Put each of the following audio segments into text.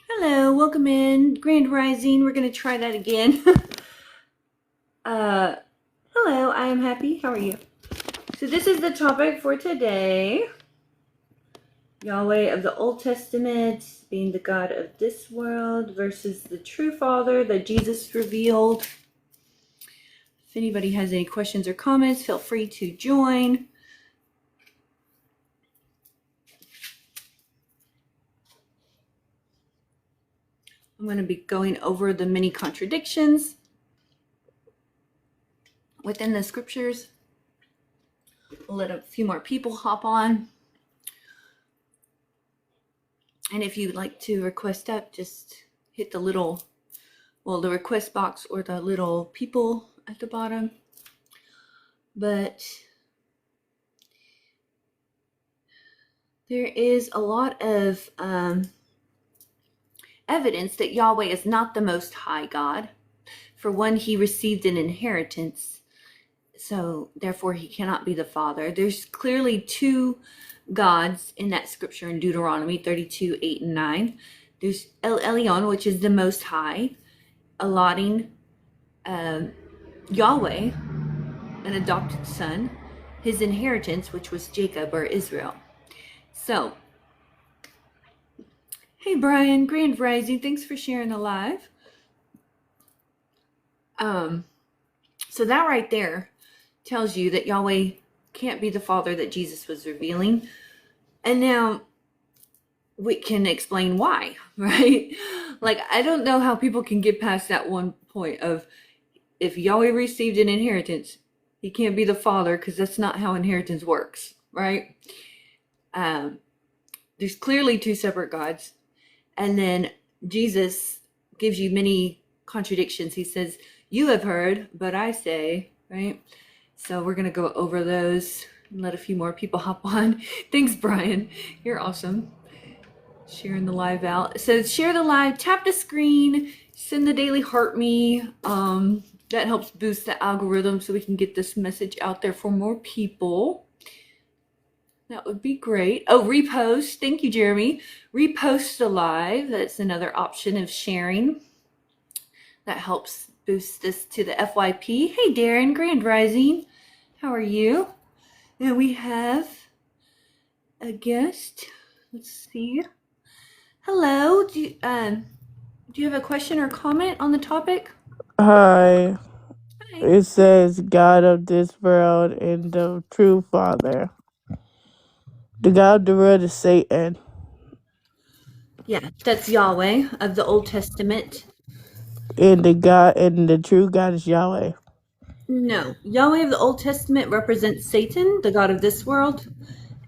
Hello, welcome in. Grand Rising. We're going to try that again. uh, hello, I am happy. How are you? So this is the topic for today. Yahweh of the Old Testament being the God of this world versus the true Father that Jesus revealed. If anybody has any questions or comments, feel free to join. I'm going to be going over the many contradictions within the scriptures. We'll let a few more people hop on. And if you'd like to request up, just hit the little, the request box or the little people at the bottom. But there is a lot of evidence that Yahweh is not the Most High God. For one, he received an inheritance, so therefore he cannot be the Father. There's clearly two gods in that scripture in Deuteronomy 32, 8, and 9. There's El Elyon, which is the Most High, allotting Yahweh, an adopted son, his inheritance, which was Jacob or Israel. So, hey Brian, Grand Rising, thanks for sharing the live. So that right there tells you that Yahweh can't be the Father that Jesus was revealing. And now we can explain why, right? Like, I don't know how people can get past that one point of if Yahweh received an inheritance, he can't be the Father because that's not how inheritance works, right? There's clearly two separate gods. And then Jesus gives you many contradictions. He says, you have heard, but I say, right? So we're going to go over those and let a few more people hop on. Thanks, Brian. You're awesome. Sharing the live out. So share the live, tap the screen, send the daily heart me. That helps boost the algorithm so we can get this message out there for more people. That would be great. Oh, repost. Thank you, Jeremy. Repost the live. That's another option of sharing. That helps boost this to the FYP. Hey, Darren, Grand Rising. How are you? And we have a guest. Let's see. Hello. Do you have a question or comment on the topic? Hi. Hi. It says God of this world and the true Father. The God of the world is Satan. Yeah, that's Yahweh of the Old Testament. And the true God is Yahweh. No, Yahweh of the Old Testament represents Satan, the god of this world,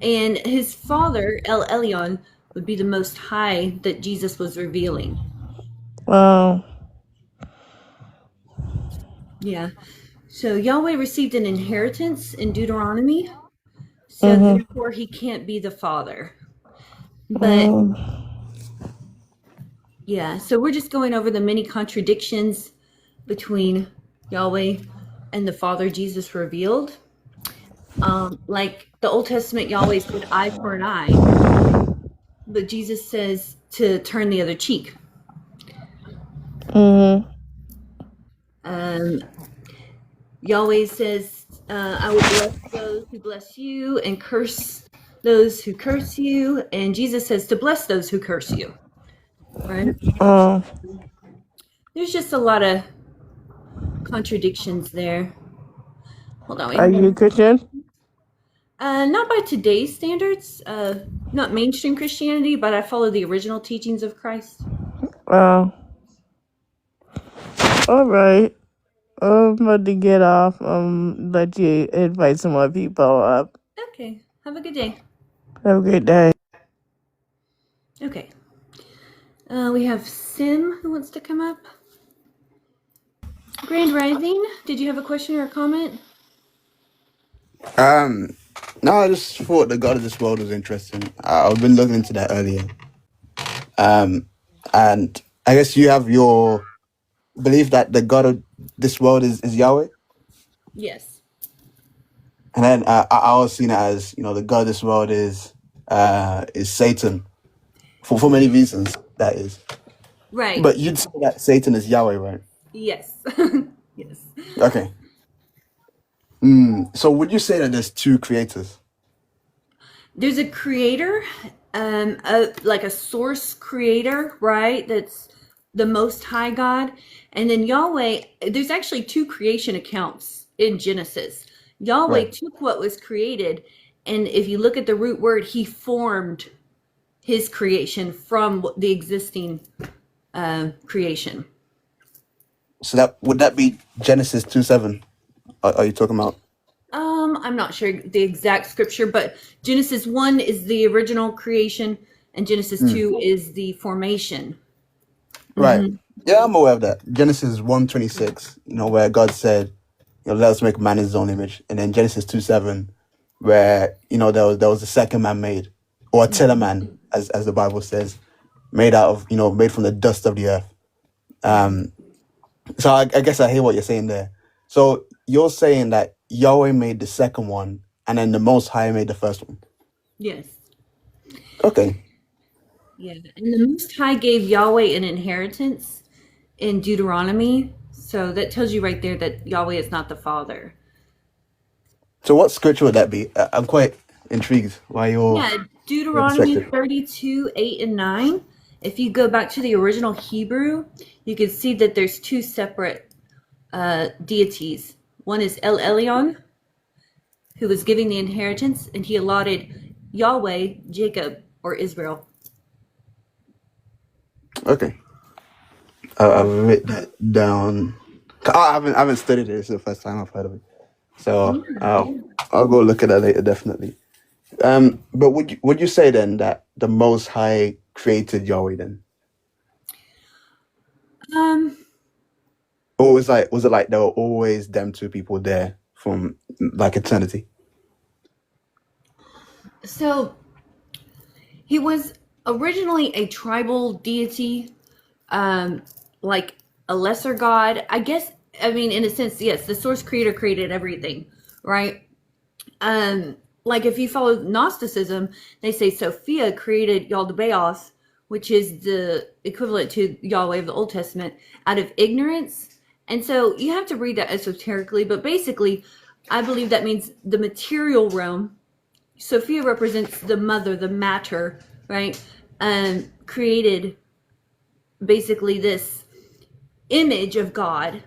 and his father, El Elyon, would be the Most High that Jesus was revealing. Yeah. So Yahweh received an inheritance in Deuteronomy, so therefore he can't be the father. But yeah, so we're just going over the many contradictions between Yahweh and the Father Jesus revealed. Like the Old Testament, Yahweh said eye for an eye, but Jesus says to turn the other cheek. Yahweh says, I will bless those who bless you and curse those who curse you. And Jesus says to bless those who curse you. Right? There's just a lot of contradictions there. Hold on. Are you Christian? Not by today's standards, not mainstream Christianity, but I follow the original teachings of Christ. All right. I'm about to get off. Let you invite some more people up. Okay. Have a good day. Have a great day. Okay. We have Sim who wants to come up. Grand Rising, did you have a question or a comment? No, I just thought the God of this world was interesting. I've been looking into that earlier. And I guess you have your belief that the God of this world is Yahweh. Yes. And then I was seeing it as, the God of this world is Satan. For many reasons, that is. Right. But you'd say that Satan is Yahweh, right? Yes. Yes. Okay. So would you say that there's two creators? There's a creator, like a source creator, right? That's the Most High God. And then Yahweh, there's actually two creation accounts in Genesis. Yahweh Right. took what was created, and if you look at the root word, he formed his creation from the existing creation. So that would that be Genesis 2:7? Are you talking about? I'm not sure the exact scripture, but Genesis 1 is the original creation, and Genesis 2 is the formation. Right. Hmm. Yeah, I'm aware of that. Genesis 1:26, where God said, let us make man in his own image. And then Genesis 2:7, where, there was a second man made, or a tiller man, as the Bible says, made out of, made from the dust of the earth. So I guess I hear what you're saying there. So you're saying that Yahweh made the second one, and then the Most High made the first one. Yes. Okay. Yeah. And the Most High gave Yahweh an inheritance in Deuteronomy. So that tells you right there that Yahweh is not the Father. So what scripture would that be? I'm quite intrigued by Yeah. your Deuteronomy perspective. 32, 8, and 9. If you go back to the original Hebrew, you can see that there's two separate deities. One is El Elyon, who was giving the inheritance, and he allotted Yahweh, Jacob, or Israel. Okay. I've written that down. I haven't studied it. It's the first time I've heard of it. So I'll go look at that later, definitely. But would you say then that the Most High created Yahweh then? Um, Or was it like there were always them two people there from like eternity? so he was originally a tribal deity, like a lesser god. I guess, I mean, in a sense, yes, the source creator created everything, right? Like if you follow Gnosticism, they say Sophia created Yaldabaoth, which is the equivalent to Yahweh of the Old Testament, out of ignorance. And so you have to read that esoterically, but basically, I believe that means the material realm. Sophia represents the mother, the matter, right? Created basically this image of God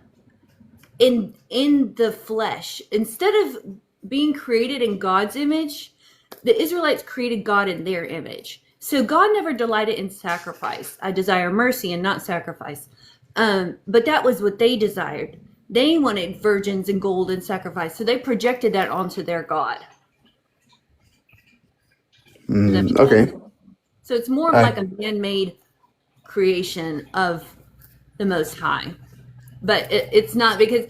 in the flesh. Instead of being created in God's image, the Israelites created God in their image. So God never delighted in sacrifice. I desire mercy and not sacrifice. But that was what they desired. They wanted virgins and gold and sacrifice. So they projected that onto their God. Does that make sense? Okay. So it's more of I like a man-made creation of the Most High. But it's not, because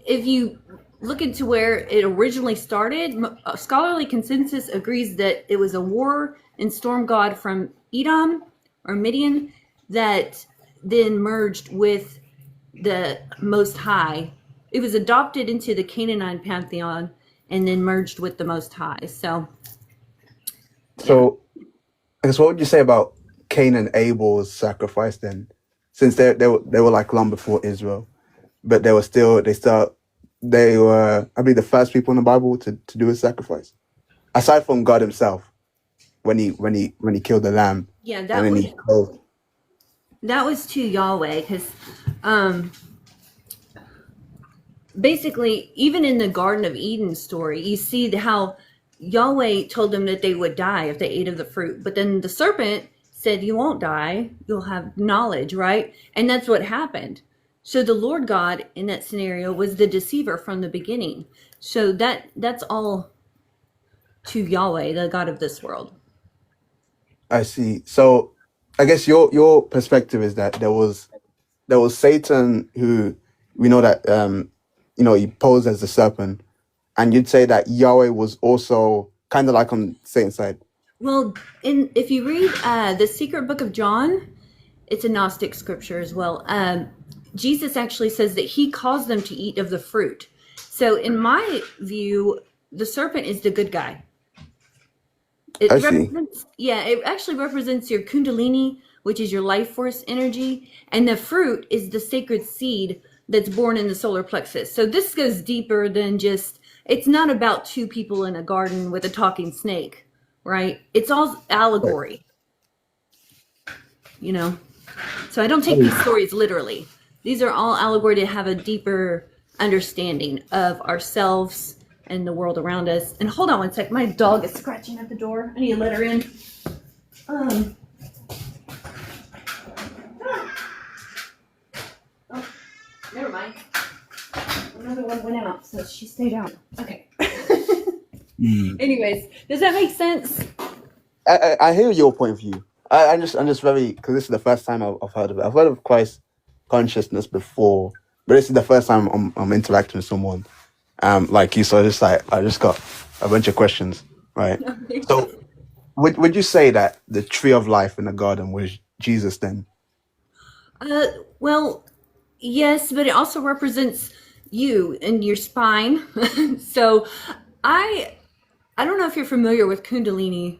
if you look into where it originally started, scholarly consensus agrees that it was a war and storm god from Edom or Midian that then merged with the Most High. It was adopted into the Canaanite pantheon and then merged with the Most High. So, yeah. so I guess what would you say about Cain and Abel's sacrifice then? Since they were like long before Israel, but they were, I believe, the first people in the Bible to do a sacrifice, aside from God Himself when he killed the lamb, Yeah, and then he clothed. that was to Yahweh, because basically, even in the Garden of Eden story, you see how Yahweh told them that they would die if they ate of the fruit. But then the serpent said, you won't die, you'll have knowledge, right? And that's what happened. So the Lord God in that scenario was the deceiver from the beginning. So that's all to Yahweh, the God of this world. I see. So I guess your perspective is that there was Satan, who we know that he posed as the serpent, and you'd say that Yahweh was also kind of like on Satan's side. Well, if you read the Secret Book of John, it's a Gnostic scripture as well. Jesus actually says that he caused them to eat of the fruit. So in my view, the serpent is the good guy. It I see. represents, yeah, it actually represents your Kundalini, which is your life force energy, and the fruit is the sacred seed that's born in the solar plexus. So this goes deeper than just, it's not about two people in a garden with a talking snake, right? It's all Right. allegory, you know? So I don't take these stories literally. These are all allegory to have a deeper understanding of ourselves and the world around us. And hold on one sec, my dog is scratching at the door. I need to let her in. Oh, never mind. Another one went out, so she stayed out. Okay. Mm. Anyways, does that make sense? I hear your point of view. I'm just very, because this is the first time I've heard of it. I've heard of Christ consciousness before, but this is the first time I'm interacting with someone like you. So I just got a bunch of questions, right? So would you say that the tree of life in the garden was Jesus then? Well, yes, but it also represents you and your spine. So I I don't know if you're familiar with Kundalini.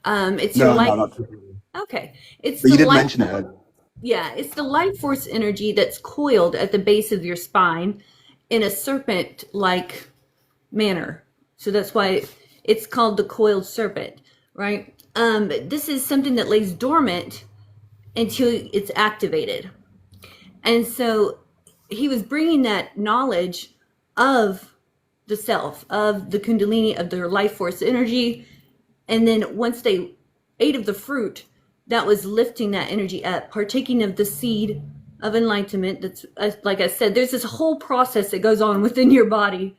It's your No, life. no, not really. Okay. It's But the you did life. mention it earlier. Yeah, it's the life force energy that's coiled at the base of your spine in a serpent like manner. So that's why it's called the coiled serpent, right? This is something that lays dormant until it's activated. And so he was bringing that knowledge of the self, of the Kundalini, of their life force energy. And then once they ate of the fruit, that was lifting that energy up, partaking of the seed of enlightenment. That's, like I said, there's this whole process that goes on within your body,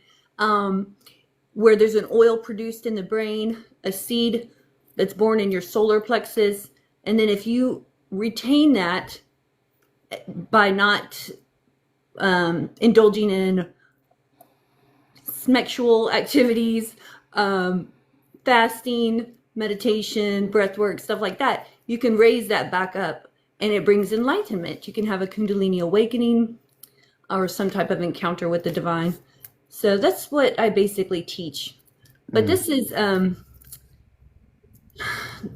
where there's an oil produced in the brain, a seed that's born in your solar plexus. And then if you retain that by not indulging in sexual activities, fasting, meditation, breath work, stuff like that, you can raise that back up and it brings enlightenment. You can have a Kundalini awakening or some type of encounter with the divine. So that's what I basically teach. But this is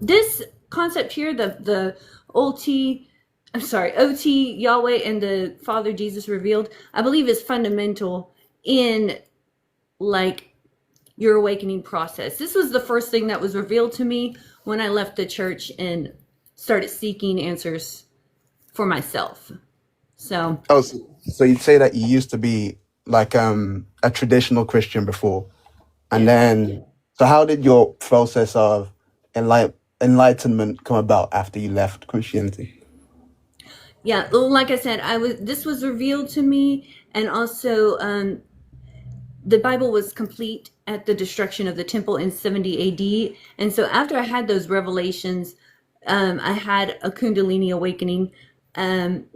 this concept here, the OT, OT, Yahweh, and the Father Jesus revealed, I believe is fundamental in like your awakening process. This was the first thing that was revealed to me when I left the church and started seeking answers for myself. So Oh, so you'd say that you used to be like a traditional Christian before, and then so how did your process of enlightenment come about after you left Christianity? yeah, like I said, this was revealed to me, and also the Bible was complete at the destruction of the temple in 70 AD. And so after I had those revelations, I had a Kundalini awakening. And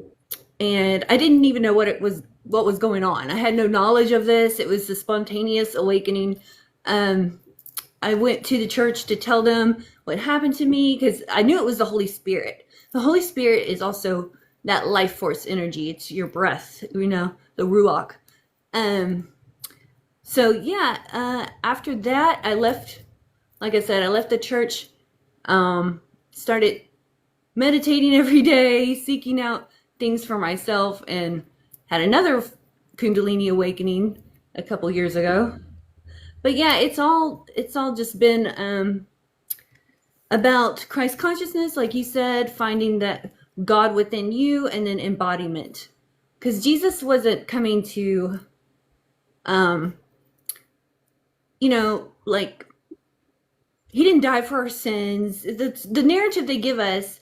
I didn't even know what was going on. I had no knowledge of this. It was a spontaneous awakening. I went to the church to tell them what happened to me because I knew it was the Holy Spirit. The Holy Spirit is also that life force energy. It's your breath, the Ruach. So yeah, after that, I left, like I said, I left the church, started meditating every day, seeking out things for myself, and had another Kundalini awakening a couple years ago. But yeah, it's all just been about Christ consciousness, like you said, finding that God within you, and then embodiment. Because Jesus wasn't coming to like, he didn't die for our sins. The narrative they give us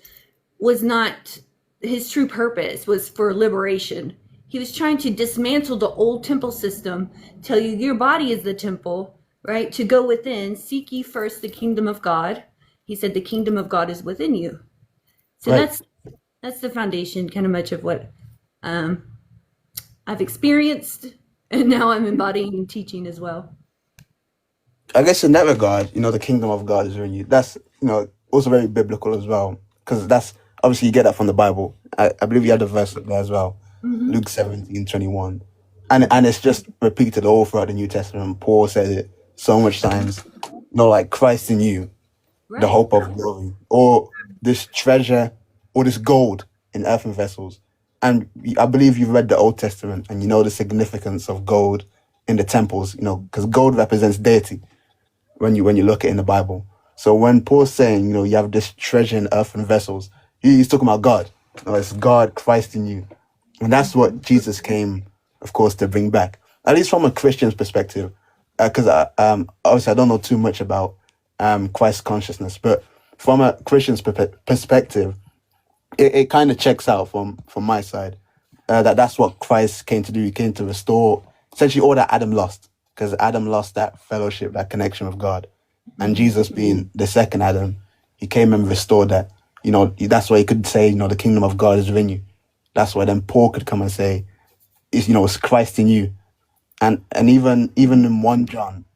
was not his true purpose, was for liberation. He was trying to dismantle the old temple system, tell you your body is the temple, right? To go within, seek ye first the kingdom of God. He said the kingdom of God is within you. So Right. that's the foundation, kind of much of what I've experienced, and now I'm embodying and teaching as well. I guess in that regard, the kingdom of God is in you. That's also very biblical as well, because that's obviously you get that from the Bible. I believe you had a verse there as well, Luke 17:21, and it's just repeated all throughout the New Testament. Paul said it so much times. Like Christ in you, the Right. hope of glory, or this treasure all this gold in earthen vessels. And I believe you've read the Old Testament and you know the significance of gold in the temples, because gold represents deity when you look at it in the Bible. So when Paul's saying, you have this treasure in earthen vessels, he's talking about God. It's God, Christ in you. And that's what Jesus came, of course, to bring back, at least from a Christian's perspective. Because obviously I don't know too much about Christ consciousness, but from a Christian's perspective, it kind of checks out from my side. That's what Christ came to do. He came to restore essentially all that Adam lost, because Adam lost that fellowship, that connection with God. And Jesus, being the second Adam, he came and restored that. That's why he could say, the kingdom of God is within you. That's why then Paul could come and say, it's Christ in you. And even in 1 John,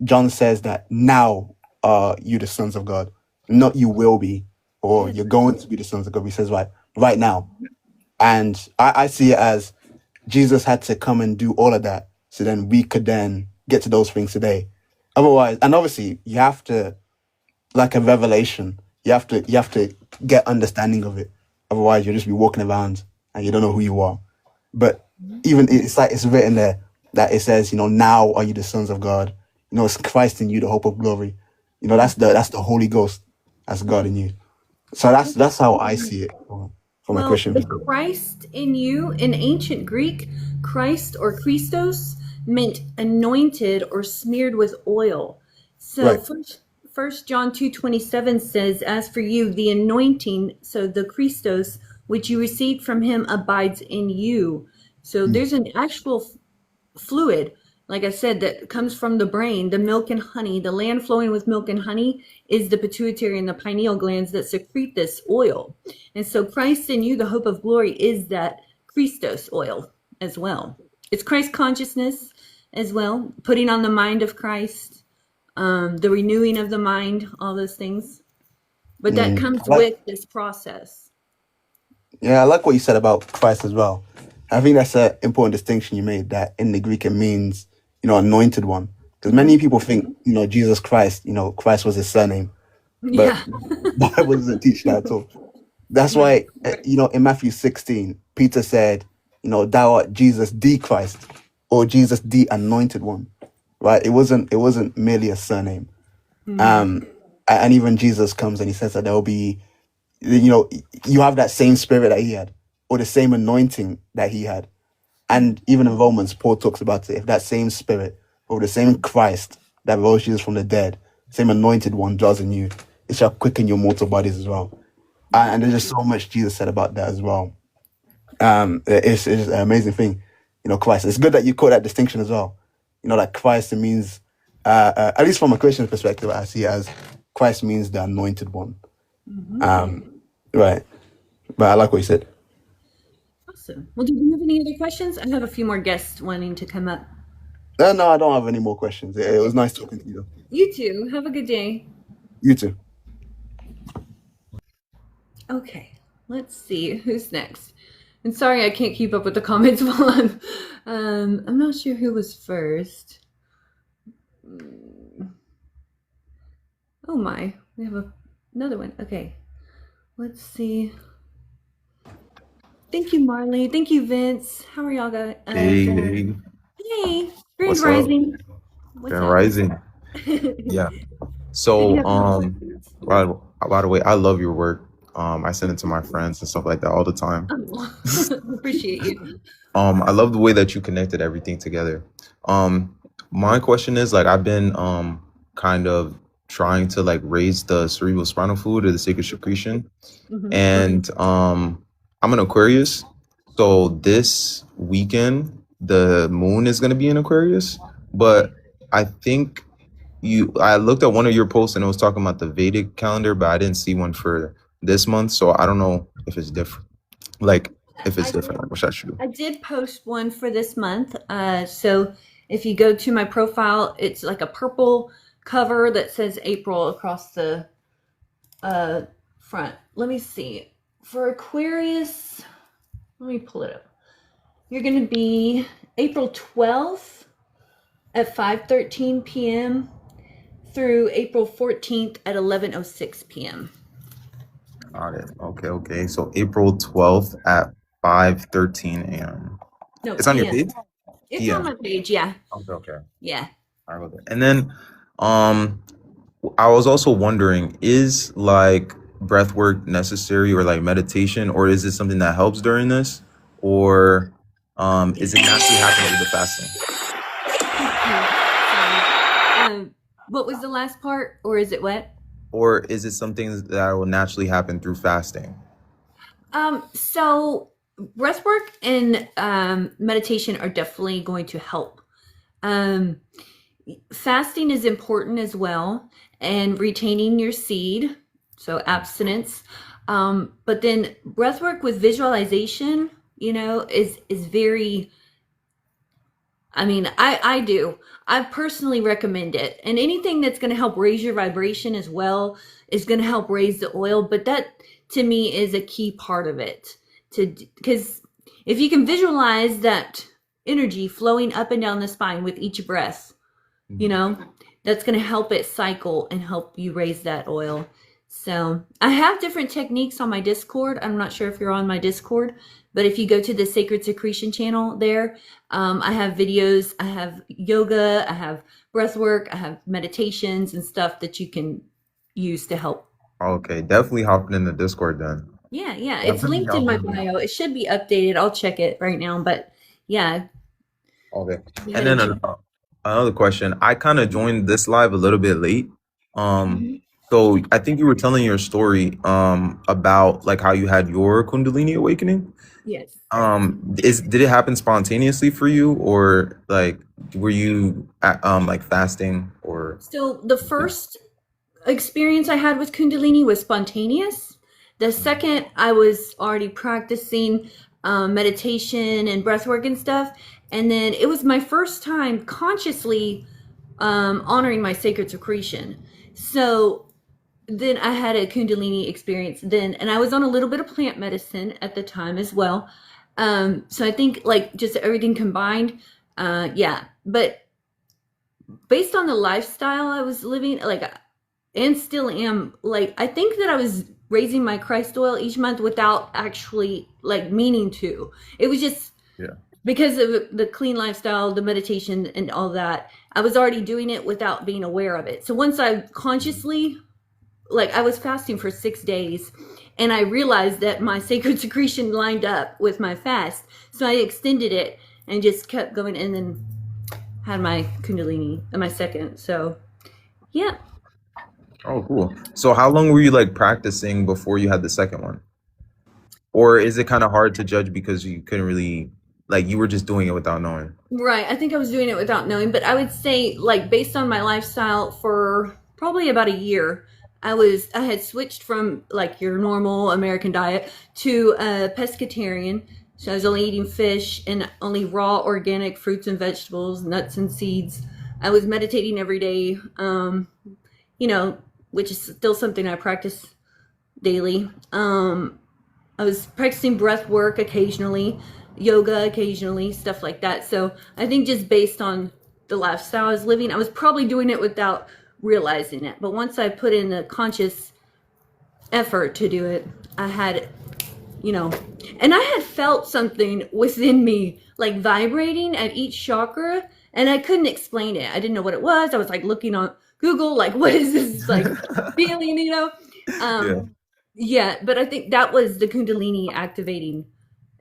John says that now are you the sons of God, not you will be, or you're going to be the sons of God. He says, right now. And I see it as Jesus had to come and do all of that so then we could then get to those things today. Otherwise, and obviously you have to, like a revelation, you have to get understanding of it. Otherwise you'll just be walking around and you don't know who you are. But even it's written there that it says, now are you the sons of God. It's Christ in you, the hope of glory. That's the Holy Ghost. That's God in you. So that's how I see it from a Christian The perspective. Christ in you, in ancient Greek, Christ or Christos meant anointed or smeared with oil. So Right. First John 2:27 says, as for you, the anointing, so the Christos, which you received from him abides in you. So there's an actual fluid, like I said, that comes from the brain, the milk and honey. The land flowing with milk and honey is the pituitary and the pineal glands that secrete this oil. And so Christ in you, the hope of glory, is that Christos oil as well. It's Christ consciousness as well, putting on the mind of Christ, the renewing of the mind, all those things. But that comes with this process. Yeah, I like what you said about Christ as well. I think that's an important distinction you made, that in the Greek it means, anointed one. Because many people think, Jesus Christ, Christ was his surname. But Yeah. the Bible doesn't teach that at all. That's why, in Matthew 16, Peter said, thou art Jesus the Christ, or Jesus the anointed one. Right? It wasn't merely a surname. And even Jesus comes and he says that there will be, you have that same spirit that he had, or the same anointing that he had. And even in Romans, Paul talks about it. If that same spirit or the same Christ that rose Jesus from the dead, same anointed one dwells in you, it shall quicken your mortal bodies as well. And there's just so much Jesus said about that as well. It's an amazing thing, Christ. It's good that you caught that distinction as well. That Christ means, at least from a Christian perspective, I see it as Christ means the anointed one. Right. But I like what you said. Awesome. Well, do you have any other questions? I have a few more guests wanting to come up. No, I don't have any more questions. It was nice talking to you. You too. Have a good day. You too. Okay, let's see who's next. And sorry I can't keep up with the comments while I'm not sure who was first. Oh my, we have another one. Okay, let's see. Thank you, Marley. Thank you, Vince. How are y'all guys? Hey, Hey, Grand what's up? Rising. What's Grand up? Rising. Yeah. So, by the way, I love your work. I send it to my friends and stuff like that all the time. Appreciate you. I love the way that you connected everything together. My question is, like, I've been kind of trying to like raise the cerebral spinal fluid or the sacred secretion, and I'm an Aquarius. So this weekend the moon is gonna be in Aquarius, but I think I looked at one of your posts and it was talking about the Vedic calendar, but I didn't see one for this month, so I don't know if it's different. Like, if it's different, like what should I do? I did post one for this month. So if you go to my profile, it's like a purple cover that says April across the front. Let me see. For Aquarius, let me pull it up. You're going to be April 12th at 5:13 p.m. through April 14th at 11:06 p.m. Got it. Okay. So April 12th at 5:13 a.m. No, It's on your PM. page? It's on PM. my page. Yeah. Okay. Yeah. I wrote that. And then um I was also wondering, is like breath work necessary or like meditation, or is it something that helps during this? Or is it naturally happening with the fasting? Sorry. What was the last part? Or is it what? Or is it something that will naturally happen through fasting? So breath work and meditation are definitely going to help. Um, Fasting is important as well, and retaining your seed, so abstinence. But then breath work with visualization, is very. I mean, I do. I personally recommend it, and anything that's going to help raise your vibration as well is going to help raise the oil. But that to me is a key part of it. Because if you can visualize that energy flowing up and down the spine with each breath, that's going to help it cycle and help you raise that oil. So I have different techniques on my Discord. I'm not sure if you're on my Discord, but if you go to the Sacred Secretion channel there, I have videos, I have yoga, I have breath work, I have meditations and stuff that you can use to help. Okay, definitely hopping in the Discord then. Yeah, it's Definitely linked in my hopping in. bio. It should be updated. I'll check it right now, but yeah. Okay. go And ahead and then check. another question. I kind of joined this live a little bit late. Um, Mhm. so I think you were telling your story about like how you had your Kundalini awakening. Yes. Did it happen spontaneously for you, or like were you like fasting or So the first experience I had with Kundalini was spontaneous. The second, I was already practicing meditation and breath work and stuff. And then it was my first time consciously honoring my sacred secretion. So then I had a Kundalini experience then, and I was on a little bit of plant medicine at the time as well. So I think like just everything combined, yeah. But based on the lifestyle I was living, like and still am, like I think that I was raising my Christ oil each month without actually like meaning to. It was just yeah? because of the clean lifestyle, the meditation and all that. I was already doing it without being aware of it. So once I consciously, like I was fasting for 6 days and I realized that my sacred secretion lined up with my fast. So I extended it and just kept going and then had my Kundalini and my second. So yeah. Oh, cool. So how long were you like practicing before you had the second one? Or is it kind of hard to judge because you couldn't really like you were just doing it without knowing? Right. I think I was doing it without knowing, but I would say like based on my lifestyle for probably about a year, I had switched from like your normal American diet to a pescatarian. So I was only eating fish and only raw organic fruits and vegetables, nuts and seeds. I was meditating every day, you know, which is still something I practice daily. I was practicing breath work occasionally, yoga occasionally, stuff like that. So I think just based on the lifestyle I was living, I was probably doing it without realizing it. But once I put in a conscious effort to do it, I had, and I had felt something within me like vibrating at each chakra, and I couldn't explain it. I didn't know what it was. I was like looking on Google, like, what is this like feeling? Yeah. Yeah, but I think that was the Kundalini activating.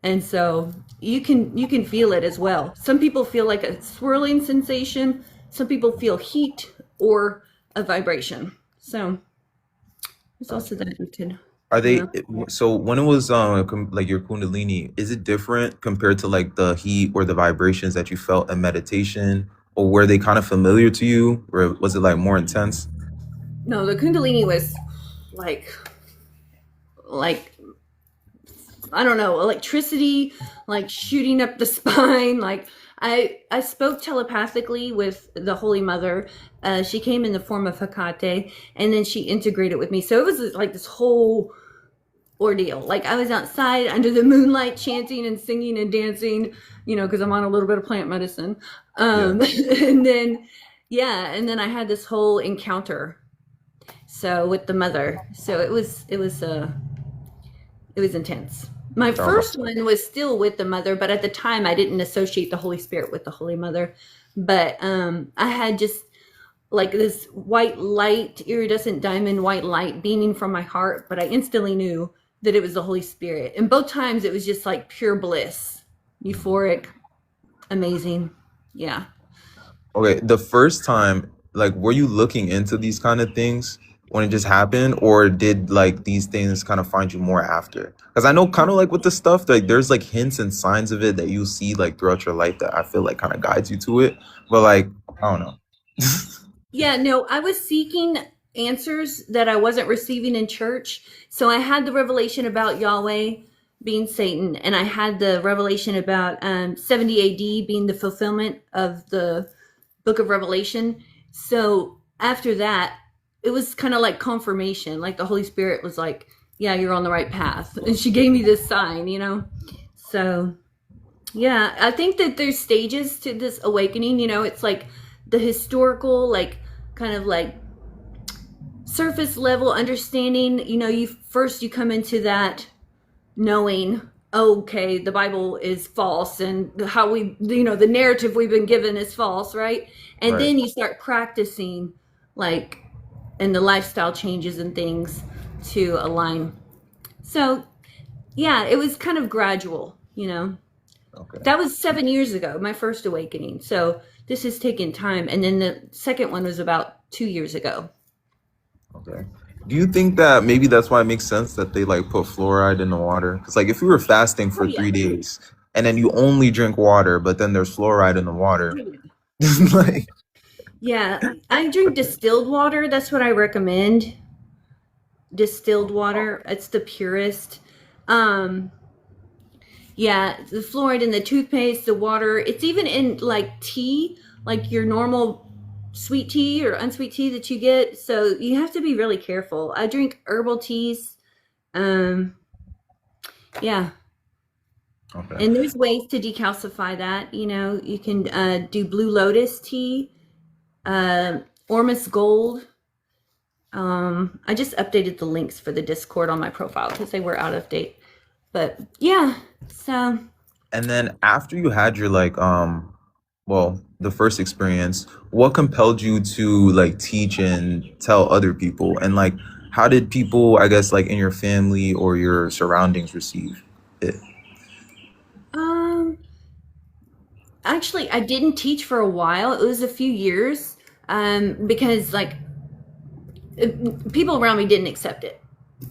And so you can feel it as well. Some people feel like a swirling sensation, some people feel heat or a vibration. So it's also that you can, Are you they know. so when it was like your Kundalini, is it different compared to like the heat or the vibrations that you felt in meditation, or were they kind of familiar to you, or was it like more intense? No, the Kundalini was like I don't know, electricity like shooting up the spine. Like I spoke telepathically with the Holy Mother. She came in the form of Hecate, and then she integrated with me. So it was like this whole ordeal. Like I was outside under the moonlight chanting and singing and dancing, because I'm on a little bit of plant medicine. Yeah. And then and then I had this whole encounter. So with the mother. So it was It was intense. My That was first one was still with the mother, but at the time I didn't associate the Holy Spirit with the Holy Mother. But I had just like this white light, iridescent diamond white light beaming from my heart, but I instantly knew that it was the Holy Spirit. And both times it was just like pure bliss, euphoric, amazing. Yeah. okay. The first time, like, were you looking into these kind of things when it just happened, or did like these things kind of find you more after? Because I know kind of like with the stuff, like there's like hints and signs of it that you see like throughout your life that I feel like kind of guides you to it. But like, I don't know. Yeah, no, I was seeking answers that I wasn't receiving in church. So I had the revelation about Yahweh being Satan, and I had the revelation about 70 AD being the fulfillment of the book of Revelation. So after that, it was kind of like confirmation. Like the Holy Spirit was like, yeah, you're on the right path. And she gave me this sign, you know? So yeah, I think that there's stages to this awakening. You know, it's like the historical, like kind of like surface level understanding. You know, you come into that knowing, okay, the Bible is false, and how we, you know, the narrative we've been given is false, right? And Right. then you start practicing, like, and the lifestyle changes and things to align. So yeah, it was kind of gradual, you know. Okay. That was 7 years ago, my first awakening. So this has taken time. And then the second one was about 2 years ago. Okay. Do you think that maybe that's why it makes sense that they like put fluoride in the water? Because like if you were fasting Oh for yeah. 3 days and then you only drink water, but then there's fluoride in the water, like Yeah, I drink distilled water. That's what I recommend. Distilled water. It's the purest. Um, yeah, the fluoride in the toothpaste, the water. It's even in like tea, like your normal sweet tea or unsweet tea that you get. So you have to be really careful. I drink herbal teas. Um, yeah, okay. and there's ways to decalcify that. You know, you can do blue lotus tea, Ormus gold. I just updated the links for the Discord on my profile because they were out of date. But yeah, so And then after you had your like well, the first experience, what compelled you to like teach and tell other people? And like how did people, I guess, like in your family or your surroundings receive it? um, actually, I didn't teach for a while. It was a few years, because like people around me didn't accept it.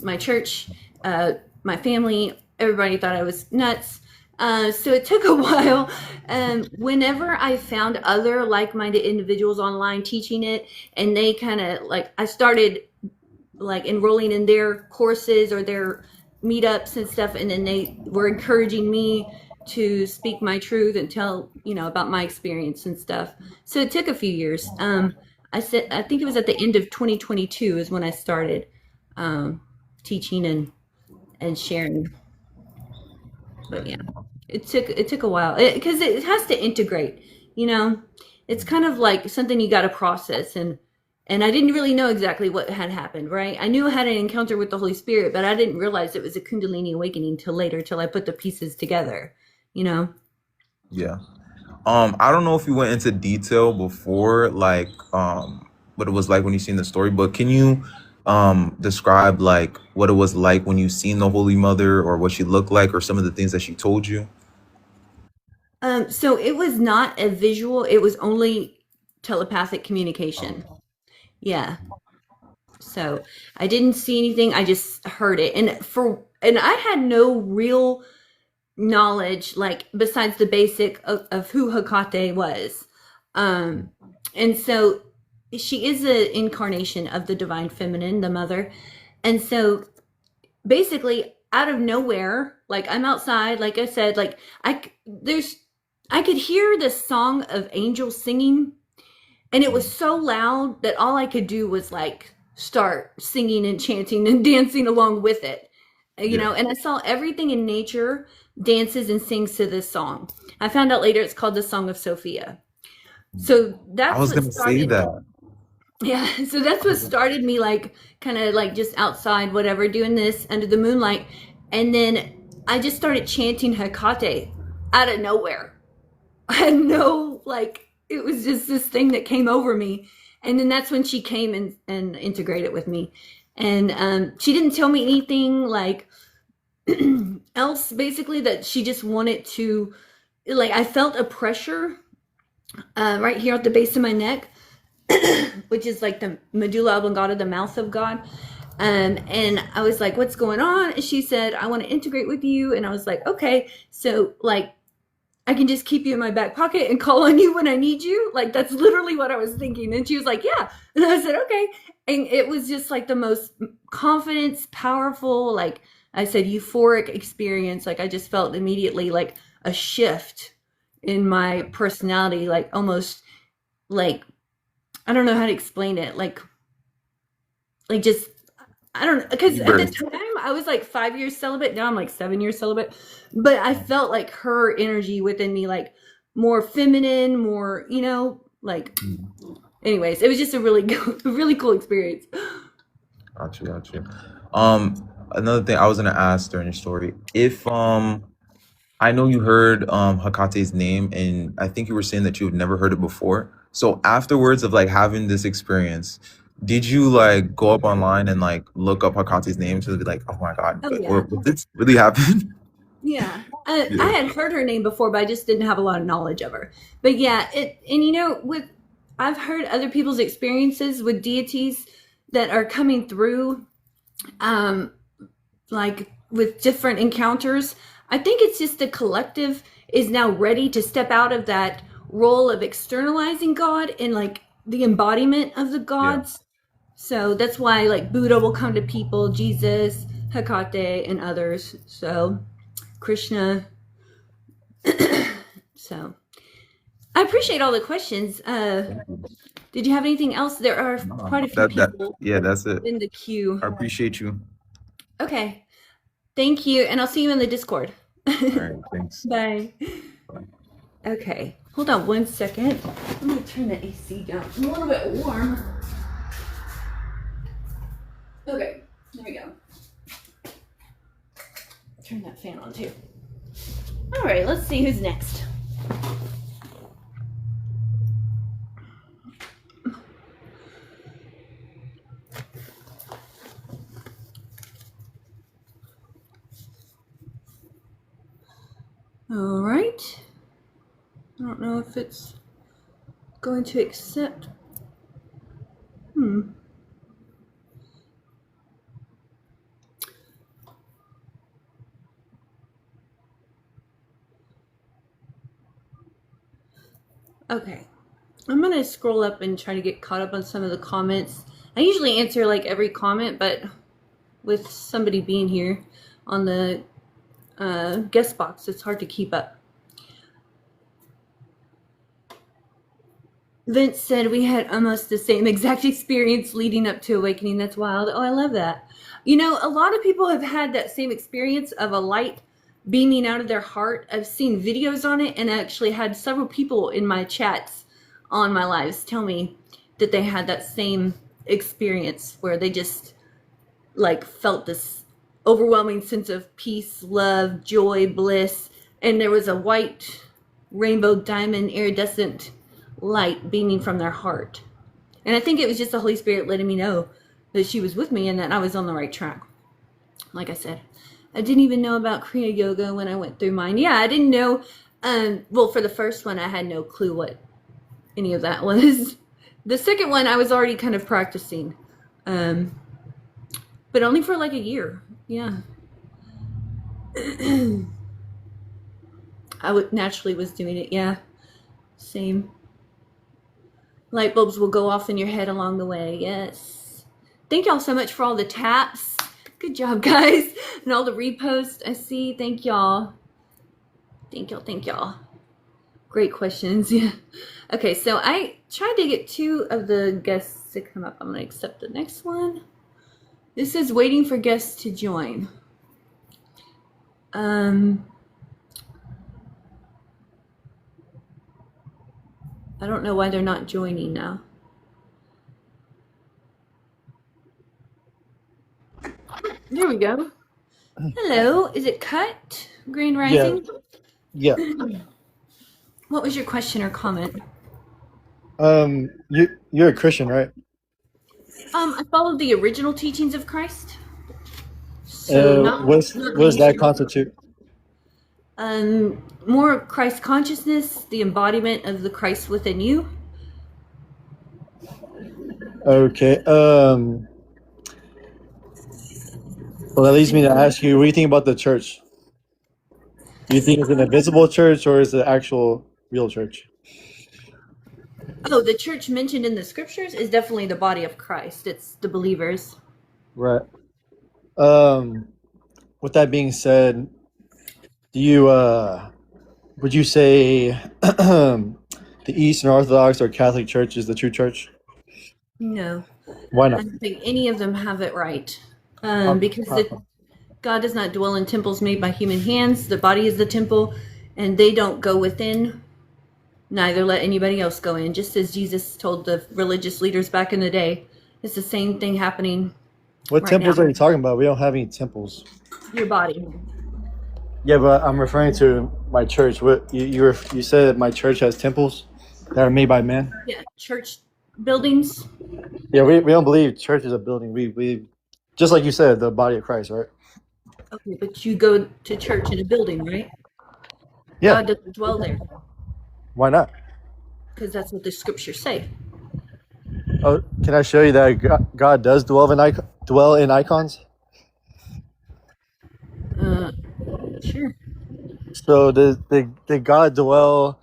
My church, my family, everybody thought I was nuts. So it took a while. Whenever I found other like-minded individuals online teaching it, and they kind of like, I started like enrolling in their courses or their meetups and stuff, and then they were encouraging me to speak my truth and tell, you know, about my experience and stuff. So it took a few years. I think it was at the end of 2022 is when I started teaching and sharing. But yeah, it took a while because it has to integrate. You know, it's kind of like something you got to process, and I didn't really know exactly what had happened. Right, I knew I had an encounter with the Holy Spirit, but I didn't realize it was a Kundalini awakening till later, till I put the pieces together. You know. Yeah. I don't know if you went into detail before, like, what it was like when you seen the story, but can you describe like what it was like when you seen the Holy Mother or what she looked like or some of the things that she told you? So it was not a visual; it was only telepathic communication. Yeah. So I didn't see anything; I just heard it, and I had no real knowledge, like besides the basic of who Hecate was. Um, and so she is an incarnation of the divine feminine, the mother. And so basically out of nowhere, like I'm outside, like I said, like I could hear the song of angels singing, and it was so loud that all I could do was like start singing and chanting and dancing along with it, you Yeah. know. And I saw everything in nature dances and sings to this song. I found out later it's called the Song of Sophia. So I that's was what gonna say started, that. yeah, so that's what started me like kind of like just outside, whatever, doing this under the moonlight. And then I just started chanting Hecate out of nowhere. I had no, like, it was just this thing that came over me. And then that's when she came and integrated with me. And she didn't tell me anything like else, basically, that she just wanted to, like, I felt a pressure right here at the base of my neck, which is like the medulla oblongata, the mouth of God. And I was like, what's going on? And she said, I want to integrate with you. And I was like, okay. So, like, I can just keep you in my back pocket and call on you when I need you. Like, that's literally what I was thinking. And she was like, yeah. And I said, okay. And it was just like the most confidence, powerful, like I said, euphoric experience. Like, I just felt immediately like a shift in my personality, like almost like, I don't know how to explain it. Like just, I don't know, because at the time I was like 5 years celibate. Now I'm like 7 years celibate. But I felt like her energy within me, like more feminine, more, you know, like, anyways, it was just a really cool experience. Gotcha. Another thing I was gonna ask during your story, if I know you heard Hakate's name, and I think you were saying that you had never heard it before. So afterwards of like having this experience, did you like go up online and like look up Hakate's name to be like, oh my God, Oh, yeah. what this really happened? Yeah. I had heard her name before, but I just didn't have a lot of knowledge of her. But yeah, and you know, I've heard other people's experiences with deities that are coming through, like with different encounters. I think it's just the collective is now ready to step out of that role of externalizing God and like the embodiment of the gods. So that's why like Buddha will come to people, Jesus, Hecate, and others. So Krishna. So I appreciate all the questions. Did you have anything else? There are quite a few people That's it. in the queue. I appreciate you. Okay. Thank you. And I'll see you in the Discord. All right, thanks. Bye. Okay. Hold on 1 second. Let me turn the AC down. I'm a little bit warm. Okay. There we go. Turn that fan on too. All right. Let's see who's next. All right. I don't know if it's going to accept. Okay. I'm going to scroll up and try to get caught up on some of the comments. I usually answer like every comment, but with somebody being here on the guest box, it's hard to keep up. Vince said we had almost the same exact experience leading up to awakening. That's wild. Oh, I love that. You know, a lot of people have had that same experience of a light beaming out of their heart. I've seen videos on it and actually had several people in my chats on my lives tell me that they had that same experience where they just like felt this overwhelming sense of peace, love, joy, bliss, and there was a white rainbow diamond iridescent light beaming from their heart. And I think it was just the Holy Spirit letting me know that she was with me and that I was on the right track. Like I said, I didn't even know about Kriya Yoga when I went through mine. Yeah, I didn't know. Well, for the first one, I had no clue what any of that was. The second one, I was already kind of practicing. But only for like a year. Yeah. I naturally was doing it. Yeah. Same. Light bulbs will go off in your head along the way. Yes. Thank y'all so much for all the taps. Good job, guys. And all the reposts I see. Thank y'all. Thank y'all. Great questions. Yeah. Okay, so I tried to get 2 of the guests to come up. I'm going to accept the next one. This is waiting for guests to join. I don't know why they're not joining now. There we go. Hello, is it cut? Grand Yeah, Rising? yeah. What was your question or comment? You're a Christian, right? I follow the original teachings of Christ. So not What the does that Eastern. constitute? More Christ consciousness, the embodiment of the Christ within you. Okay. Well, that leads me to ask you, what do you think about the church? Do you think it's an invisible church or is it actual real church? Oh, the church mentioned in the scriptures is definitely the body of Christ. It's the believers. Right. With that being said, do you would you say the Eastern Orthodox or Catholic Church is the true church? No, Why I not? don't think any of them have it right. How- Because how- God does not dwell in temples made by human hands. The body is the temple, and they don't go within. Neither let anybody else go in. Just as Jesus told the religious leaders back in the day, it's the same thing happening. What Right temples now. are you talking about? We don't have any temples. Your body. Yeah, but I'm referring to my church. What you said my church has temples that are made by men? Yeah, church buildings. Yeah, we don't believe church is a building. We just like you said, the body of Christ, right? Okay, but you go to church in a building, right? Yeah. God doesn't dwell there Why not? because that's what the scriptures say. Oh, can I show you that God does dwell in icons? Sure. So did God dwell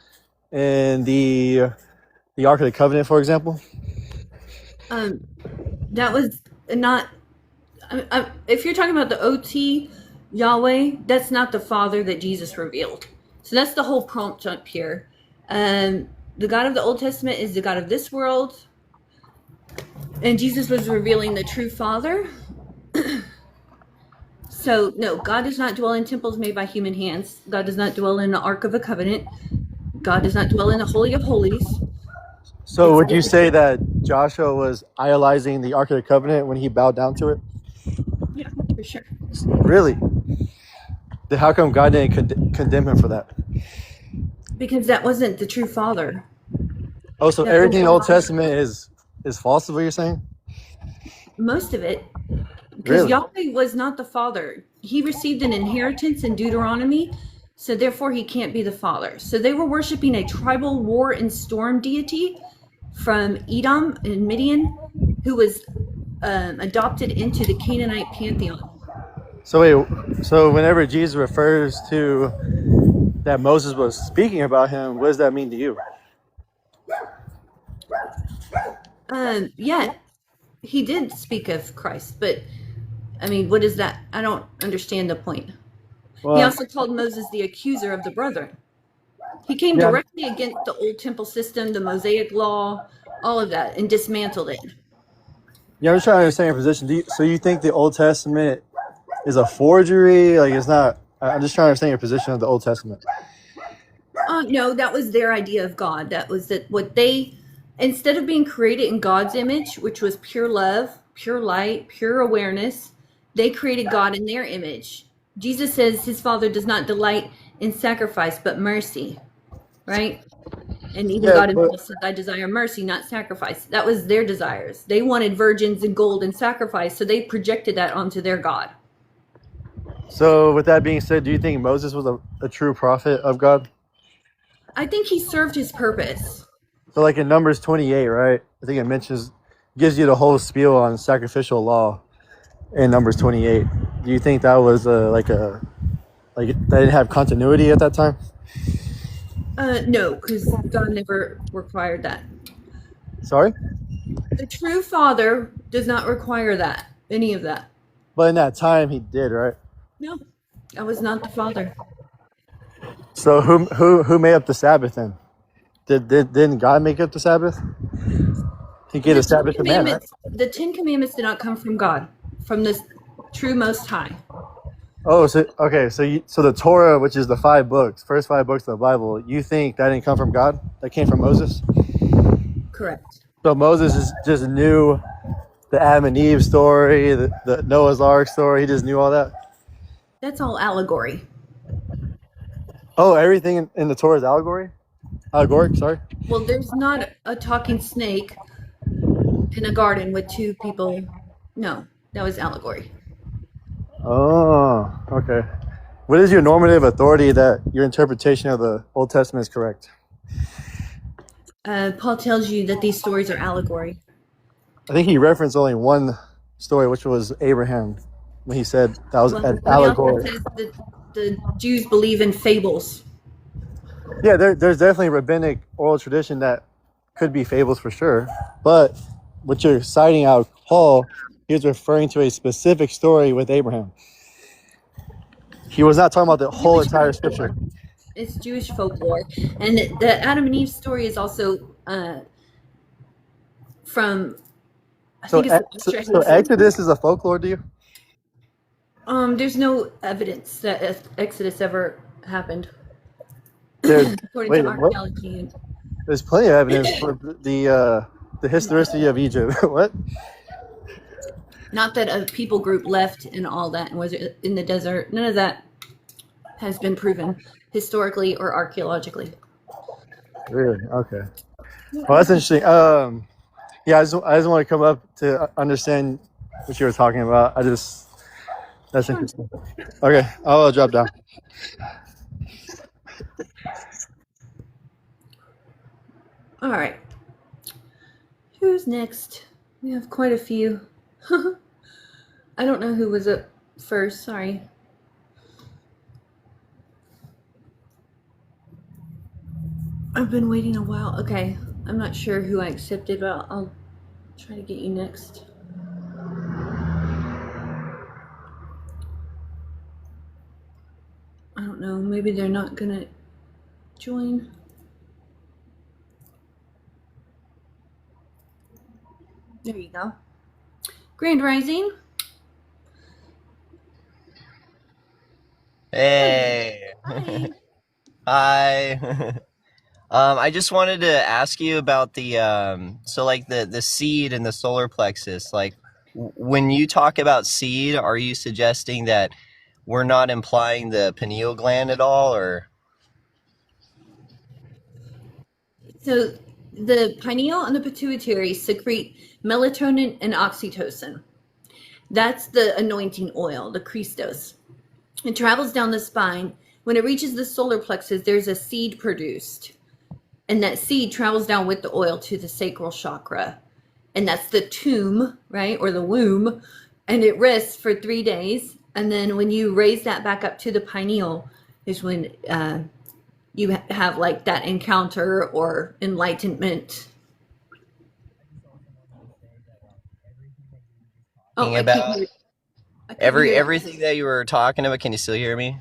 in the Ark of the Covenant, for example? That was not. If you're talking about the OT Yahweh, that's not the Father that Jesus revealed. So that's the whole prompt up here. The God of the Old Testament is the God of this world, and Jesus was revealing the true Father. So no, God does not dwell in temples made by human hands. God does not dwell in the Ark of the Covenant. God does not dwell in the Holy of Holies. So would you say that Joshua was idolizing the Ark of the Covenant when he bowed down to it? Yeah, for sure. Really? Then how come God didn't condemn him for that? Because that wasn't the true Father. Oh, so That everything in the was Old Testament is false, is what you're saying? most of it. Because Really? Yahweh was not the Father. He received an inheritance in Deuteronomy, so therefore he can't be the Father. So they were worshiping a tribal war and storm deity from Edom and Midian, who was adopted into the Canaanite pantheon. So wait, so whenever Jesus refers to that Moses was speaking about him, what does that mean to you? Yeah, he did speak of Christ, but I mean, what is that? I don't understand the point. He Well, also called Moses the accuser of the brethren. He came yeah, directly against the old temple system, the Mosaic law, all of that, and dismantled it. yeah, I'm just trying to understand your position. So you think the Old Testament is a forgery? Like it's not. I'm just trying to understand your position of the Old Testament. No, that was their idea of God. That was that what they, instead of being created in God's image, which was pure love, pure light, pure awareness, they created God in their image. Jesus says his Father does not delight in sacrifice, but mercy, right? And even Yeah, God but himself said, I desire mercy, not sacrifice. That was their desires. They wanted virgins and gold and sacrifice, so they projected that onto their God. so with that being said, do you think Moses was a true prophet of God? I think he served his purpose. So like in Numbers 28, right? I think it gives you the whole spiel on sacrificial law in Numbers 28. Do you think that was like they didn't have continuity at that time? No, because God never required that. Sorry? The true Father does not require that, any of that. But in that time he did, right? No, that was not the Father. So who made up the Sabbath then? Didn't God make up the Sabbath? He gave the Sabbath to man, right? The Ten Commandments did not come from God, from the true Most High. Oh, so okay, so the Torah, which is the first 5 books of the Bible, you think that didn't come from God? That came from Moses? Correct. So Moses just knew the Adam and Eve story, the Noah's Ark story. He just knew all that. That's all allegory. Oh, everything in the Torah is allegory? Allegoric, sorry. Well, there's not a talking snake in a garden with two people. No, that was allegory. Oh, okay. What is your normative authority that your interpretation of the Old Testament is correct? Paul tells you that these stories are allegory. I think he referenced only one story, which was Abraham, when he said that was Well, an he also allegory. says that the Jews believe in fables. Yeah, there's definitely rabbinic oral tradition that could be fables for sure. But what you're citing out of Paul, he was referring to a specific story with Abraham. He was not talking about the whole Jewish entire folklore. scripture. It's Jewish folklore, and the Adam and Eve story is also from. I So, think it's the so Exodus is a folklore, do you? There's no evidence that Exodus ever happened, There's according wait, to what? archaeology. There's plenty of evidence for the historicity of Egypt. What? Not that a people group left and all that and was in the desert. None of that has been proven historically or archaeologically. Really? Okay. Well, that's interesting. Yeah, I just want to come up to understand what you were talking about. That's interesting. Okay, I'll drop down. All right. Who's next? We have quite a few. I don't know who was up first. Sorry. I've been waiting a while. Okay. I'm not sure who I accepted, but I'll try to get you next. I don't know. Maybe they're not going to join. There you go. Grand Rising. Hey. Hi. Hi. I just wanted to ask you about the so like the seed and the solar plexus. Like when you talk about seed, are you suggesting that we're not implying the pineal gland at all, or? So the pineal and the pituitary secrete melatonin and oxytocin. That's the anointing oil, the Christos. It travels down the spine. When it reaches the solar plexus, there's a seed produced. And that seed travels down with the oil to the sacral chakra. And that's the tomb, right? Or the womb. And it rests for 3 days. And then when you raise that back up to the pineal is when you have like that encounter or enlightenment. Oh, I can't hear. I couldn't hear. Everything that you were talking about, can you still hear me?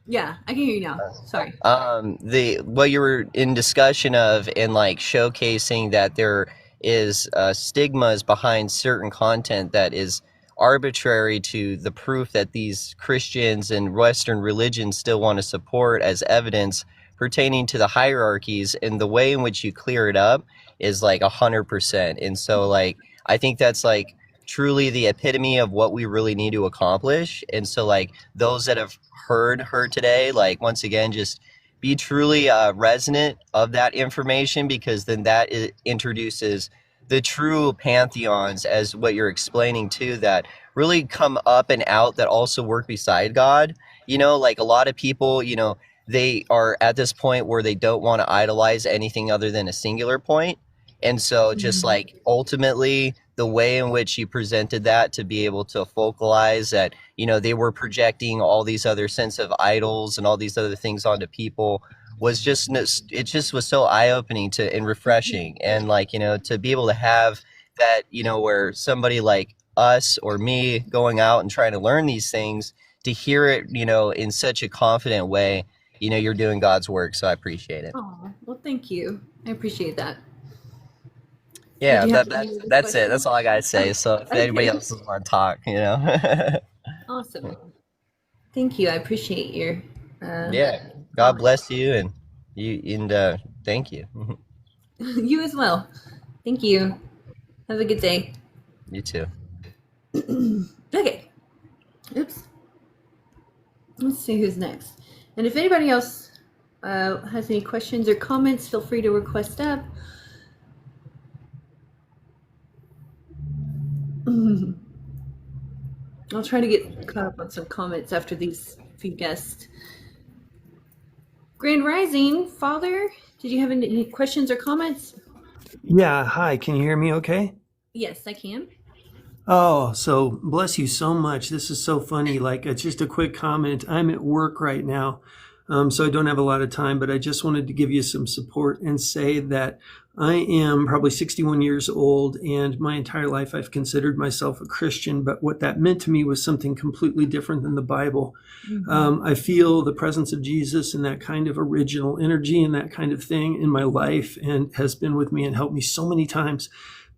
Yeah, I can hear you now. Sorry. The what you were in discussion of and like showcasing that there is stigmas behind certain content that is arbitrary to the proof that these Christians and Western religions still want to support as evidence pertaining to the hierarchies, and the way in which you clear it up is like 100%. And so like I think that's like truly the epitome of what we really need to accomplish. And so like those that have heard her today, like once again, just be truly resonant of that information, because then that introduces the true pantheons, as what you're explaining too, that really come up and out, that also work beside God. You know, like a lot of people, you know, they are at this point where they don't want to idolize anything other than a singular point. And so just like ultimately the way in which you presented that to be able to focalize that, you know, they were projecting all these other sense of idols and all these other things onto people was just, it just was so eye-opening to and refreshing. And like, you know, to be able to have that, you know, where somebody like us or me going out and trying to learn these things, to hear it, you know, in such a confident way, you know, you're doing God's work. So I appreciate it. Oh, well, thank you. I appreciate that. Yeah, Did you have that's any other that's it. That's questions? all I gotta say. So if anybody else doesn't want to talk, you know. Awesome. Thank you. I appreciate your Yeah. God bless you, and thank you. you as well. Thank you. Have a good day. You too. Okay. Oops. Let's see who's next. And if anybody else has any questions or comments, feel free to request up. I'll try to get caught up on some comments after these few guests. Grand Rising, Father, did you have any questions or comments? Yeah, hi, can you hear me okay? Yes, I can. Oh, so bless you so much. This is so funny. Like, it's just a quick comment. I'm at work right now, so I don't have a lot of time, but I just wanted to give you some support and say that I am probably 61 years old, and my entire life I've considered myself a Christian, but what that meant to me was something completely different than the Bible. I feel the presence of Jesus and that kind of original energy and that kind of thing in my life, and has been with me and helped me so many times.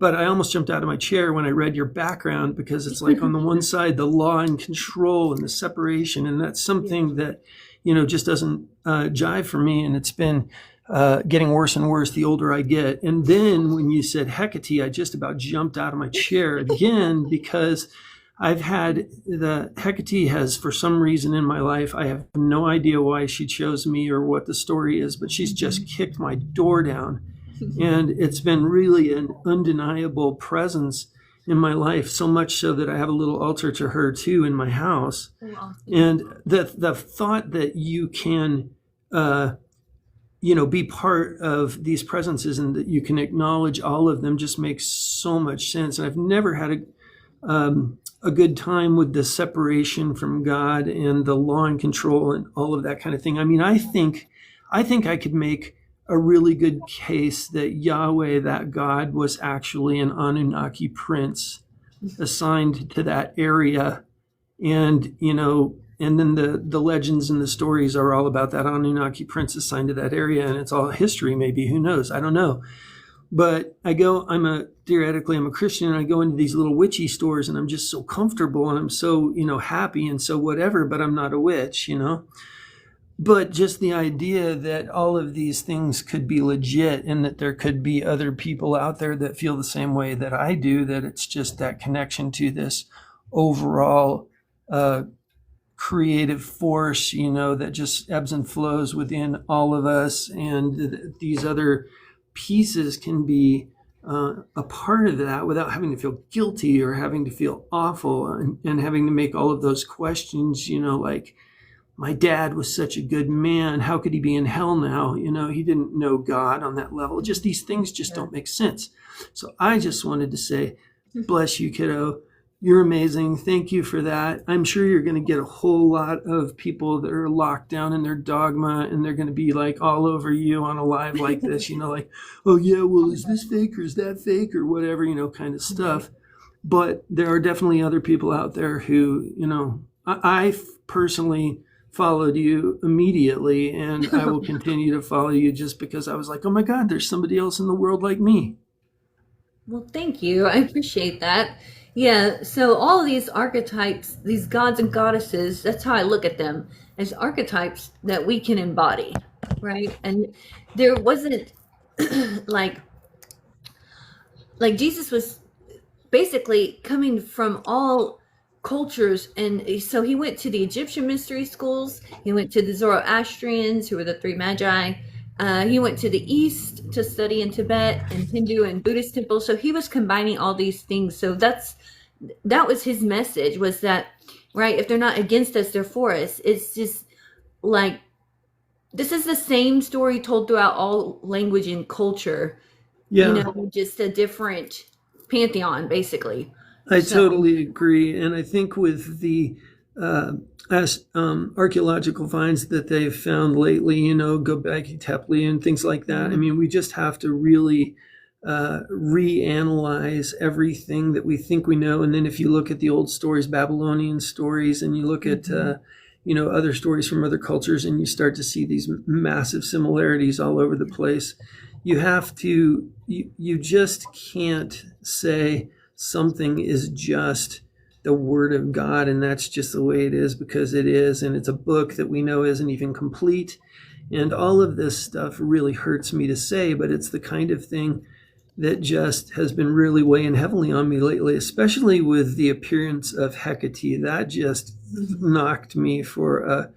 But I almost jumped out of my chair when I read your background, because it's like on the one side, the law and control and the separation. And that's something that, just doesn't jive for me. And it's been getting worse and worse the older I get. And then when you said Hecate, I just about jumped out of my chair again, because I've had Hecate has, for some reason in my life, I have no idea why she chose me or what the story is, but she's just kicked my door down. And it's been really an undeniable presence in my life, so much so that I have a little altar to her too in my house. Wow. And the thought that you can, be part of these presences and that you can acknowledge all of them just makes so much sense. And I've never had a good time with the separation from God and the law and control and all of that kind of thing. I mean, I think I could make a really good case that Yahweh, that God, was actually an Anunnaki prince assigned to that area. And, and then the legends and the stories are all about that Anunnaki prince assigned to that area. And it's all history, maybe, who knows? I don't know. But theoretically, I'm a Christian, and I go into these little witchy stores, and I'm just so comfortable, and I'm so, happy and so whatever, but I'm not a witch, But just the idea that all of these things could be legit, and that there could be other people out there that feel the same way that I do, that it's just that connection to this overall creative force, that just ebbs and flows within all of us. And these other pieces can be a part of that without having to feel guilty or having to feel awful, and having to make all of those questions, like, my dad was such a good man. How could he be in hell now? He didn't know God on that level. Just these things just don't make sense. So I just wanted to say, bless you, kiddo. You're amazing. Thank you for that. I'm sure you're going to get a whole lot of people that are locked down in their dogma, and they're going to be like all over you on a live like this, like, oh yeah, well, is this fake or is that fake or whatever, kind of stuff. But there are definitely other people out there who, I personally followed you immediately, and I will continue to follow you just because I was like, oh my God, there's somebody else in the world like me. Well, thank you. I appreciate that. Yeah, so all of these archetypes, these gods and goddesses, that's how I look at them, as archetypes that we can embody, right? And there wasn't like Jesus was basically coming from all cultures, and so he went to the Egyptian mystery schools, he went to the Zoroastrians, who were the three magi, he went to the east to study in Tibet and Hindu and Buddhist temples. So he was combining all these things. So that was his message, was that, right, if they're not against us, they're for us. It's just like, this is the same story told throughout all language and culture. Yeah. Just a different pantheon, basically. I totally agree. And I think with the archaeological finds that they've found lately, Göbekli Tepe and things like that. I mean, we just have to really reanalyze everything that we think we know. And then if you look at the old stories, Babylonian stories, and you look at, other stories from other cultures, and you start to see these massive similarities all over the place, you have to, you just can't say something is just the word of God, and that's just the way it is because it is, and it's a book that we know isn't even complete. And all of this stuff really hurts me to say, but it's the kind of thing that just has been really weighing heavily on me lately, especially with the appearance of Hecate. That just knocked me for a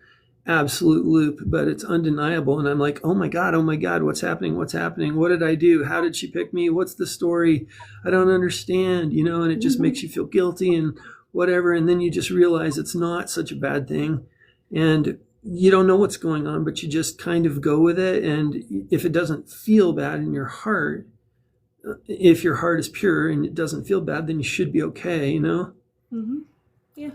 absolute loop, but it's undeniable. And I'm like, oh my God, what's happening? What's happening? What did I do? How did she pick me? What's the story? I don't understand, and it just makes you feel guilty and whatever. And then you just realize it's not such a bad thing. And you don't know what's going on, but you just kind of go with it. And if it doesn't feel bad in your heart, if your heart is pure and it doesn't feel bad, then you should be okay, Mm-hmm. Yeah,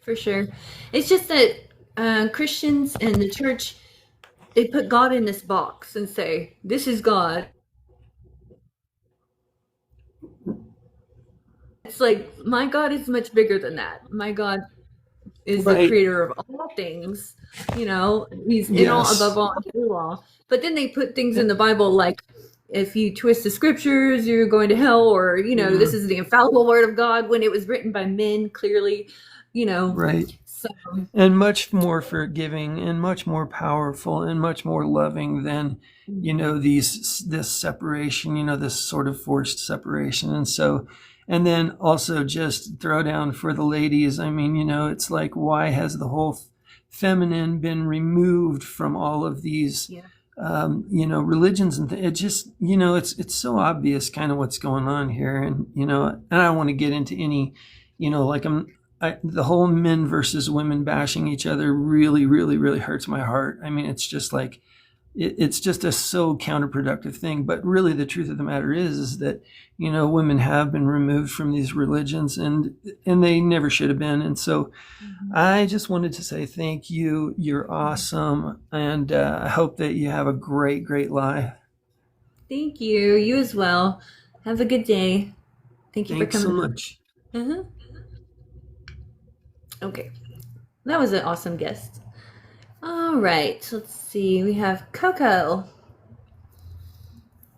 for sure. It's just that Christians and the church, they put God in this box and say, this is God. It's like, my God is much bigger than that. My God is the Right. creator of all things. He's in all, Yes. above all, and through all. But then they put things in the Bible like, if you twist the scriptures, you're going to hell, or, this is the infallible word of God, when it was written by men, clearly, Right. So, And much more forgiving and much more powerful and much more loving than, this separation, this sort of forced separation. And then also just throw down for the ladies. I mean, it's like, why has the whole feminine been removed from all of these, yeah. Religions and it just, it's so obvious kind of what's going on here. And, and I don't want to get into any, the whole men versus women bashing each other really, really, really hurts my heart. I mean, it's just like, it's just a so counterproductive thing. But really the truth of the matter is that, women have been removed from these religions and they never should have been. And so I just wanted to say thank you. You're awesome. And I hope that you have a great, great life. Thank you. You as well. Have a good day. Thank you Thanks for so coming. much. Okay. That was an awesome guest. All right. Let's see. We have Coco.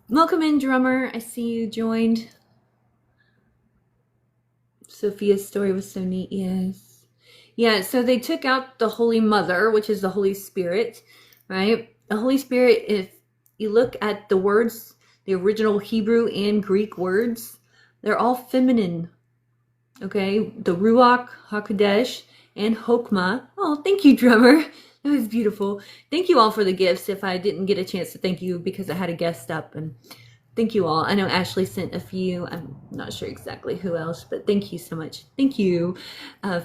Welcome in, drummer. I see you joined. Sophia's story was so neat. Yes. Yeah, so they took out the Holy Mother, which is the Holy Spirit, right? The Holy Spirit, if you look at the words, the original Hebrew and Greek words, they're all feminine. Okay, the Ruach HaKodesh and Hokmah. Oh, thank you, drummer. That was beautiful. Thank you all for the gifts. If I didn't get a chance to thank you because I had a guest up, and thank you all. I know Ashley sent a few. I'm not sure exactly who else, but thank you so much. Thank you,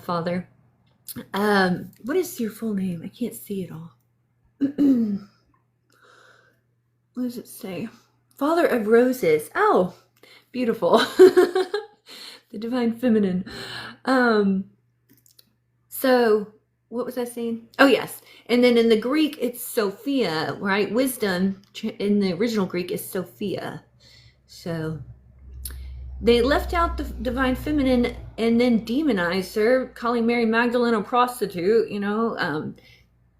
Father. What is your full name? I can't see it all. What does it say? Father of Roses. Oh, beautiful. The divine feminine. So what was I saying? Oh, yes. And then in the Greek, it's Sophia, right? Wisdom in the original Greek is Sophia. So they left out the divine feminine and then demonized her, calling Mary Magdalene a prostitute,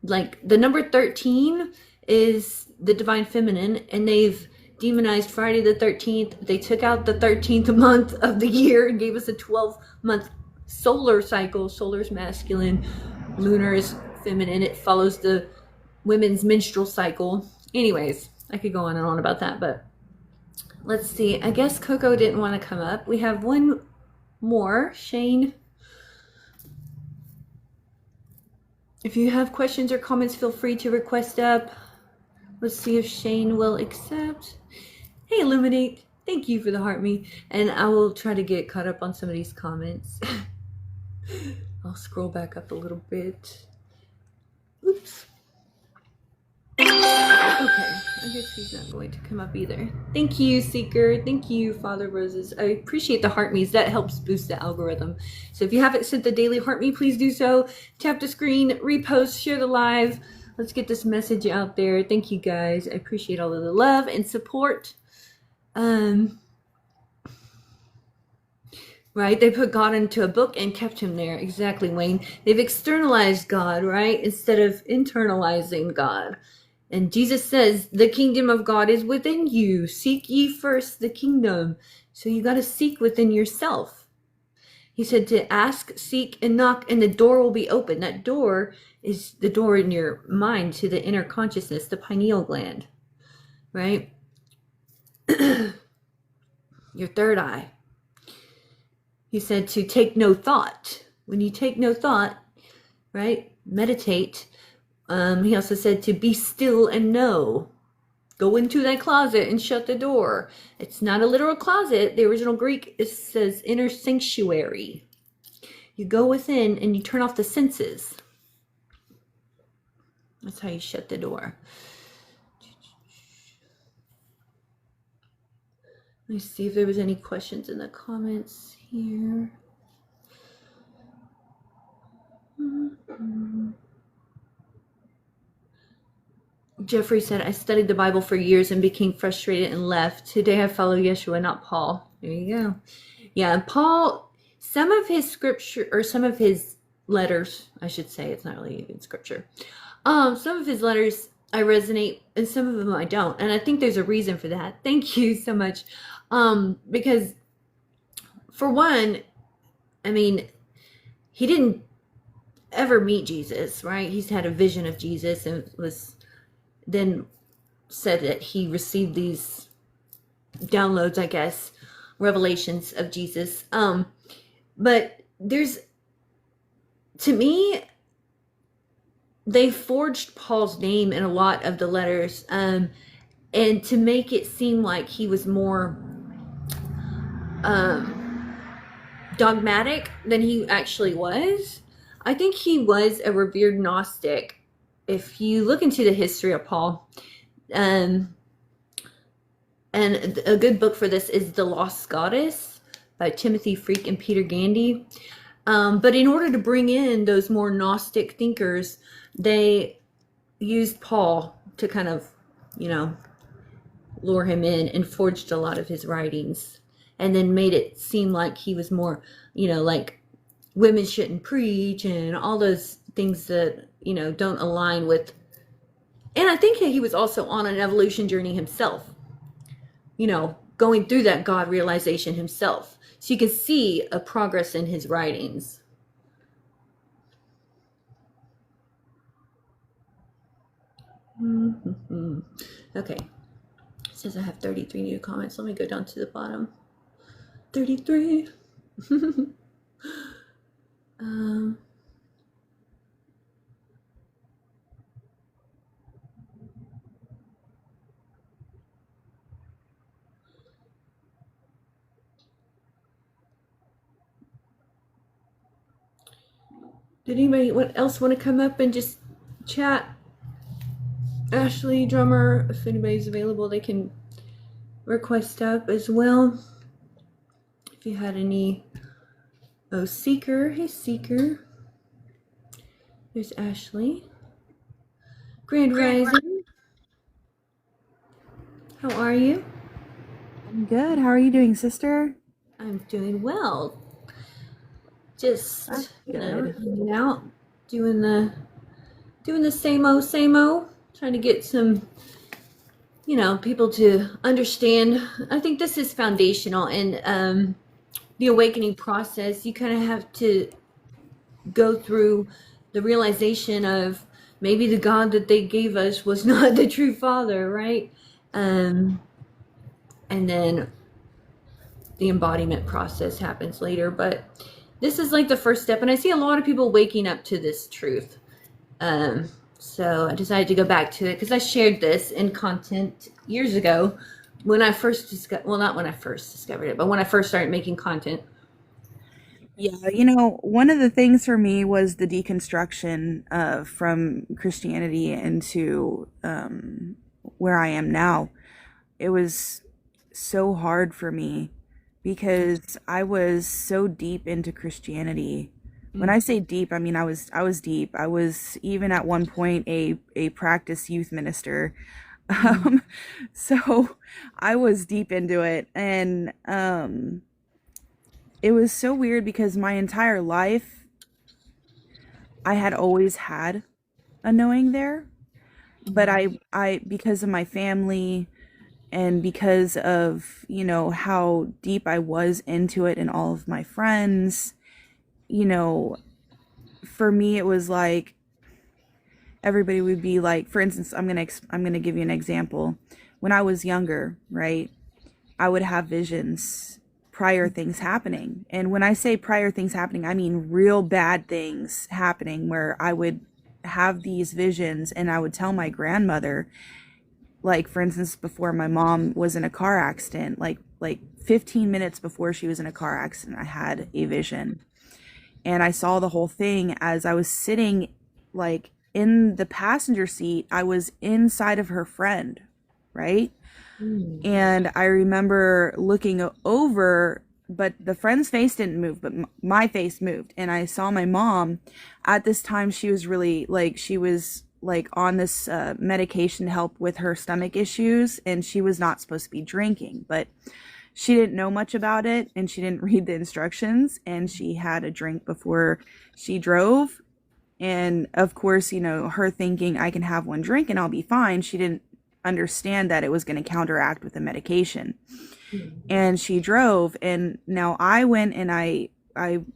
like the number 13 is the divine feminine, and they've demonized Friday the 13th. They took out the 13th month of the year and gave us a 12-month solar cycle. Solar is masculine, lunar is feminine. It follows the women's menstrual cycle. Anyways, I could go on and on about that, but let's see. I guess Coco didn't want to come up. We have one more. Shane. If you have questions or comments, feel free to request up. Let's see if Shane will accept. Hey, Illuminate. Thank you for the heart me. And I will try to get caught up on some of these comments. I'll scroll back up a little bit. Oops. Okay, I guess he's not going to come up either. Thank you, Seeker. Thank you, Father Roses. I appreciate the heart me's. That helps boost the algorithm. So if you haven't sent the daily heart me, please do so. Tap the screen, repost, share the live. Let's get this message out there. Thank you, guys. I appreciate all of the love and support. Right? They put God into a book and kept him there. Exactly, Wayne. They've externalized God, right? Instead of internalizing God. And Jesus says, the kingdom of God is within you. Seek ye first the kingdom. So you got to seek within yourself. He said to ask, seek, and knock, and the door will be open. That door is the door in your mind to the inner consciousness, the pineal gland, right? Your third eye. He said to take no thought. When you take no thought, right? Meditate. He also said to be still and know. Go into that closet and shut the door. It's not a literal closet. The original Greek says inner sanctuary. You go within and you turn off the senses. That's how you shut the door. Let me see if there was any questions in the comments here. Jeffrey said, I studied the Bible for years and became frustrated and left. Today I follow Yeshua, not Paul. There you go. Yeah, and Paul, some of his scripture, or some of his letters, I should say, it's not really even scripture. Some of his letters I resonate, and some of them I don't. And I think there's a reason for that. Thank you so much. Because for one, I mean, he didn't ever meet Jesus, right? He's had a vision of Jesus and was then said that he received these downloads, I guess, revelations of Jesus. But there's, to me, they forged Paul's name in a lot of the letters, and to make it seem like he was more dogmatic than he actually was. I think he was a revered Gnostic. If you look into the history of Paul, and a good book for this is The Lost Goddess by Timothy Freak and Peter Gandy. But in order to bring in those more Gnostic thinkers, they used Paul to kind of, lure him in, and forged a lot of his writings, and then made it seem like he was more, like women shouldn't preach and all those things that, don't align with. And I think that he was also on an evolution journey himself, going through that God realization himself. So you can see a progress in his writings. Okay. It says I have 33 new comments. Let me go down to the bottom. 33. Did anybody else want to come up and just chat? Ashley, drummer, if anybody's available, they can request up as well. If you had any. Oh, Seeker. Hey, Seeker. There's Ashley. Grand Rising. How are you? I'm good. How are you doing, sister? I'm doing well. Just, hanging out, doing the same old, trying to get some, people to understand. I think this is foundational in the awakening process. You kind of have to go through the realization of maybe the God that they gave us was not the true Father, right? And then the embodiment process happens later, but this is like the first step, and I see a lot of people waking up to this truth. So I decided to go back to it because I shared this in content years ago when I first discovered, well, not when I first discovered it, but when I first started making content. Yeah, one of the things for me was the deconstruction from Christianity into where I am now. It was so hard for me because I was so deep into Christianity. When I say deep, I mean I was deep. I was even at one point a practice youth minister. So I was deep into it, and it was so weird because my entire life I had always had a knowing there, but I because of my family and because of, how deep I was into it and all of my friends, for me it was like everybody would be like, for instance, I'm going to give you an example. When I was younger, right? I would have visions prior things happening. And when I say prior things happening, I mean real bad things happening, where I would have these visions and I would tell my grandmother, like, for instance, before my mom was in a car accident, like 15 minutes before she was in a car accident, I had a vision. And I saw the whole thing as I was sitting, like, in the passenger seat. I was inside of her friend, right? And I remember looking over, but the friend's face didn't move, but my face moved. And I saw my mom. At this time, she was really, like, she was like on this medication to help with her stomach issues, and she was not supposed to be drinking, but she didn't know much about it, and she didn't read the instructions, and she had a drink before she drove. And of course, you know, her thinking, I can have one drink and I'll be fine, she didn't understand that it was going to counteract with the medication. And she drove. And now I went, and I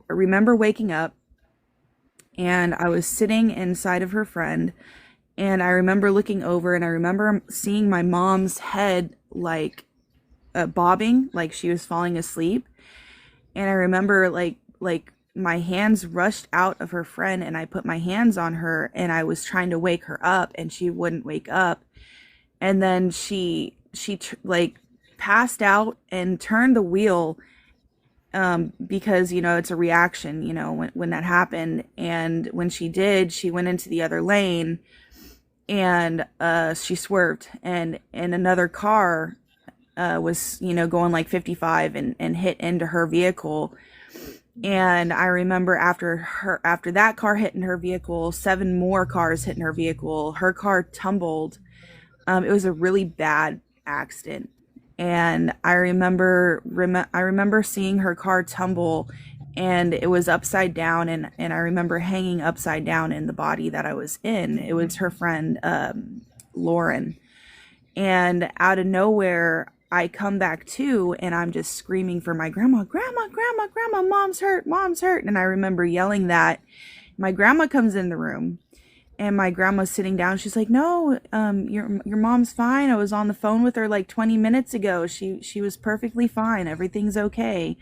remember waking up, and I was sitting inside of her friend, and I remember looking over, and I remember seeing my mom's head, like, bobbing, like she was falling asleep. And I remember like my hands rushed out of her friend, and I put my hands on her, and I was trying to wake her up, and she wouldn't wake up. And then she like passed out and turned the wheel, because, you know, it's a reaction, you know, when that happened. And when she did, she went into the other lane, and she swerved, and another car was, you know, going like 55 and hit into her vehicle. And I remember after that car hit in her vehicle, 7 more cars hit in her vehicle. Her car tumbled. It was a really bad accident. And I remember seeing her car tumble, and it was upside down, and I remember hanging upside down in the body that I was in. It was her friend, Lauren. And out of nowhere, I come back to, and I'm just screaming for my grandma, grandma, grandma, grandma, mom's hurt, mom's hurt. And I remember yelling that. My grandma comes in the room, and my grandma's sitting down. She's like, no, your mom's fine. I was on the phone with her like 20 minutes ago. She was perfectly fine. Everything's okay.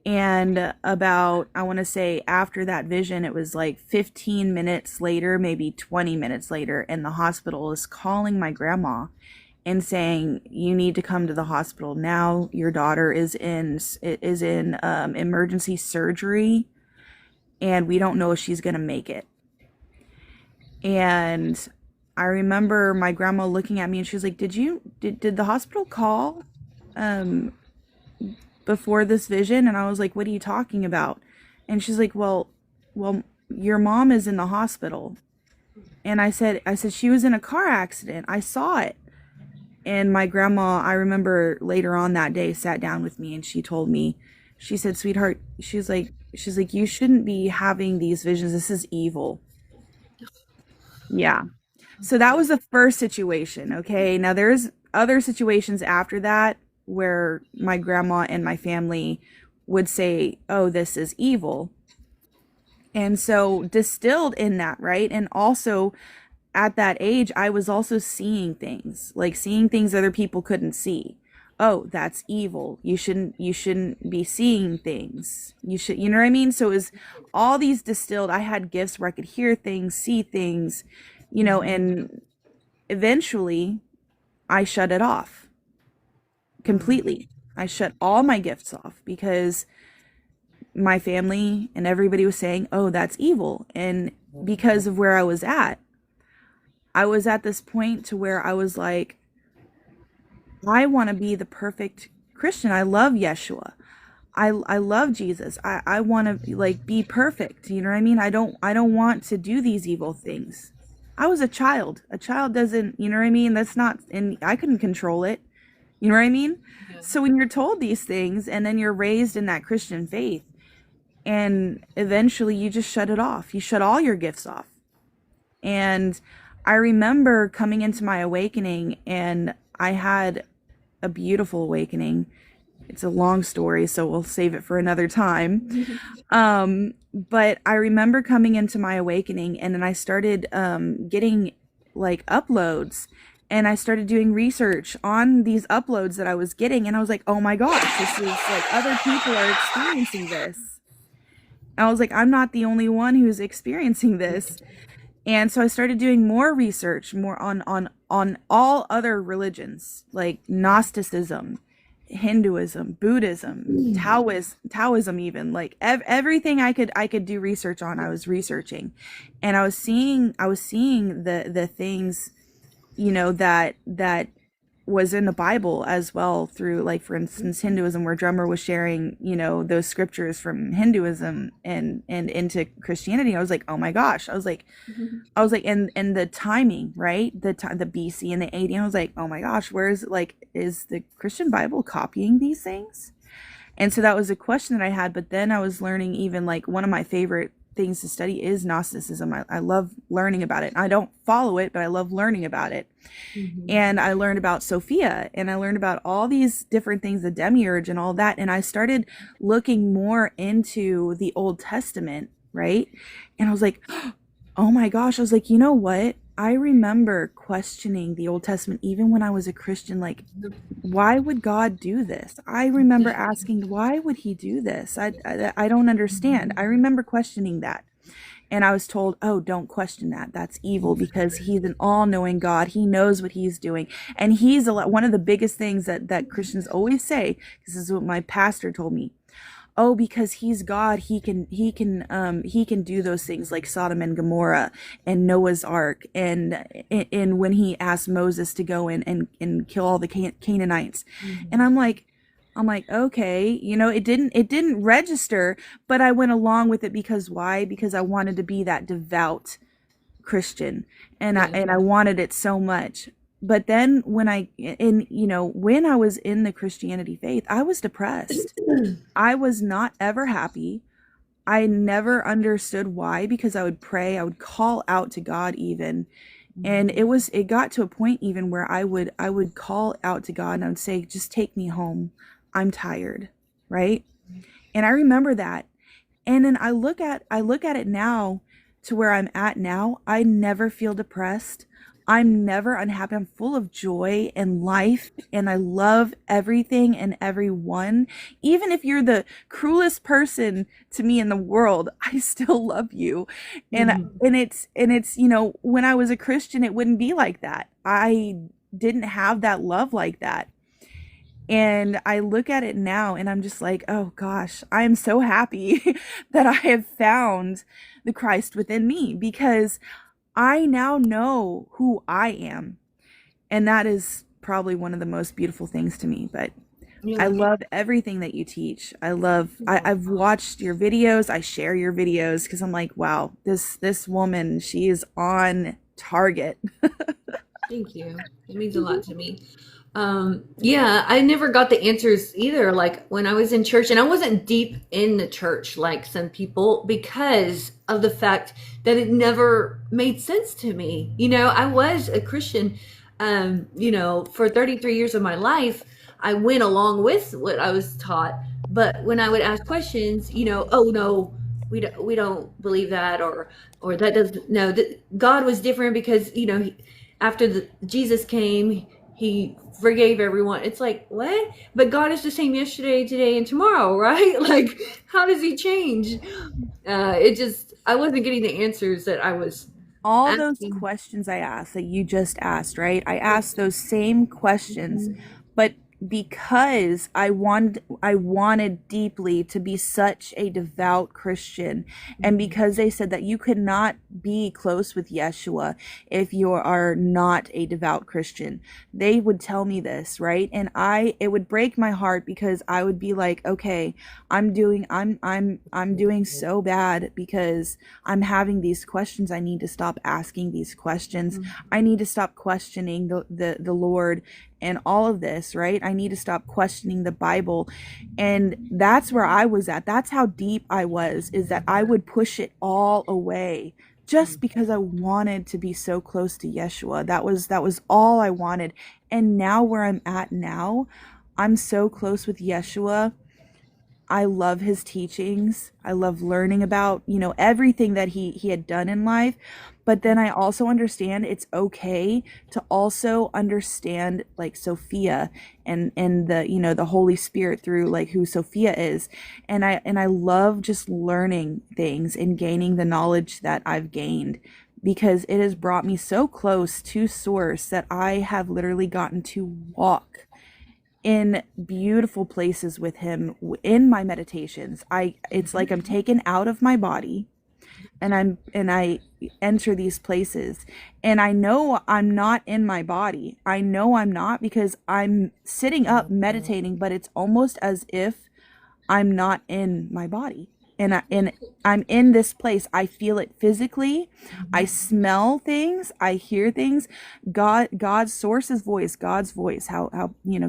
And about, I want to say, after that vision, it was like 15 minutes later, maybe 20 minutes later, and the hospital is calling my grandma and saying, you need to come to the hospital now. Your daughter is in emergency surgery, and we don't know if she's going to make it. And I remember my grandma looking at me, and she was like, did the hospital call before this vision? And I was like, what are you talking about? And she's like, well, your mom is in the hospital. And I said, she was in a car accident. I saw it. And my grandma, I remember later on that day, sat down with me, and she told me, she said, sweetheart, she's like, you shouldn't be having these visions. This is evil. Yeah. So that was the first situation. Okay. Now there's other situations after that where my grandma and my family would say, oh, this is evil. And so distilled in that, right? And also at that age, I was also seeing things other people couldn't see. Oh, that's evil. You shouldn't be seeing things. You know what I mean? So it was all these distilled. I had gifts where I could hear things, see things, you know, and eventually I shut it off completely. I shut all my gifts off because my family and everybody was saying, oh, that's evil. And because of where I was at this point to where I was like, I want to be the perfect Christian. I love Yeshua. I love Jesus. I want to like be perfect. You know what I mean? I don't want to do these evil things. I was a child. A child doesn't, you know what I mean? That's not, and I couldn't control it. You know what I mean? Yeah. So when you're told these things and then you're raised in that Christian faith, and eventually you just shut it off. You shut all your gifts off. And I remember coming into my awakening, and I had a beautiful awakening. It's a long story, so we'll save it for another time. But I remember coming into my awakening, and then I started getting like uploads, and I started doing research on these uploads that I was getting, and I was like, oh my gosh, this is like other people are experiencing this. I was like, I'm not the only one who's experiencing this. And so I started doing more research, more on all other religions, like Gnosticism, Hinduism, Buddhism, Taoism, even like everything I could do research on, I was researching, and I was seeing the things, that was in the Bible as well, through, like, for instance, Hinduism, where Drummer was sharing, those scriptures from Hinduism and into Christianity. I was like, oh my gosh. I was like, and the timing, right? The BC and the AD. I was like, oh my gosh, is the Christian Bible copying these things? And so that was a question that I had. But then I was learning, even, like, one of my favorite things to study is Gnosticism. I love learning about it. I don't follow it, but I love learning about it. And I learned about Sophia, and I learned about all these different things, the demiurge and all that. And I started looking more into the Old Testament, right? And I was like, oh my gosh. I was like, you know what? I remember questioning the Old Testament even when I was a Christian, like, why would God do this? I remember asking, why would he do this? I don't understand. I remember questioning that. And I was told, oh, don't question that. That's evil, because he's an all-knowing God. He knows what he's doing. And he's one of the biggest things that Christians always say, this is what my pastor told me. Oh, because he's God, he can do those things like Sodom and Gomorrah and Noah's Ark, and when he asked Moses to go in and kill all the Canaanites. And I'm like, okay, it didn't register, but I went along with it because why? Because I wanted to be that devout Christian, and I wanted it so much. But then when I was in the Christianity faith, I was depressed. I was not ever happy. I never understood why, because I would pray, I would call out to God even. And it got to a point even where I would call out to God and I would say, just take me home. I'm tired. Right. And I remember that. And then I look at it now, to where I'm at now. I never feel depressed. I'm never unhappy. I'm full of joy and life, and I love everything and everyone. Even if you're the cruelest person to me in the world, I still love you. And it's when I was a Christian, it wouldn't be like that. I didn't have that love like that. And I look at it now and I'm just like, oh gosh, I am so happy that I have found the Christ within me, because I now know who I am. And that is probably one of the most beautiful things to me. But I love everything that you teach. I've watched your videos. I share your videos because I'm like, wow, this woman, she is on target. Thank you. It means a lot to me. I never got the answers either. Like when I was in church, and I wasn't deep in the church like some people, because of the fact that it never made sense to me. I was a Christian, for 33 years of my life. I went along with what I was taught. But when I would ask questions, oh no, we don't believe that, or that doesn't, no, God was different because, after Jesus came, he forgave everyone. It's like, what? But God is the same yesterday, today, and tomorrow, right? Like, how does he change? I wasn't getting the answers that I was all asking. Those questions I asked that you just asked, right? I asked those same questions, but because I wanted deeply to be such a devout Christian, and because they said that you could not be close with Yeshua if you are not a devout Christian. They would tell me this, right? And it would break my heart, because I would be like, okay, I'm doing so bad because I'm having these questions. I need to stop asking these questions. I need to stop questioning the Lord and all of this, right? I need to stop questioning the Bible. And that's where I was at. That's how deep I was, is that I would push it all away just because I wanted to be so close to Yeshua. That was all I wanted. And now where I'm at now, I'm so close with Yeshua. I love his teachings. I love learning about, everything that he had done in life. But then I also understand it's okay to also understand like Sophia and the Holy Spirit through like who Sophia is. And I love just learning things and gaining the knowledge that I've gained, because it has brought me so close to source that I have literally gotten to walk in beautiful places with him in my meditations. It's like I'm taken out of my body and I enter these places, and I know I'm not in my body. I know I'm not, because I'm sitting up meditating, but it's almost as if I'm not in my body. And I'm in this place. I feel it physically. I smell things. I hear things. God's source's voice, God's voice. How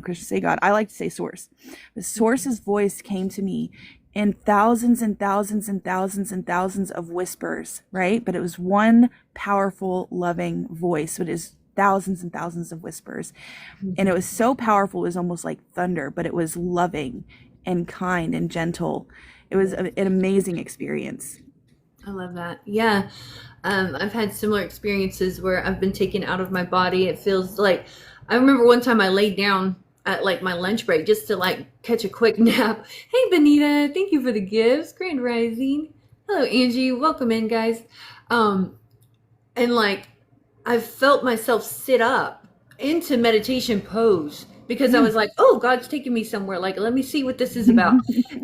Christians say God. I like to say source. The source's voice came to me in thousands and thousands and thousands and thousands of whispers, right? But it was one powerful, loving voice. So it is thousands and thousands of whispers. And it was so powerful, it was almost like thunder, but it was loving and kind and gentle. It was an amazing experience. I love that. Yeah. I've had similar experiences where I've been taken out of my body. It feels like, I remember one time I laid down at like my lunch break just to like catch a quick nap. Hey, Benita, thank you for the gifts. Grand Rising. Hello, Angie. Welcome in, guys. And like, I felt myself sit up into meditation pose, because I was like, oh, God's taking me somewhere. Like, let me see what this is about.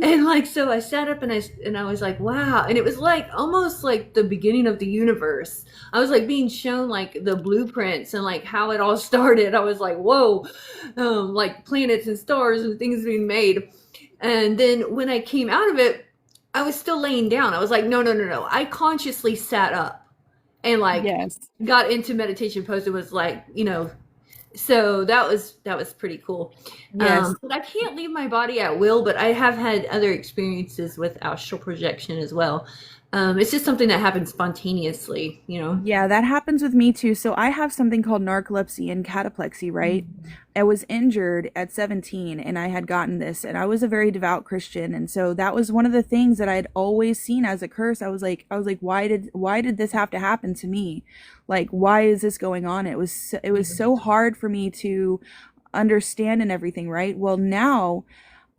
And like, so I sat up and I was like, wow. And it was like almost like the beginning of the universe. I was like being shown like the blueprints and like how it all started. I was like, whoa, like planets and stars and things being made. And then when I came out of it, I was still laying down. I was like, no. I consciously sat up and like got into meditation pose. It was like, so that was pretty cool. Yes. But I can't leave my body at will, but I have had other experiences with astral projection as well. It's just something that happens spontaneously, Yeah, that happens with me too. So I have something called narcolepsy and cataplexy, right? I was injured at 17 and I had gotten this, and I was a very devout Christian. And so that was one of the things that I had always seen as a curse. I was like, why did this have to happen to me? Like, why is this going on? It was so hard for me to understand and everything, right? Well, now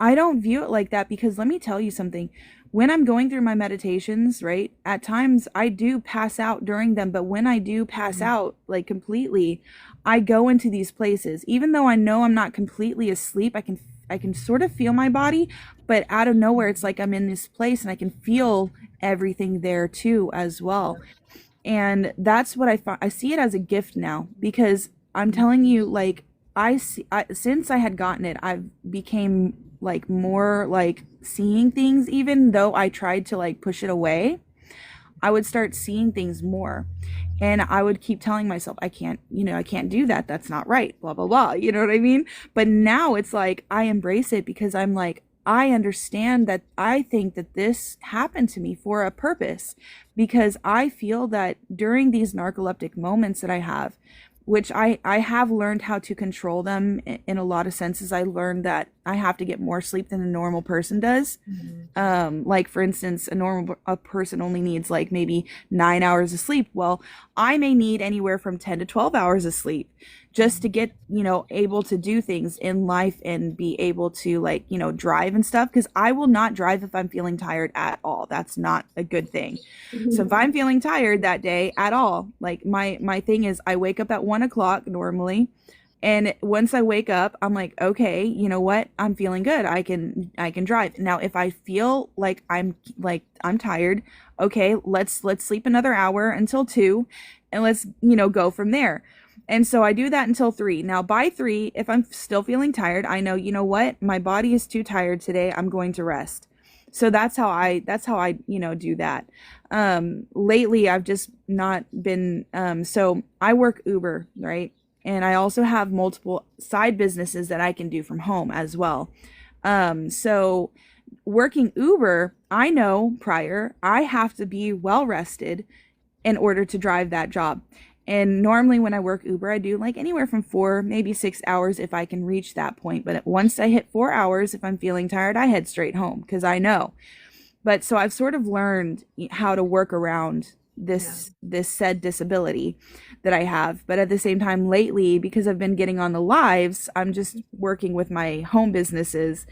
I don't view it like that, because let me tell you something. When I'm going through my meditations, right, at times I do pass out during them, but when I do pass out like completely, I go into these places. Even though I know I'm not completely asleep, I can sort of feel my body, but out of nowhere it's like I'm in this place and I can feel everything there too as well. And that's what I see it as a gift now, because I'm telling you, like, since I had gotten it, I've became like more like seeing things. Even though I tried to like push it away, I would start seeing things more, and I would keep telling myself, I can't do that. That's not right. Blah, blah, blah. You know what I mean? But now it's like, I embrace it, because I'm like, I understand that I think that this happened to me for a purpose, because I feel that during these narcoleptic moments that I have, which I have learned how to control them in a lot of senses. I learned that I have to get more sleep than a normal person does. Like, for instance, a person only needs like maybe 9 hours of sleep. Well, I may need anywhere from 10 to 12 hours of sleep just to get, able to do things in life and be able to like, drive and stuff. Because I will not drive if I'm feeling tired at all. That's not a good thing. So if I'm feeling tired that day at all, like my thing is, I wake up at 1 o'clock normally. And once I wake up, I'm like, okay, you know what? I'm feeling good. I can drive. Now, if I feel like I'm tired, okay, let's sleep another hour until 2, and let's, go from there. And so I do that until 3. Now by 3, if I'm still feeling tired, I know, you know what? My body is too tired today. I'm going to rest. So that's how I, do that. Lately I've just not been, so I work Uber, right? And I also have multiple side businesses that I can do from home as well. So working Uber, I know prior, I have to be well rested in order to drive that job. And normally when I work Uber, I do like anywhere from 4, maybe 6 hours if I can reach that point. But once I hit 4 hours, if I'm feeling tired, I head straight home because I know. But so I've sort of learned how to work around this said disability that I have. But at the same time, lately, because I've been getting on the lives, I'm just working with my home businesses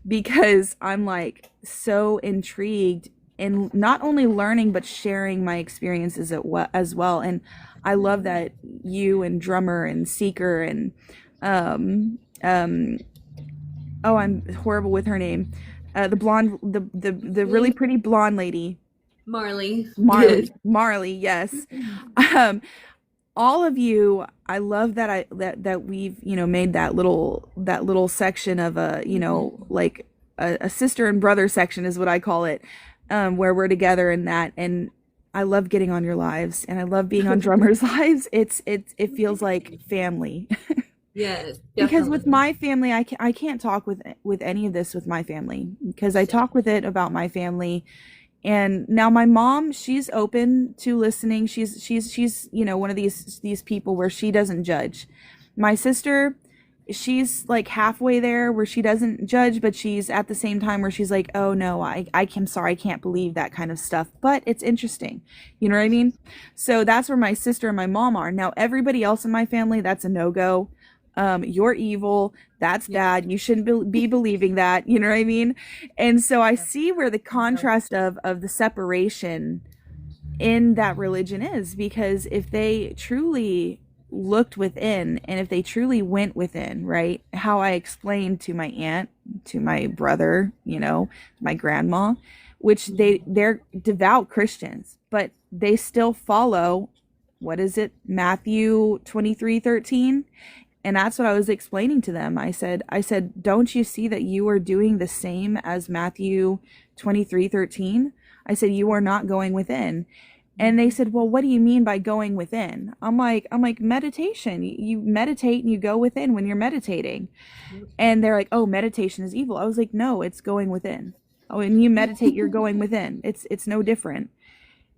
because I'm like so intrigued in not only learning but sharing my experiences as well. And I love that you and Drummer and Seeker and oh, I'm horrible with her name. The blonde, the really pretty blonde lady, Marley. Marley, yes. Um, all of you, I love that we've made that little section of a like a sister and brother section is what I call it, where we're together in that. And I love getting on your lives, and I love being on Drummer's lives. It feels like family. Yes, Because with my family, I can't talk with any of this with my family because I talk with it about my family. And now my mom, she's open to listening. She's one of these people where she doesn't judge. My sister, she's like halfway there where she doesn't judge, but she's at the same time where she's like, oh no, I'm sorry, I can't believe that kind of stuff, but it's interesting. You know what I mean? So that's where my sister and my mom are. Now everybody else in my family, that's a no-go. You're evil. That's bad. You shouldn't be believing that. You know what I mean? And so I see where the contrast of the separation in that religion is, because if they truly looked within and if they truly went within, right? How I explained to my aunt, to my brother, my grandma, which they're devout Christians, but they still follow, what is it? Matthew 23:13. And that's what I was explaining to them. I said, don't you see that you are doing the same as Matthew 23:13? I said, you are not going within. And they said, well, what do you mean by going within? I'm like, meditation. You meditate and you go within when you're meditating. And they're like, oh, meditation is evil. I was like, no, it's going within. Oh, and you meditate, you're going within. It's no different.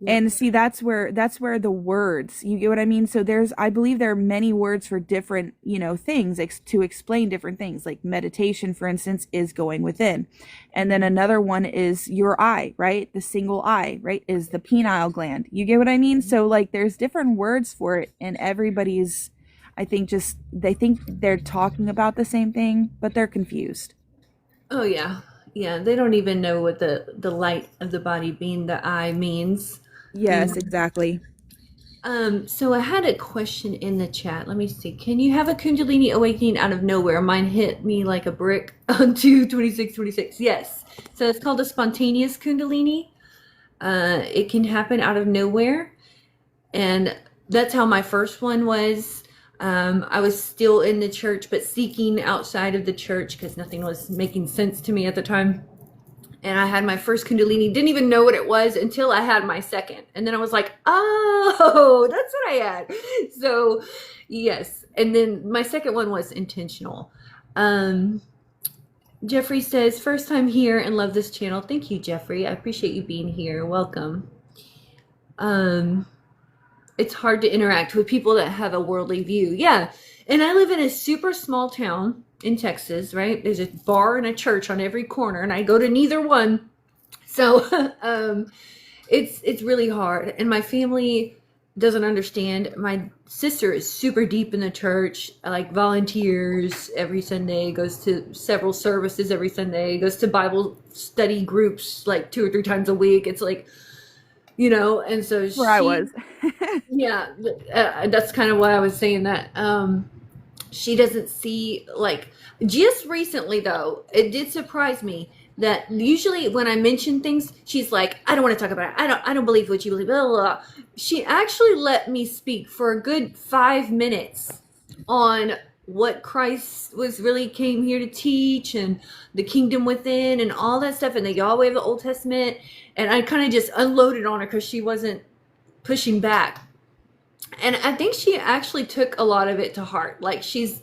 And see, that's where the words, you get what I mean? So I believe there are many words for different, things to explain different things. Like meditation, for instance, is going within. And then another one is your eye, right? The single eye, right? Is the pineal gland. You get what I mean? So like there's different words for it, and everybody's, I think they think they're talking about the same thing, but they're confused. Oh yeah. Yeah. They don't even know what the light of the body being the eye means. Yes, exactly. So I had a question in the chat. Let me see. Can you have a Kundalini awakening out of nowhere? Mine hit me like a brick on 2/26/26. Yes. So it's called a spontaneous Kundalini. It can happen out of nowhere. And that's how my first one was. I was still in the church, but seeking outside of the church because nothing was making sense to me at the time. And I had my first Kundalini, didn't even know what it was until I had my second. And then I was like, oh, that's what I had. So, yes. And then my second one was intentional. Jeffrey says, first time here and love this channel. Thank you, Jeffrey. I appreciate you being here. Welcome. It's hard to interact with people that have a worldly view. Yeah. And I live in a super small town in Texas, right? There's a bar and a church on every corner, and I go to neither one. So it's really hard. And my family doesn't understand. My sister is super deep in the church, like volunteers every Sunday, goes to several services every Sunday, goes to Bible study groups like 2 or 3 times a week. It's like, and so Where I was. Yeah, that's kind of why I was saying that. She doesn't see, like, just recently though, it did surprise me that usually when I mention things, she's like, I don't want to talk about it. I don't believe what you believe, blah, blah, blah. She actually let me speak for a good 5 minutes on what Christ came here to teach, and the kingdom within and all that stuff, and the Yahweh of the Old Testament. And I kind of just unloaded on her because she wasn't pushing back. And I think she actually took a lot of it to heart. Like she's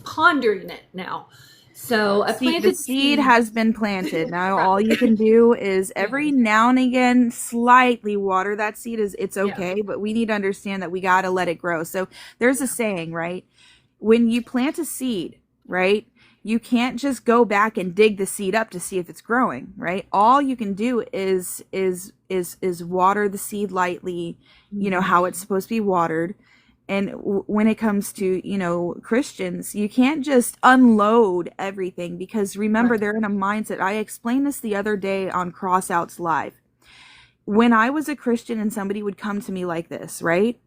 pondering it now. So I The planted seed seed. has been planted. Now all you can do is every now and again slightly water that seed. It's Yeah. okay, but we need to understand that we got to let it grow. So there's a saying, right? When you plant a seed, right? You can't just go back and dig the seed up to see if it's growing, right? All you can do is water the seed lightly, how it's supposed to be watered. And when it comes to, Christians, you can't just unload everything, because remember, Right. they're in a mindset. I explained this the other day on Crossouts Live. When I was a Christian and somebody would come to me like this, right?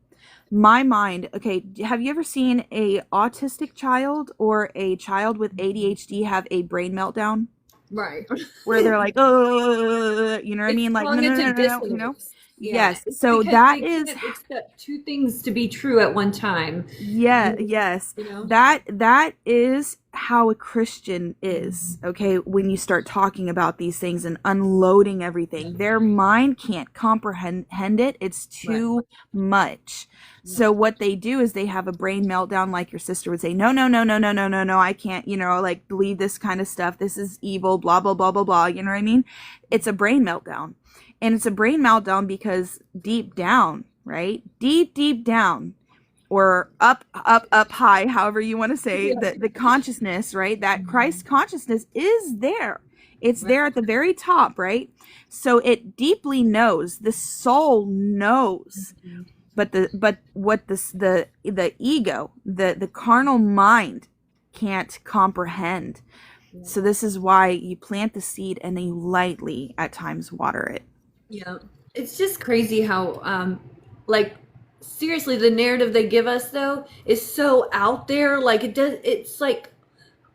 My mind, okay, have you ever seen a autistic child or a child with ADHD have a brain meltdown? Right. Where they're like, oh, you know what I It's mean? Like, no, no, no, cognitive no, no. dissonance. Yeah, Yes. it's So because that they is can't accept two things to be true at one time. yes. That is how a Christian is, okay? When you start talking about these things and unloading everything, their mind can't comprehend it. It's too much. So what they do is they have a brain meltdown, like your sister would say, no, no, no, no, no, no, no, no, I can't, like, believe this kind of stuff. This is evil, blah, blah, blah, blah, blah. You know what I mean? It's a brain meltdown. And it's a brain meltdown because deep down, right? Deep down, or up high, however you want to say, the consciousness, right? That Christ consciousness is there. It's there at the very top, right? So it deeply knows, the soul knows, but what the ego, the carnal mind can't comprehend. So this is why you plant the seed and then you lightly at times water it. Yeah. It's just crazy how, like, seriously, the narrative they give us, though, is so out there. Like, it's like,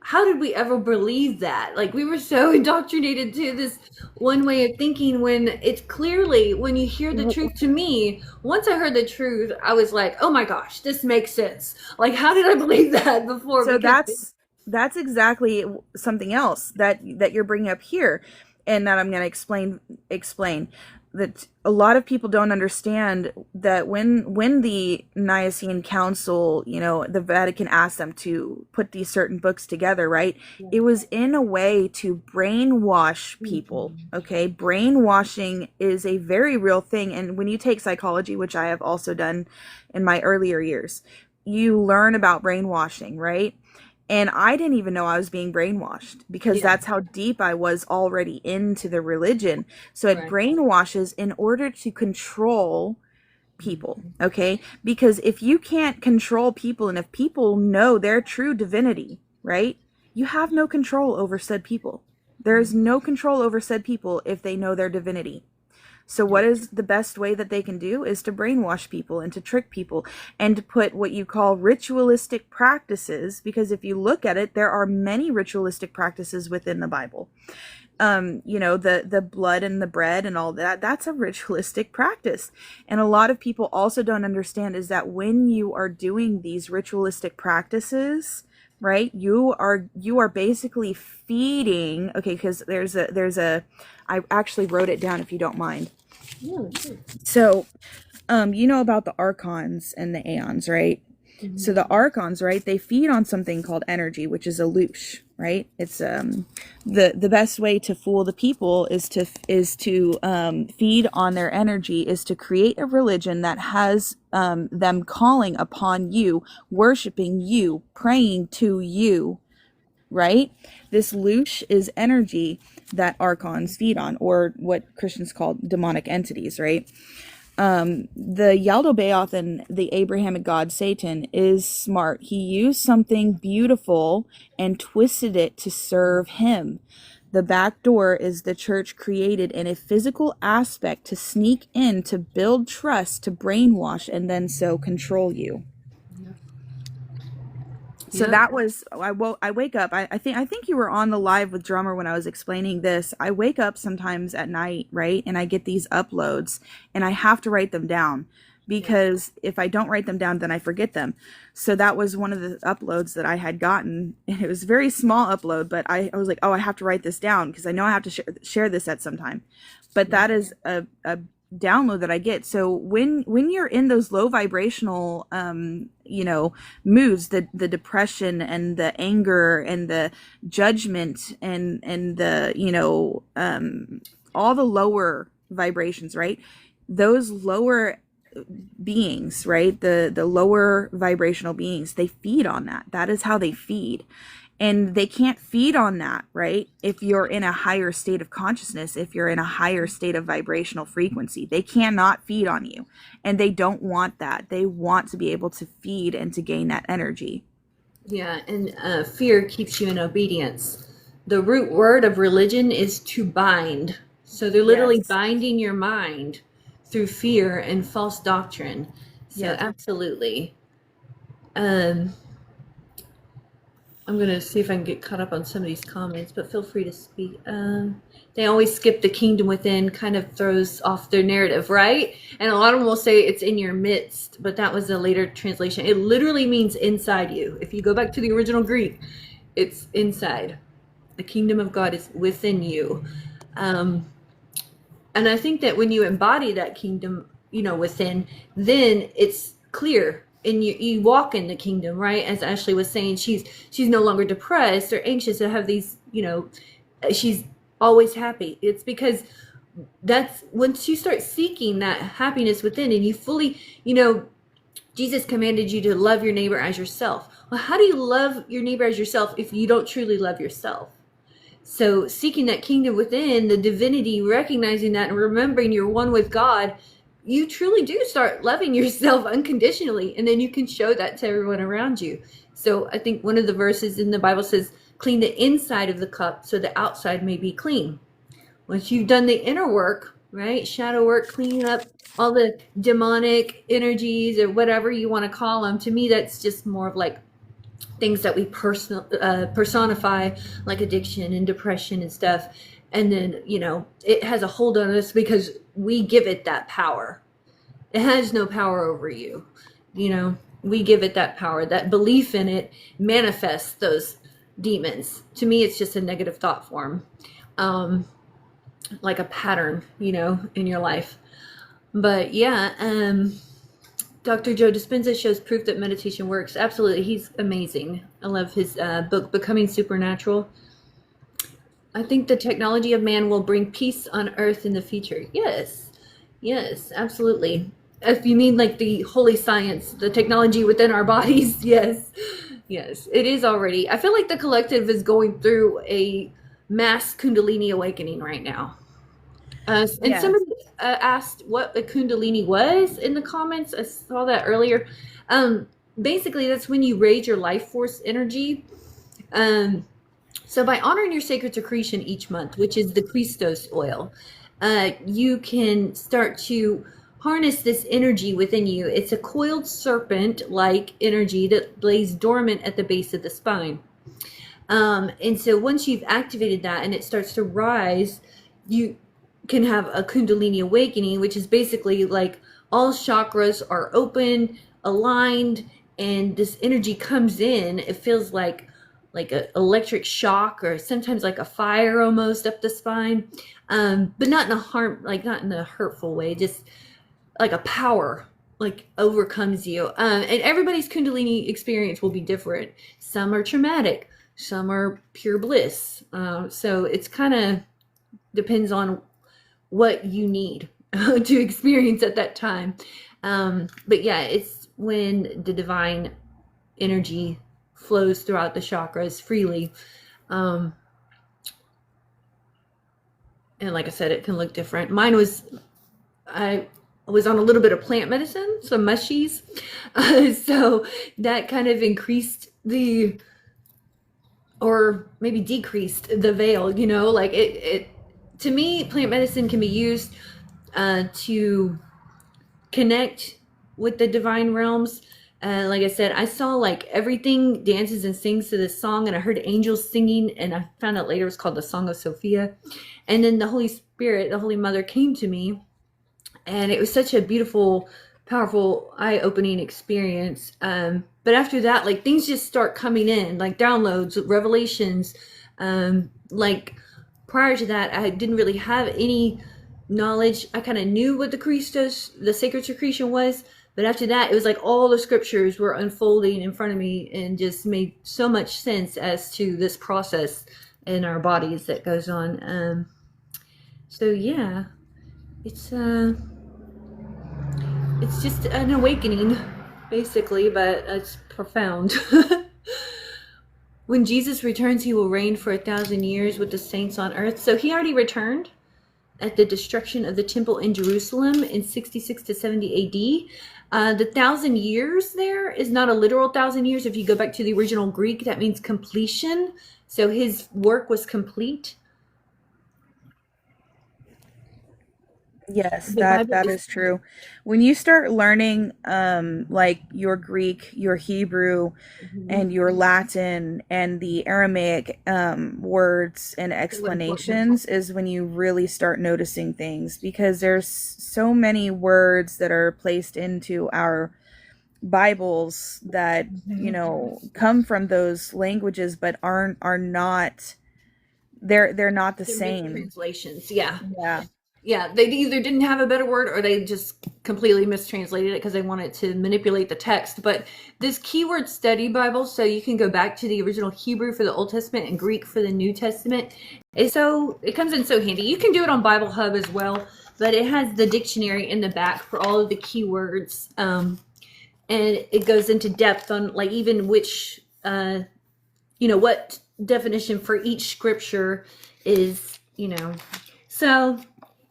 how did we ever believe that? Like, we were so indoctrinated to this one way of thinking, when it's clearly, when you hear the truth. To me, once I heard the truth, I was like, oh my gosh, this makes sense. Like, how did I believe that before? So Because that's exactly something else that you're bringing up here, and that I'm going to explain that a lot of people don't understand that when the Nicene Council, the Vatican asked them to put these certain books together, right? It was in a way to brainwash people, okay? Brainwashing is a very real thing. And when you take psychology, which I have also done in my earlier years, you learn about brainwashing, right? And I didn't even know I was being brainwashed, because that's how deep I was already into the religion. So it brainwashes in order to control people, okay? Because if you can't control people, and if people know their true divinity, right, you have no control over said people. There's no control over said people if they know their divinity. So what is the best way that they can do is to brainwash people and to trick people and to put what you call ritualistic practices, because if you look at it, there are many ritualistic practices within the Bible. The blood and the bread and all that, that's a ritualistic practice. And a lot of people also don't understand is that when you are doing these ritualistic practices, right, you are basically feeding, okay, because there's a I actually wrote it down if you don't mind. So about the archons and the aeons, right? So the archons, right, they feed on something called energy, which is a louche, right? It's the best way to fool the people is to feed on their energy, is to create a religion that has them calling upon you, worshiping you, praying to you, right? This louche is energy that archons feed on, or what Christians call demonic entities, right? The Yaldabaoth and the Abrahamic god Satan is smart. He used something beautiful and twisted it to serve him. The back door is the church created in a physical aspect to sneak in, to build trust, to brainwash, and then so control you. So that was, I wake up, I think you were on the live with Drummer when I was explaining this. I wake up sometimes at night, right? And I get these uploads and I have to write them down, because if I don't write them down, then I forget them. So that was one of the uploads that I had gotten. And it was a very small upload, but I was like, oh, I have to write this down because I know I have to share this at some time. But that is a download that I get. So when you're in those low vibrational moods, the depression and the anger and the judgment and the all the lower vibrations, right? Those lower beings, right? The lower vibrational beings, they feed on that. That is how they feed. And they can't feed on that, right? If you're in a higher state of consciousness, if you're in a higher state of vibrational frequency, they cannot feed on you. And they don't want that. They want to be able to feed and to gain that energy. Yeah, and fear keeps you in obedience. The root word of religion is to bind. So they're literally Yes. binding your mind through fear and false doctrine. So Yes. absolutely. I'm going to see if I can get caught up on some of these comments, but feel free to speak. They always skip the kingdom within, kind of throws off their narrative, right? And a lot of them will say it's in your midst, but that was a later translation. It literally means inside you. If you go back to the original Greek, it's inside. The kingdom of God is within you. And I think that when you embody that kingdom, within, then it's clear. And you walk in the kingdom, right? As Ashley was saying, she's no longer depressed or anxious to have these, she's always happy. It's because that's once you start seeking that happiness within and you fully, Jesus commanded you to love your neighbor as yourself. Well, how do you love your neighbor as yourself if you don't truly love yourself? So seeking that kingdom within, the divinity, recognizing that and remembering you're one with God, you truly do start loving yourself unconditionally, and then you can show that to everyone around you. So I think one of the verses in the Bible says, clean the inside of the cup so the outside may be clean. Once you've done the inner work, right, shadow work, cleaning up all the demonic energies or whatever you want to call them, to me that's just more of like things that we personify, like addiction and depression and stuff. And then, it has a hold on us because we give it that power. It has no power over you. We give it that power. That belief in it manifests those demons. To me, it's just a negative thought form, like a pattern, in your life. But yeah, Dr. Joe Dispenza shows proof that meditation works. Absolutely. He's amazing. I love his book, Becoming Supernatural. I think the technology of man will bring peace on earth in the future. Yes, absolutely. If you mean like the holy science, the technology within our bodies, yes, it is already. I feel like the collective is going through a mass Kundalini awakening right now. And Yes. somebody asked what a Kundalini was in the comments. I saw that earlier. Basically, that's when you raise your life force energy. So by honoring your sacred secretion each month, which is the Christos oil, you can start to harness this energy within you. It's a coiled serpent-like energy that lays dormant at the base of the spine. And so once you've activated that and it starts to rise, you can have a Kundalini awakening, which is basically like all chakras are open, aligned, and this energy comes in. It feels like an electric shock, or sometimes like a fire almost up the spine, but not in a hurtful way, just like a power like overcomes you. And everybody's Kundalini experience will be different. Some are traumatic, some are pure bliss. So it's kind of depends on what you need to experience at that time. But yeah, it's when the divine energy flows throughout the chakras freely. And like I said, it can look different. Mine was, I was on a little bit of plant medicine, some mushies. So that kind of increased or maybe decreased the veil, like it to me, plant medicine can be used to connect with the divine realms. Like I said, I saw like everything dances and sings to this song, and I heard angels singing, and I found out later it was called the Song of Sophia. And then the Holy Spirit, the Holy Mother, came to me, and it was such a beautiful, powerful, eye-opening experience. But after that, like things just start coming in, like downloads, revelations. Like prior to that, I didn't really have any knowledge. I kind of knew what the Christos, the sacred secretion was, but after that, it was like all the scriptures were unfolding in front of me and just made so much sense as to this process in our bodies that goes on. So yeah, it's just an awakening, basically, but it's profound. When Jesus returns, he will reign for 1,000 years with the saints on earth. So he already returned at the destruction of the temple in Jerusalem in 66 to 70 AD. The 1,000 years there is not a literal 1,000 years. If you go back to the original Greek, that means completion. So his work was complete. Yes, The that Bible that is true. When you start learning like your Greek, your Hebrew, and your Latin and the Aramaic words and explanations is when you really start noticing things, because there's so many words that are placed into our Bibles that, you know, come from those languages but are not, they're not the They're same. mistranslations. Yeah. Yeah. Yeah, they either didn't have a better word or they just completely mistranslated it because they wanted to manipulate the text. But this keyword study Bible, so you can go back to the original Hebrew for the Old Testament and Greek for the New Testament. It comes in so handy. You can do it on Bible Hub as well, but it has the dictionary in the back for all of the keywords, and it goes into depth on like even which what definition for each scripture is. So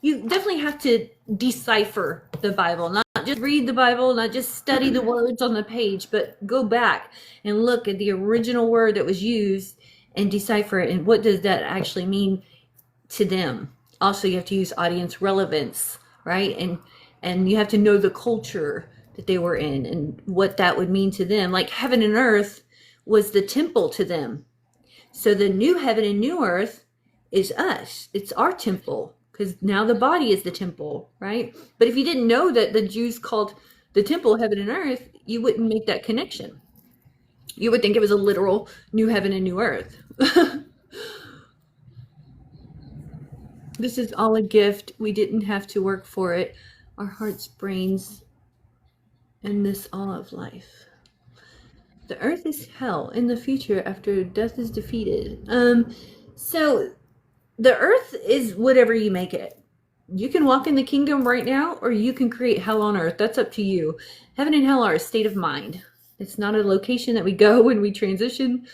you definitely have to decipher the Bible, not just read the Bible, not just study the words on the page, but go back and look at the original word that was used and decipher it. And what does that actually mean to them? Also, you have to use audience relevance, right? And you have to know the culture that they were in and what that would mean to them. Like heaven and earth was the temple to them. So the new heaven and new earth is us. It's our temple. Because now the body is the temple, right? But if you didn't know that the Jews called the temple heaven and earth, you wouldn't make that connection. You would think it was a literal new heaven and new earth. This is all a gift. We didn't have to work for it. Our hearts, brains, and this all of life. The earth is hell in the future after death is defeated. So the earth is whatever you make it. You can walk in the kingdom right now, or you can create hell on earth. That's up to you. Heaven and hell are a state of mind. It's not a location that we go when we transition.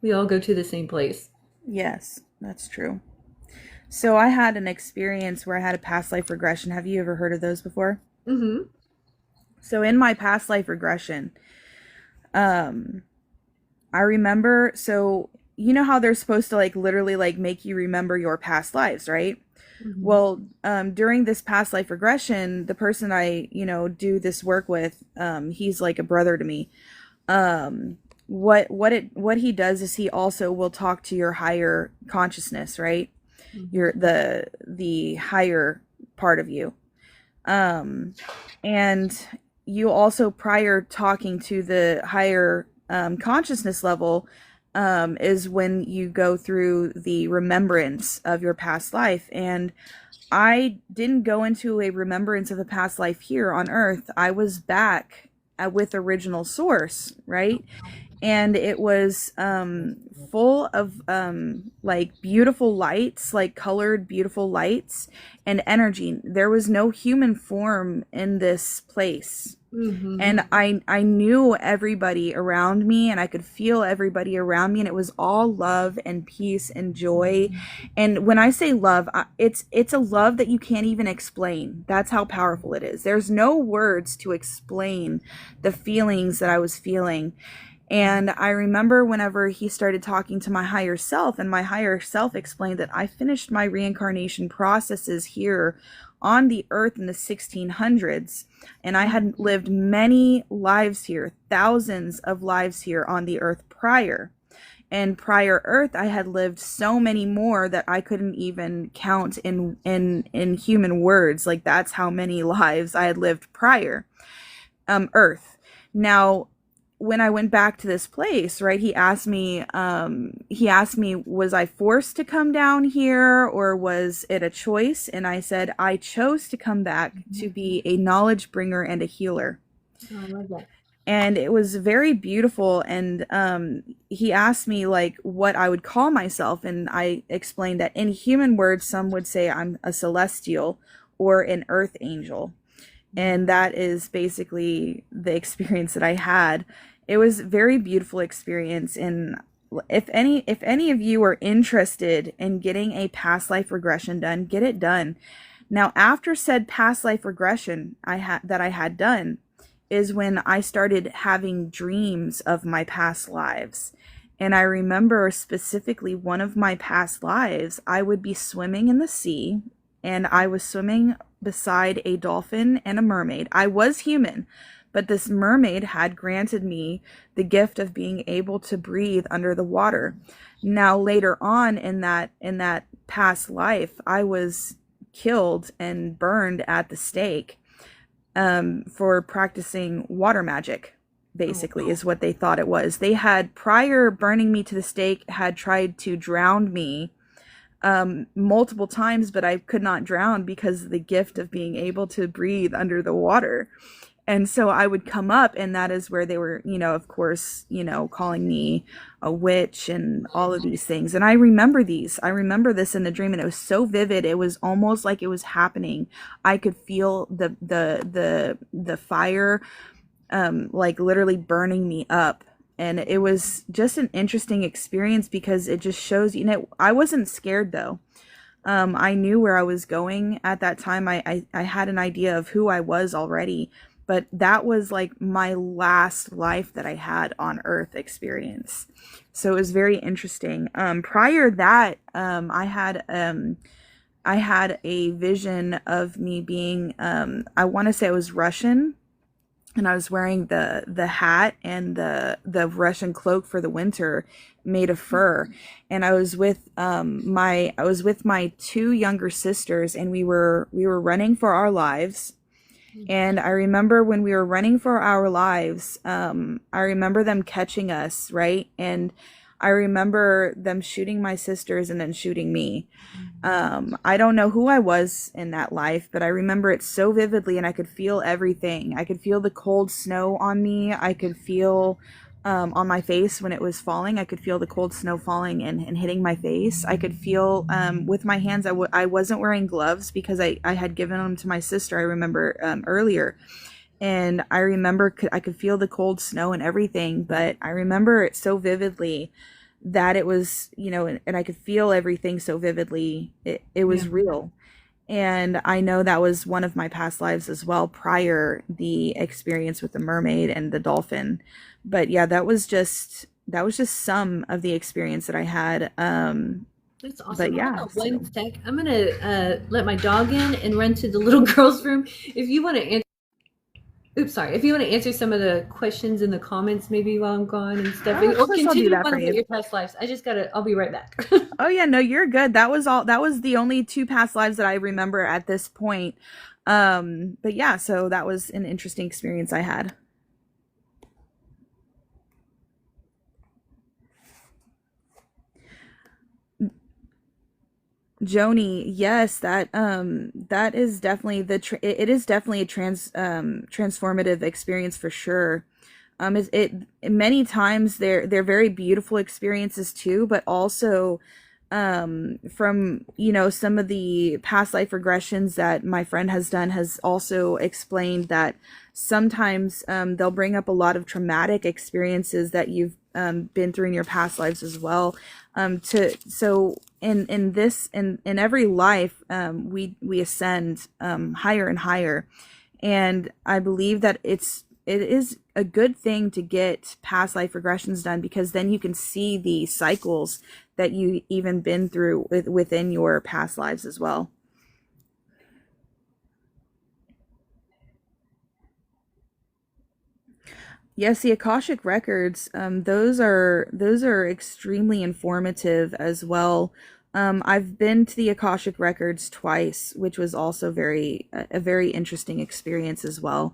We all go to the same place. Yes, that's true. So I had an experience where I had a past life regression. Have you ever heard of those before? Mm-hmm. So in my past life regression, I remember, so you know how they're supposed to like literally like make you remember your past lives, right? Mm-hmm. Well, during this past life regression, the person I, do this work with, he's like a brother to me. What he does is he also will talk to your higher consciousness, right? Mm-hmm. The higher part of you. And you also, prior talking to the higher consciousness level, is when you go through the remembrance of your past life. And I didn't go into a remembrance of a past life here on earth. I was back with original source, right? And it was full of like beautiful lights, like colored beautiful lights and energy. There was no human form in this place. Mm-hmm. And I knew everybody around me, and I could feel everybody around me, and it was all love and peace and joy. And when I say love, it's a love that you can't even explain. That's how powerful it is. There's no words to explain the feelings that I was feeling. And I remember whenever he started talking to my higher self, and my higher self explained that I finished my reincarnation processes here on the earth in the 1600s, and I had lived many lives here, thousands of lives here on the earth prior. And prior earth, I had lived so many more that I couldn't even count in human words. Like, that's how many lives I had lived prior earth. Now, when I went back to this place, right, he asked me, was I forced to come down here or was it a choice? And I said, I chose to come back to be a knowledge bringer and a healer. Oh, I love that. And it was very beautiful. And he asked me like what I would call myself. And I explained that in human words, some would say I'm a celestial or an earth angel. And that is basically the experience that I had. It was a very beautiful experience. And if any of you are interested in getting a past life regression done, get it done. Now, after said past life regression I had done, is when I started having dreams of my past lives. And I remember specifically one of my past lives, I would be swimming in the sea, and I was swimming beside a dolphin and a mermaid. I was human, but this mermaid had granted me the gift of being able to breathe under the water. Now, later on in that past life, I was killed and burned at the stake for practicing water magic, basically, is what they thought it was. They had, prior burning me to the stake, had tried to drown me multiple times, but I could not drown because of the gift of being able to breathe under the water. And so I would come up, and that is where they were, of course, calling me a witch and all of these things. And I remember these. I remember this in the dream, and it was so vivid. It was almost like it was happening. I could feel the fire, like literally burning me up. And it was just an interesting experience because it just shows, I wasn't scared though. I knew where I was going at that time. I had an idea of who I was already, but that was like my last life that I had on Earth experience. So it was very interesting. Prior that, I had a vision of me being, I want to say I was Russian, and I was wearing the hat and the Russian cloak for the winter made of fur. And I was with my two younger sisters, and we were running for our lives. And I remember when we were running for our lives, I remember them catching us, right? And I remember them shooting my sisters and then shooting me. I don't know who I was in that life, but I remember it so vividly, and I could feel everything. I could feel the cold snow on me. I could feel on my face when it was falling. I could feel the cold snow falling and hitting my face. I could feel with my hands. I wasn't wearing gloves because I had given them to my sister, I remember earlier. And I remember I could feel the cold snow and everything, but I remember it so vividly that it was, and I could feel everything so vividly. It was real. And I know that was one of my past lives as well, prior the experience with the mermaid and the dolphin. But yeah, that was just some of the experience that I had. That's awesome. But yeah, one sec. I'm gonna let my dog in and run to the little girl's room. If you want to answer. Oops, sorry. If you want to answer some of the questions in the comments, maybe while I'm gone and stuff, or continue one of your past lives. I'll be right back. Oh yeah, no, you're good. That was the only two past lives that I remember at this point. But yeah, so that was an interesting experience I had. Joni, yes, that is definitely it is definitely a transformative experience for sure. It many times they're very beautiful experiences too, but also from some of the past life regressions that my friend has done has also explained that sometimes they'll bring up a lot of traumatic experiences that you've been through in your past lives as well. So in every life we ascend higher and higher, and I believe that it is a good thing to get past life regressions done, because then you can see the cycles that you even been through within your past lives as well. Yes, the Akashic records, those are extremely informative as well. I've been to the Akashic records twice, which was also a very interesting experience as well.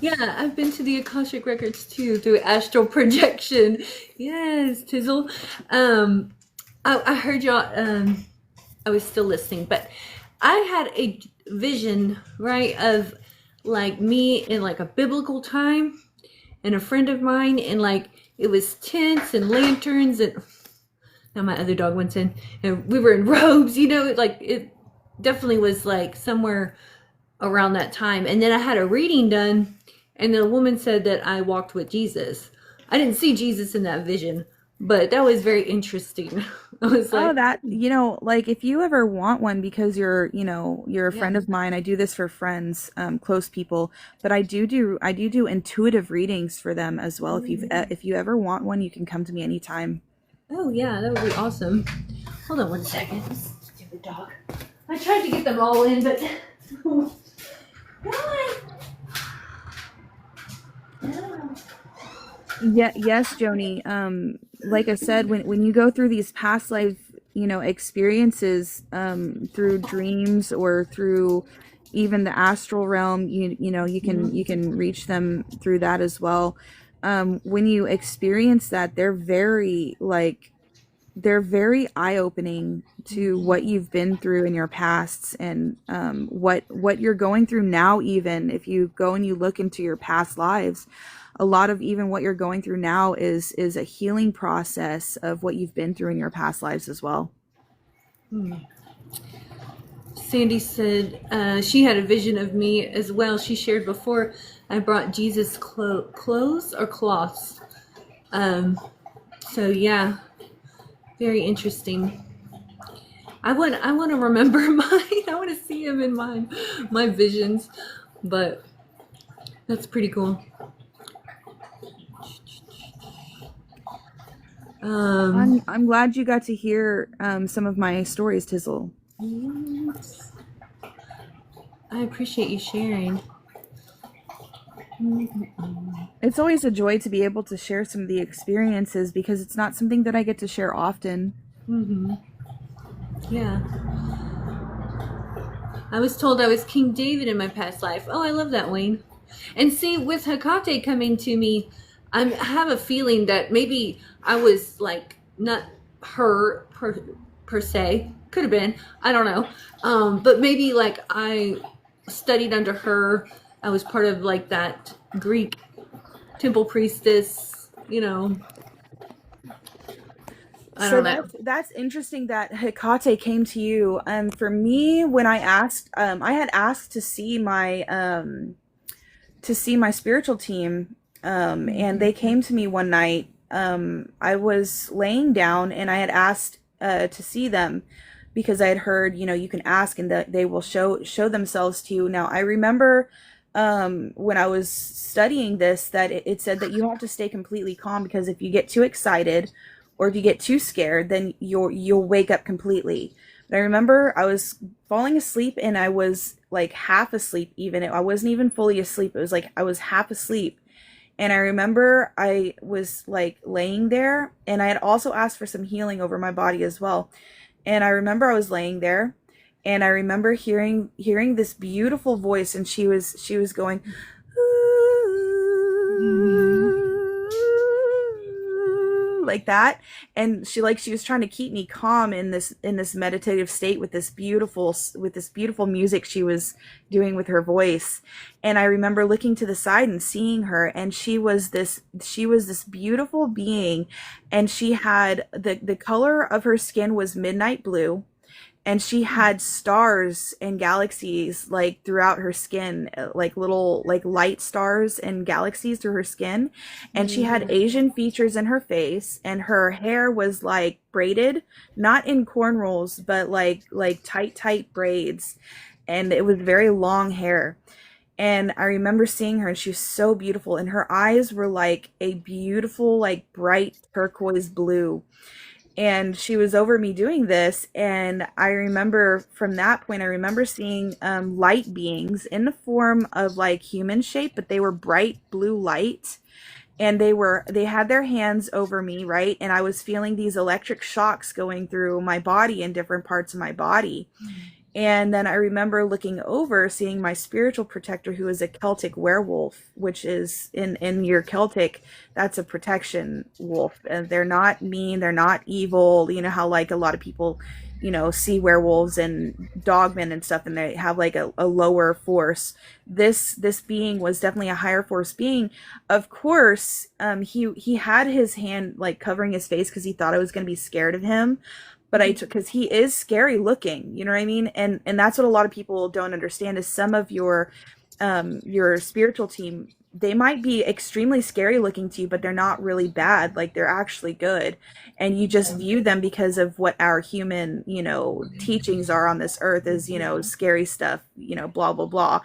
Yeah, I've been to the Akashic Records too through astral projection. Yes, Tizzle. I heard y'all. I was still listening, but I had a vision, right, of like me in like a biblical time, and a friend of mine, and like it was tents and lanterns, and now my other dog went in, and we were in robes. Like it definitely was like somewhere around that time. And then I had a reading done, and the woman said that I walked with Jesus. I didn't see Jesus in that vision, but that was very interesting. I was Oh, like, that, like if you ever want one, because you're a yeah. friend of mine. I do this for friends, close people, but I do intuitive readings for them as well. If you ever want one, you can come to me anytime. Oh yeah, that would be awesome. Hold on one second. This stupid dog. I tried to get them all in, but come on. No. Yeah, yes, Joni. Like I said, when you go through these past life, experiences, through dreams or through even the astral realm, you can reach them through that as well. When you experience that, they're very eye-opening to what you've been through in your pasts, and what you're going through now. Even if you go and you look into your past lives, a lot of even what you're going through now is a healing process of what you've been through in your past lives as well. Sandy said she had a vision of me as well. She shared before I brought Jesus clothes or cloths. So yeah, very interesting. I want to remember mine. I want to see him in my visions, but that's pretty cool. I'm glad you got to hear some of my stories, Tizzle. Yes. I appreciate you sharing. It's always a joy to be able to share some of the experiences, because it's not something that I get to share often. Yeah. I was told I was King David in my past life. Oh, I love that, Wayne. And see, with Hecate coming to me, I have a feeling that maybe I was like not her per se. Could have been. I don't know. But maybe like I studied under her. I was part of like that Greek temple priestess, I So don't know. that's interesting that Hecate came to you. For me, when I asked, I had asked to see my spiritual team, and they came to me one night. I was laying down, and I had asked to see them, because I had heard, you can ask and that they will show themselves to you. Now, I remember when I was studying this, that it said that you have to stay completely calm, because if you get too excited or if you get too scared, then you'll wake up completely. But I remember I was falling asleep, and I was like half asleep even. I wasn't even fully asleep. It was like I was half asleep. And I remember I was like laying there, and I had also asked for some healing over my body as well. And I remember I was laying there, and I remember hearing this beautiful voice, and she was going like that, and she was trying to keep me calm in this meditative state with this beautiful music she was doing with her voice. And I remember looking to the side and seeing her, and she was this beautiful being, and she had the color of her skin was midnight blue, and she had stars and galaxies like throughout her skin, like little like light stars and galaxies through her skin. And she had Asian features in her face, and her hair was like braided, not in cornrows, but like tight braids, and it was very long hair. And I remember seeing her, and she was so beautiful, and her eyes were like a beautiful like bright turquoise blue. And she was over me doing this, and I remember from that point, I remember seeing light beings in the form of like human shape, but they were bright blue light, and they had their hands over me, right? And I was feeling these electric shocks going through my body in different parts of my body. And then I remember looking over, seeing my spiritual protector, who is a Celtic werewolf, which is in your Celtic, that's a protection wolf. And they're not mean, they're not evil. You know how like a lot of people, see werewolves and dogmen and stuff, and they have like a lower force. This being was definitely a higher force being. Of course, he had his hand like covering his face because he thought I was going to be scared of him, but I took, because he is scary looking, you know what I mean? And that's what a lot of people don't understand, is some of your spiritual team, they might be extremely scary looking to you, but they're not really bad. Like, they're actually good. And you just view them because of what our human, teachings are on this earth is, scary stuff, blah, blah, blah.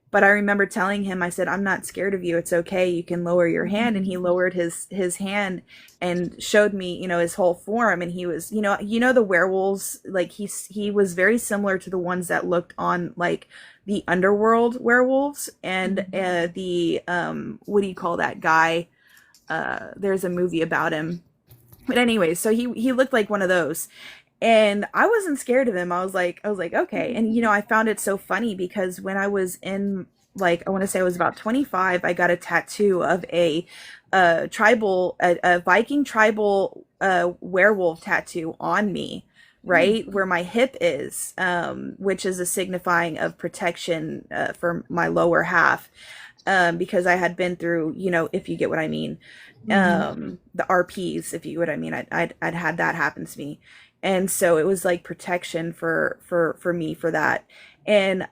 But I remember telling him, I said, I'm not scared of you. It's okay. You can lower your hand. And he lowered his hand and showed me, his whole form. And he was, the werewolves, like he was very similar to the ones that looked on like the underworld werewolves and the what do you call that guy? There's a movie about him. But anyway, so he looked like one of those. And I wasn't scared of him. I was like, okay. And, I found it so funny because when I was in, like, I want to say I was about 25, I got a tattoo of a Viking tribal werewolf tattoo on me, right? Where my hip is, which is a signifying of protection for my lower half. Because I had been through, if you get what I mean, the RPs, if you get what I mean, I'd had that happen to me. And so it was like protection for me for that. And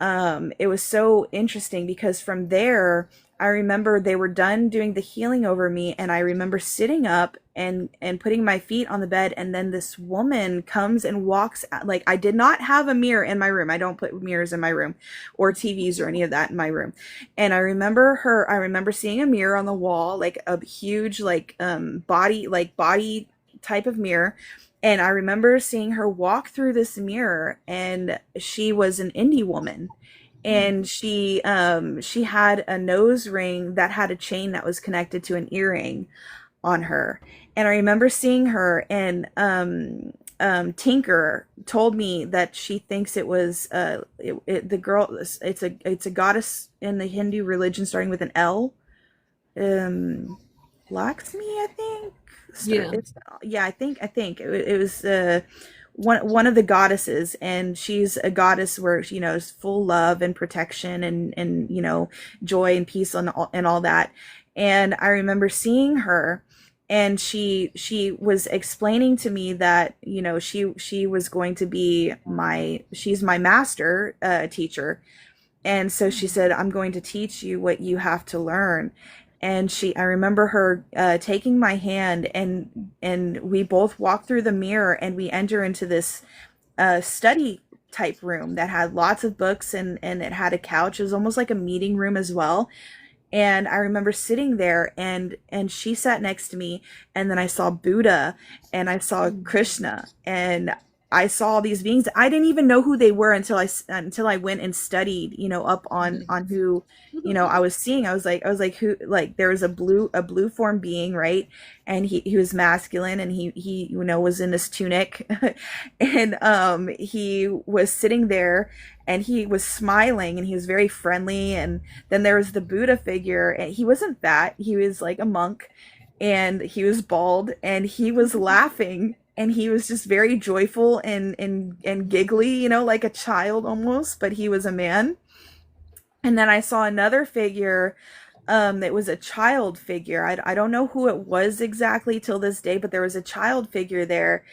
it was so interesting because from there, I remember they were done doing the healing over me. And I remember sitting up and putting my feet on the bed. And then this woman comes and walks, like, I did not have a mirror in my room. I don't put mirrors in my room or TVs or any of that in my room. And I remember seeing a mirror on the wall, like a huge, body type of mirror. And I remember seeing her walk through this mirror, and she was an indie woman. And she had a nose ring that had a chain that was connected to an earring on her. And I remember seeing her, and Tinker told me that she thinks it was the girl. It's a goddess in the Hindu religion starting with an L. Lakshmi, I think. I think it was one of the goddesses, and she's a goddess where is full love and protection and joy and peace and all that. And I remember seeing her, and she was explaining to me that she was going to be she's my master teacher. And so she said, I'm going to teach you what you have to learn. And I remember her taking my hand, and we both walked through the mirror, and we enter into this study type room that had lots of books, and it had a couch. It was almost like a meeting room as well. And I remember sitting there, and she sat next to me, and then I saw Buddha, and I saw Krishna, and I saw these beings. I didn't even know who they were until I went and studied, up on who, I was seeing. I was like, who? Like, there was a blue form being, right? And he was masculine, and he was in this tunic, and he was sitting there, and he was smiling, and he was very friendly. And then there was the Buddha figure, and he wasn't fat. He was like a monk, and he was bald, and he was laughing. And he was just very joyful and giggly, like a child almost, but he was a man. And then I saw another figure that was a child figure. I don't know who it was exactly till this day, but there was a child figure there.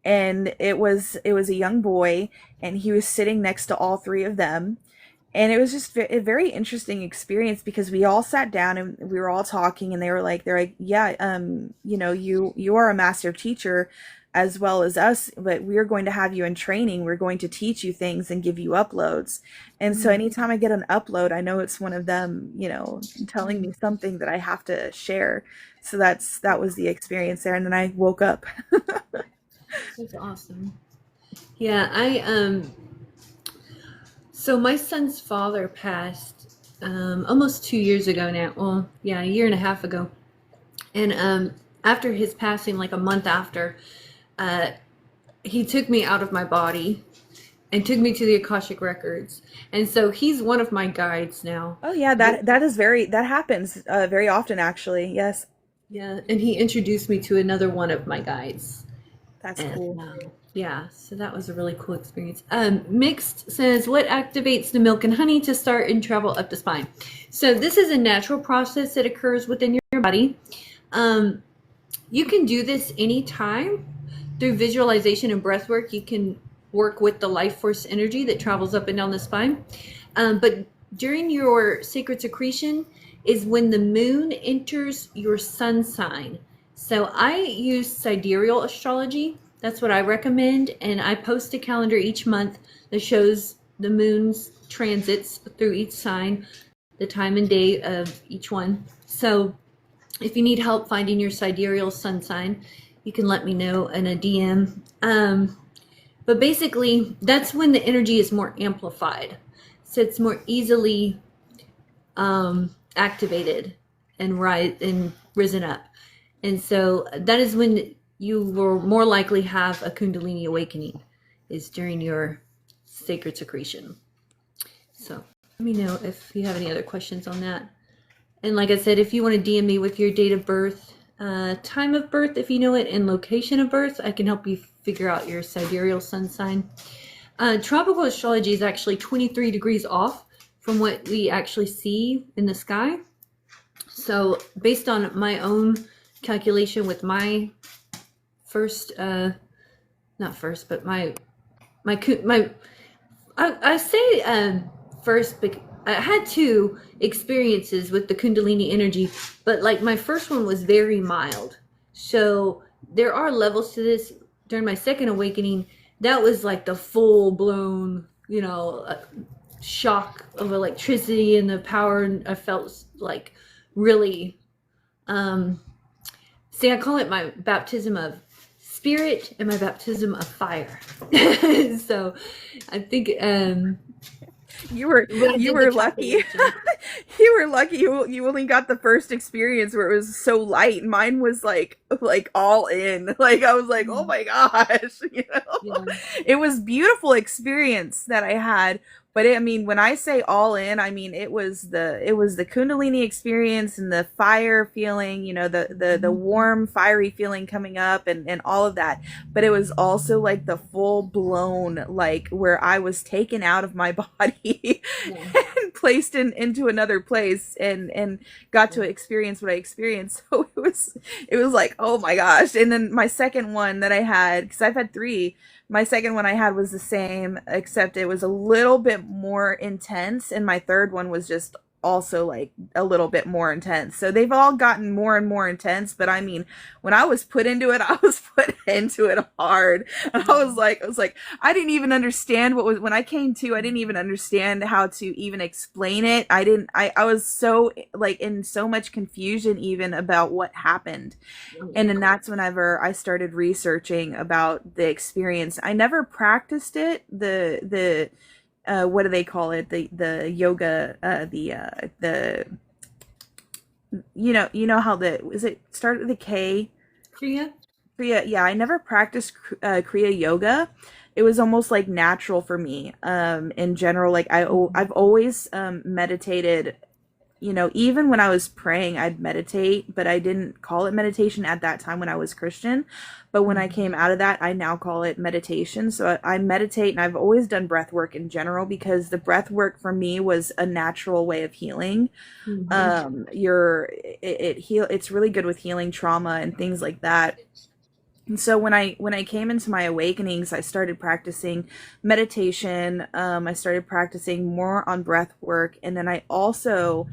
And it was a young boy, and he was sitting next to all three of them. And it was just a very interesting experience because we all sat down and we were all talking, and they're like, yeah, you are a master teacher as well as us, but we're going to have you in training. We're going to teach you things and give you uploads. And so anytime I get an upload, I know it's one of them, telling me something that I have to share. So that was the experience there. And then I woke up. That's awesome. Yeah, so my son's father passed almost 2 years ago now. Well, yeah, a year and a half ago. And after his passing, like a month after, he took me out of my body, and took me to the Akashic records. And so he's one of my guides now. Oh yeah, that happens very often actually. Yes. Yeah, and he introduced me to another one of my guides. That's And cool. yeah, so that was a really cool experience. Mixed says, what activates the milk and honey to start and travel up the spine? So this is a natural process that occurs within your body. You can do this anytime through visualization and breath work. You can work with the life force energy that travels up and down the spine. But during your sacred secretion is when the moon enters your sun sign. So I use sidereal astrology. That's what I recommend. And I post a calendar each month that shows the moon's transits through each sign, the time and day of each one. So if you need help finding your sidereal sun sign, you can let me know in a DM. But basically, that's when the energy is more amplified. So it's more easily activated and risen up. And so that is when you will more likely have a Kundalini awakening, is during your sacred secretion. So let me know if you have any other questions on that. And like I said, if you want to DM me with your date of birth, time of birth, if you know it, and location of birth, I can help you figure out your sidereal sun sign. Tropical astrology is actually 23 degrees off from what we actually see in the sky. So based on my own calculation with my first, not first, but I say first, but I had two experiences with the Kundalini energy, but like my first one was very mild. So there are levels to this. During my second awakening, that was like the full blown, shock of electricity and the power. And I felt like really, I call it my baptism of spirit and my baptism of fire. So I think, You were lucky. You were lucky. You only got the first experience where it was so light. Mine was like all in. Like I was like, oh my gosh, Yeah. It was beautiful experience that I had. But when I say all in, it was the Kundalini experience and the fire feeling, the warm, fiery feeling coming up and all of that. But it was also like the full blown, like where I was taken out of my body and placed into another place and got to experience what I experienced. So it was like, oh my gosh. And then my second one that I had, because I've had three, my second one I had was the same, except it was a little bit more intense. And my third one was just also like a little bit more intense. So they've all gotten more and more intense. But when I was put into it, I was put into it hard. And I was like, I didn't even understand when I came to, I didn't even understand how to even explain it. I was so like in so much confusion even about what happened. And then that's whenever I started researching about the experience. I never practiced it. What do they call it? The yoga, how is it started with a K? Kriya? Kriya, yeah. I never practiced Kriya yoga. It was almost like natural for me. In general, like I've always meditated. Even when I was praying, I'd meditate, but I didn't call it meditation at that time when I was Christian. But when I came out of that, I now call it meditation. So I meditate, and I've always done breath work in general because the breath work for me was a natural way of healing. Mm-hmm. It's really good with healing trauma and things like that. And so when I came into my awakenings, I started practicing meditation. I started practicing more on breath work, and then I also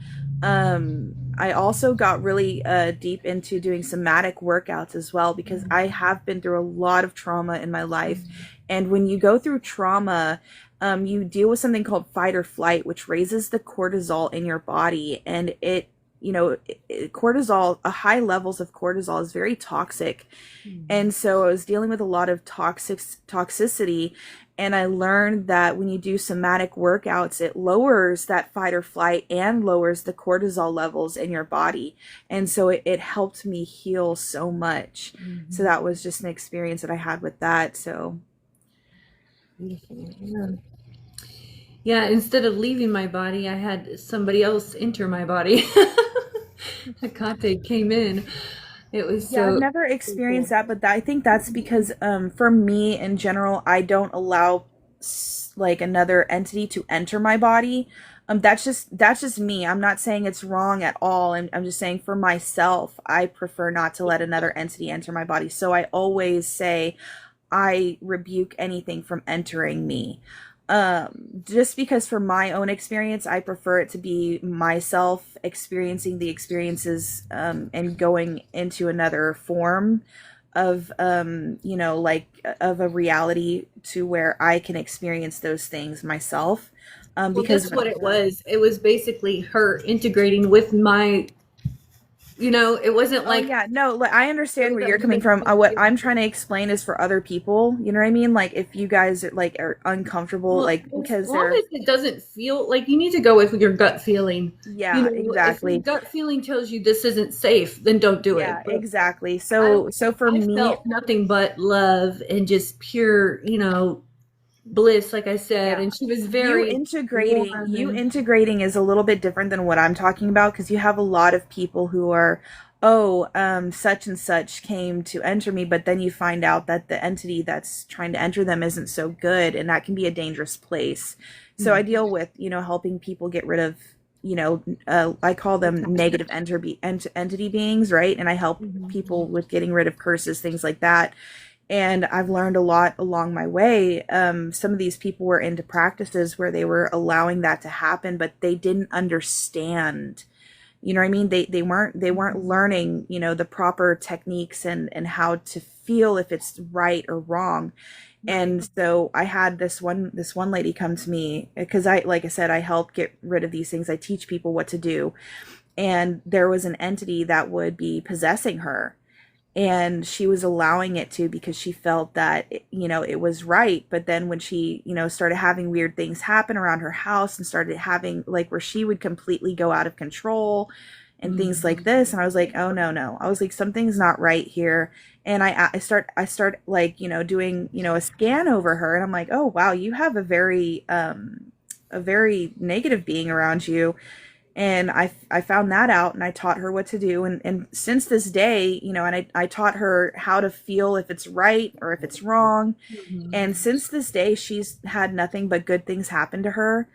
got really deep into doing somatic workouts as well, because I have been through a lot of trauma in my life. And when you go through trauma, you deal with something called fight or flight, which raises the cortisol in your body, and cortisol, high levels of cortisol is very toxic. And so I was dealing with a lot of toxicity, and I learned that when you do somatic workouts, it lowers that fight or flight and lowers the cortisol levels in your body. And so it helped me heal so much. So that was just an experience that I had with that. So Beautiful. Yeah. Yeah, instead of leaving my body, I had somebody else enter my body. Hecate came in. It was Yeah, I've so, never so experienced cool. that, but I think that's because for me in general, I don't allow like another entity to enter my body. That's just me. I'm not saying it's wrong at all. I'm just saying for myself, I prefer not to let another entity enter my body. So I always say I rebuke anything from entering me. Just because for my own experience, I prefer it to be myself experiencing the experiences and going into another form of like of a reality to where I can experience those things myself. Well, Because that's what it was. It was basically her integrating with my, it wasn't Oh like yeah, no, like, I understand so where that you're we coming would from. What feel. I'm trying to explain is for other people. You know what I mean? Like if you guys are uncomfortable, Well, like as because long they're as it doesn't feel like you need to go with your gut feeling. yeah, If your exactly. gut feeling tells you this isn't safe, then don't do Yeah, it. But exactly. I So for I me, felt nothing but love and just pure, bliss, like I said. yeah, And she was you very integrating warm you and integrating is a little bit different than what I'm talking about because you have a lot of people who are, oh, such and such came to enter me, but then you find out that the entity that's trying to enter them isn't so good, and that can be a dangerous place. So I deal with, helping people get rid of, I call them negative entity beings, right? And I help people with getting rid of curses, things like that. And I've learned a lot along my way. Some of these people were into practices where they were allowing that to happen, but they didn't understand. You know what I mean? They weren't learning, the proper techniques and how to feel if it's right or wrong. right. And so I had this one lady come to me because I, like I said, I help get rid of these things. I teach people what to do. And there was an entity that would be possessing her, and she was allowing it to because she felt that it was right. But then when she started having weird things happen around her house and started having like where she would completely go out of control and things like this, and I was like, oh no, no, I was like, something's not right here. And I start like doing a scan over her, and I'm like, oh wow, you have a very negative being around you. And I found that out, and I taught her what to do. And since this day, and I taught her how to feel if it's right or if it's wrong. And since this day, she's had nothing but good things happen to her.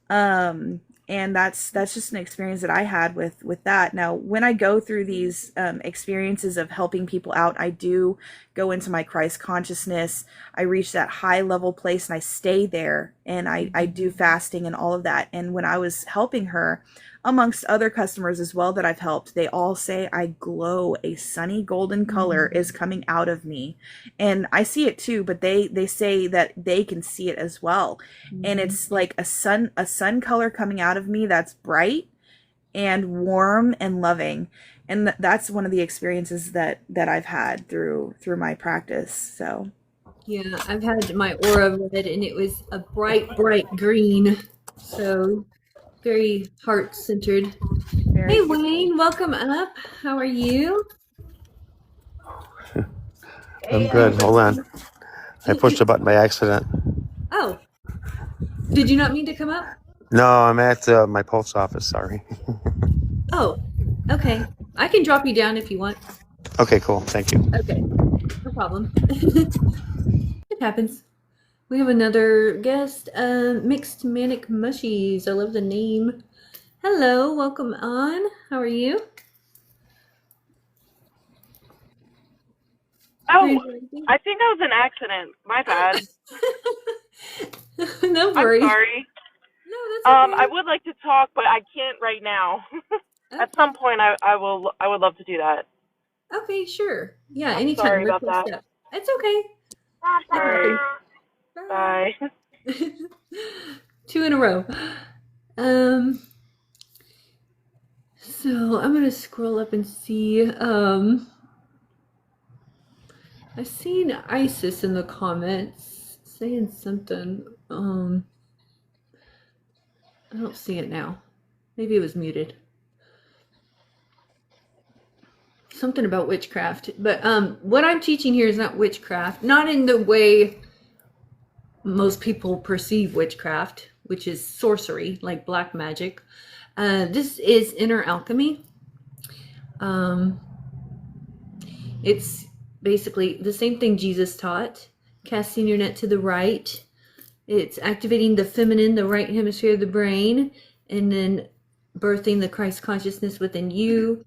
And that's just an experience that I had with that. Now, when I go through these experiences of helping people out, I do go into my Christ consciousness. I reach that high level place and I stay there, and I do fasting and all of that. And when I was helping her, amongst other customers as well that I've helped, they all say I glow. A sunny golden color is coming out of me. And I see it too, but they say that they can see it as well. And it's like a sun color coming out of me that's bright and warm and loving. And that's one of the experiences that I've had through my practice. So Yeah, I've had my aura read and it was a bright, bright green. So very heart centered. very Hey beautiful. Wayne, welcome up. How are you? I'm good. Hold on. I pushed a button by accident. Oh, did you not mean to come up? No, I'm at my post office. Sorry. Oh, okay. I can drop you down if you want. Okay, cool. Thank you. Okay, no problem. It happens. We have another guest, Mixed Manic Mushies. I love the name. Hello, welcome on. How are you? Oh, I think that was an accident. My bad. No I'm worries. sorry. No, that's okay. I would like to talk, but I can't right now. At some point, I would love to do that. Okay, sure. Yeah, I'm anytime. sorry about Request that. up. It's okay. All right. Bye. Two in a row. So I'm gonna scroll up and see. I've seen Isis in the comments saying something. I don't see it now. Maybe it was muted. Something about witchcraft. But what I'm teaching here is not witchcraft. Not in the way most people perceive witchcraft, which is sorcery, like black magic. This is inner alchemy. It's basically the same thing Jesus taught, casting your net to the right. It's activating the feminine, the right hemisphere of the brain, and then birthing the Christ consciousness within you.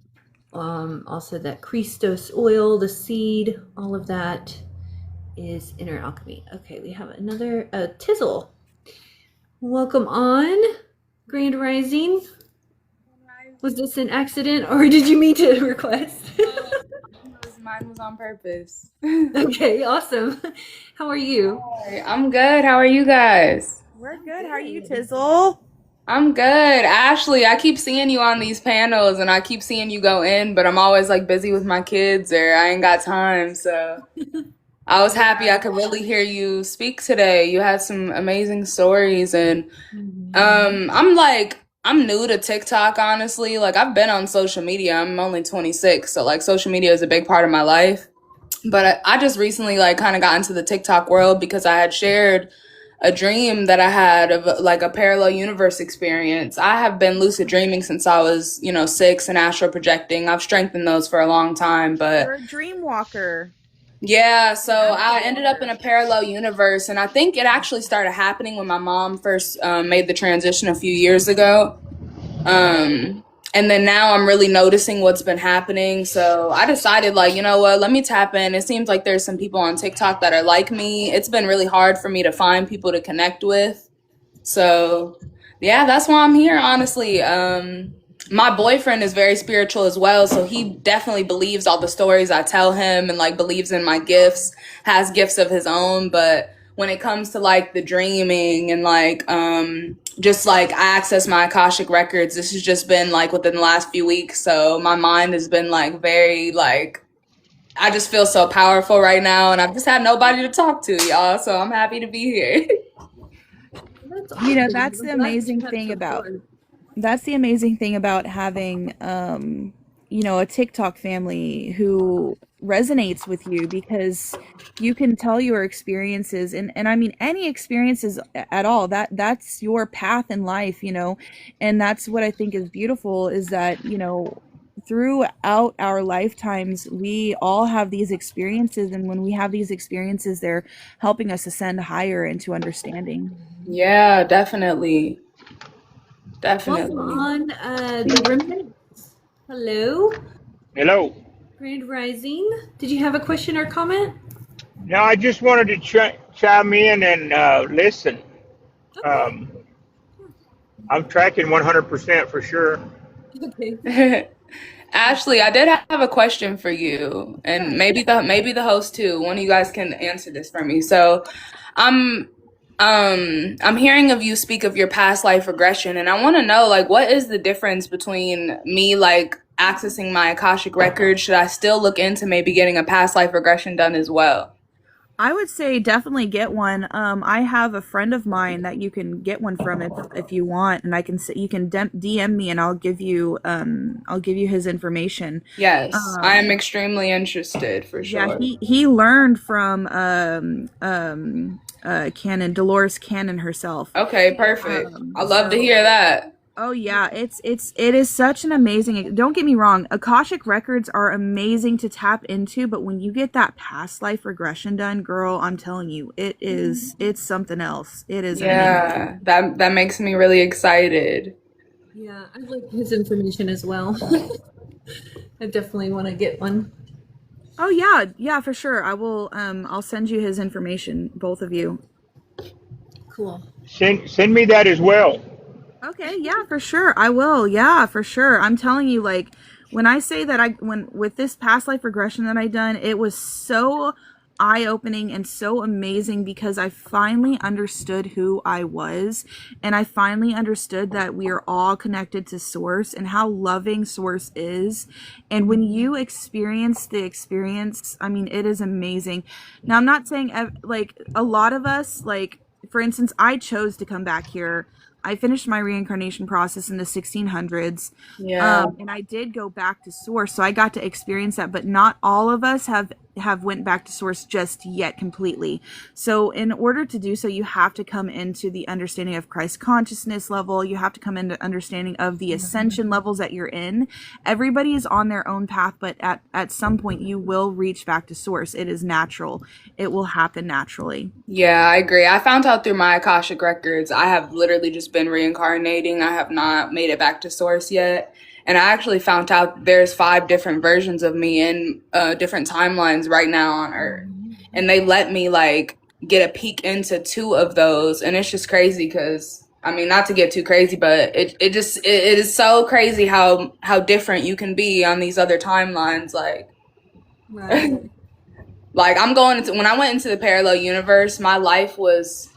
Also that Christos oil, the seed, all of that is inner alchemy. Okay, we have another Tizzle. Welcome on, Grand Rising. Was this an accident or did you mean to request? Mine was on purpose. Okay, awesome. How are you? Hi, I'm good. How are you guys? We're good. How are you, Tizzle? I'm good. Ashley, I keep seeing you on these panels and I keep seeing you go in, but I'm always like busy with my kids or I ain't got time. So I was happy I could really hear you speak today. You had some amazing stories and I'm new to TikTok, honestly. Like I've been on social media. I'm only 26, so like social media is a big part of my life. But I just recently like kind of got into the TikTok world because I had shared a dream that I had of like a parallel universe experience. I have been lucid dreaming since I was, 6 and astral projecting. I've strengthened those for a long time, but You're a dream walker. yeah, so I ended up in a parallel universe, and I think it actually started happening when my mom first made the transition a few years ago. And then now I'm really noticing what's been happening. So I decided, like, you know what, let me tap in. It seems like there's some people on TikTok that are like me. It's been really hard for me to find people to connect with. So yeah, that's why I'm here, honestly. My boyfriend is very spiritual as well, so he definitely believes all the stories I tell him and like believes in my gifts, has gifts of his own. But when it comes to like the dreaming and like just like I access my Akashic records, this has just been like within the last few weeks. So my mind has been like very like I just feel so powerful right now, and I've just had nobody to talk to, y'all. So I'm happy to be here. That's That's the amazing thing about having a TikTok family who resonates with you, because you can tell your experiences, and I mean any experiences at all, that's your path in life, and that's what I think is beautiful, is that throughout our lifetimes we all have these experiences, and when we have these experiences, they're helping us ascend higher into understanding. Yeah, definitely. Welcome on, the remnants. Hello, Hello. Grand Rising. Did you have a question or comment? No, I just wanted to chime in and listen. Okay. I'm tracking 100% for sure. Okay. Ashley, I did have a question for you, and maybe the host too. One of you guys can answer this for me. So, I'm I'm hearing of you speak of your past life regression, and I want to know like what is the difference between me like accessing my Akashic record? Should I still look into maybe getting a past life regression done as well? I would say definitely get one. I have a friend of mine that you can get one from if you want, and you can DM me, and I'll give you his information. Yes, I am extremely interested for sure. Yeah, he learned from Dolores Cannon herself. Okay, perfect. I love to hear that. Oh yeah, it is such an amazing. Don't get me wrong, Akashic records are amazing to tap into, but when you get that past life regression done, girl, I'm telling you, it's something else. It is. Yeah, that makes me really excited. Yeah, I'd like his information as well. I definitely want to get one. Oh yeah, for sure. I will. I'll send you his information, both of you. Cool. Send me that as well. Okay, yeah, for sure. I will. Yeah, for sure. I'm telling you, like, when I say that with this past life regression that I done, it was so eye-opening and so amazing, because I finally understood who I was, and I finally understood that we are all connected to Source and how loving Source is. And when you experience the experience, I mean, it is amazing. Now, I'm not saying like a lot of us, like, for instance, I chose to come back here. I finished my reincarnation process in the 1600s. Yeah. And I did go back to Source, so I got to experience that, but not all of us have have went back to source just yet completely. So in order to do so, you have to come into the understanding of Christ consciousness level. You have to come into understanding of the ascension levels that you're in. Everybody is on their own path, but at some point you will reach back to source. It is natural. It will happen naturally. Yeah, I agree. I found out through my Akashic records, I have literally just been reincarnating. I have not made it back to source yet. And I actually found out there's 5 different versions of me in different timelines right now on Earth. And they let me like get a peek into 2 of those. And it's just crazy because, I mean, not to get too crazy, but it is so crazy how different you can be on these other timelines. Like, Right. like when I went into the parallel universe, my life was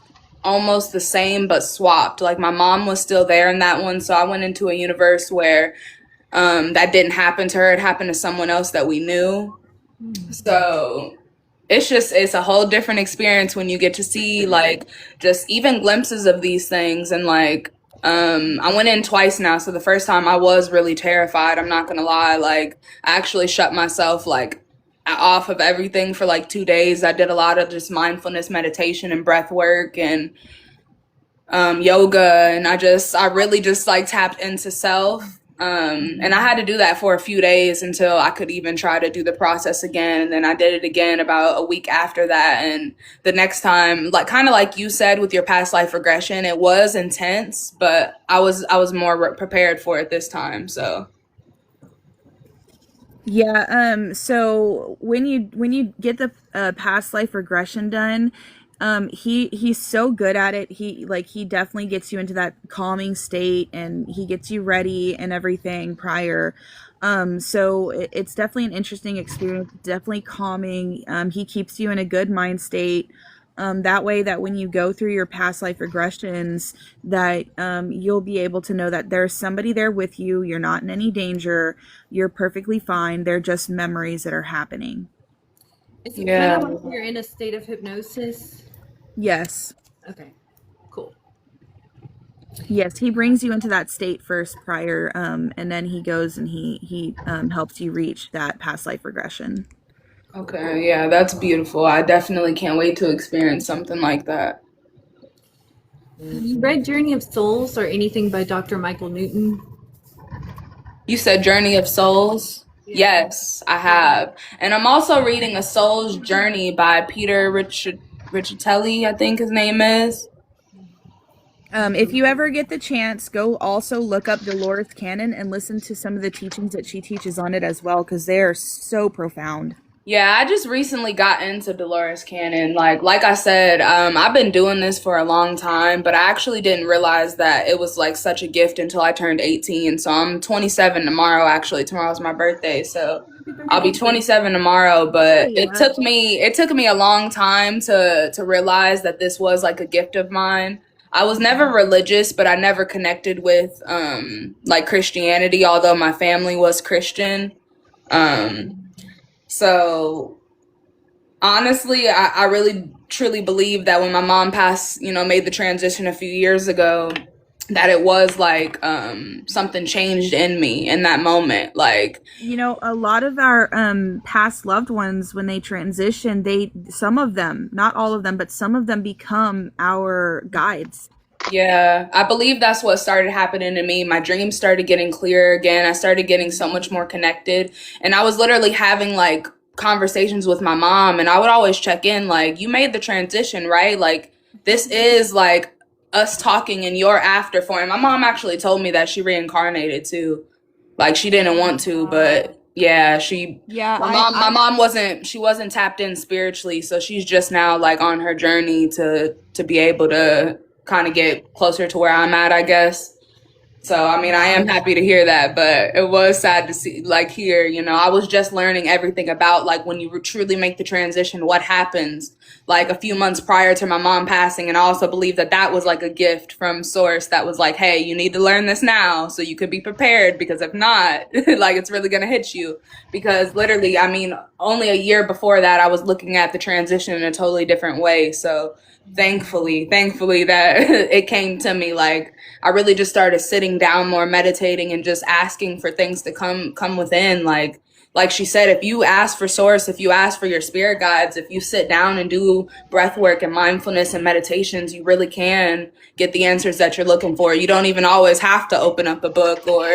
almost the same but swapped. Like my mom was still there in that one, so I went into a universe where that didn't happen to her. It happened to someone else that we knew. So it's a whole different experience when you get to see like just even glimpses of these things. And like I went in twice now, so the first time I was really terrified, I'm not gonna lie. Like I actually shut myself like off of everything for like 2 days. I did a lot of just mindfulness meditation and breath work and yoga, and I really just like tapped into self. And I had to do that for a few days until I could even try to do the process again. And then I did it again about a week after that. And the next time, like kind of like you said with your past life regression, it was intense, but I was more prepared for it this time. So Yeah, so when you get the past life regression done, he's so good at it. He definitely gets you into that calming state, and he gets you ready and everything prior. So it's definitely an interesting experience, definitely calming. He keeps you in a good mind state. That way that when you go through your past life regressions, that you'll be able to know that there's somebody there with you. You're not in any danger. You're perfectly fine. They're just memories that are happening. Is it yeah. kind of like you're in a state of hypnosis? Yes. Okay, cool. Yes, he brings you into that state first prior, and then he goes and he helps you reach that past life regression. Okay, yeah, that's beautiful. I definitely can't wait to experience something like that. Have you read Journey of Souls or anything by Dr. Michael Newton? You said Journey of Souls? Yeah. Yes, I have. And I'm also reading A Soul's Journey by Peter Richatelli, I think his name is. If you ever get the chance, go also look up Dolores Cannon and listen to some of the teachings that she teaches on it as well, because they are so profound. Yeah, I just recently got into Dolores Cannon. Like I said, I've been doing this for a long time, but I actually didn't realize that it was like such a gift until I turned 18. So I'm 27 tomorrow, actually. Tomorrow's my birthday, so I'll be 27 tomorrow, but it took me a long time to realize that this was like a gift of mine. I was never religious, but I never connected with like Christianity, although my family was Christian. So honestly, I really truly believe that when my mom passed, made the transition a few years ago, that it was like something changed in me in that moment. Like, a lot of our past loved ones, when they transition, some of them, not all of them, but some of them become our guides. Yeah, I believe that's what started happening to me. My dreams started getting clearer again. I started getting so much more connected. And I was literally having like conversations with my mom, and I would always check in like, you made the transition, right? Like this is like us talking in your after form. My mom actually told me that she reincarnated too. Like she didn't want to, but yeah, my mom wasn't tapped in spiritually, so she's just now like on her journey to be able to kind of get closer to where I'm at, I guess. So, I mean, I am happy to hear that, but it was sad to see, like, here, I was just learning everything about, like, when you truly make the transition, what happens, like, a few months prior to my mom passing. And I also believe that that was, like, a gift from Source that was like, hey, you need to learn this now so you could be prepared, because if not, like, it's really going to hit you. Because literally, I mean, only a year before that, I was looking at the transition in a totally different way. So thankfully that it came to me, like, I really just started sitting down more, meditating, and just asking for things to come within. Like, like she said, if you ask for source, if you ask for your spirit guides, if you sit down and do breath work and mindfulness and meditations, you really can get the answers that you're looking for. You don't even always have to open up a book or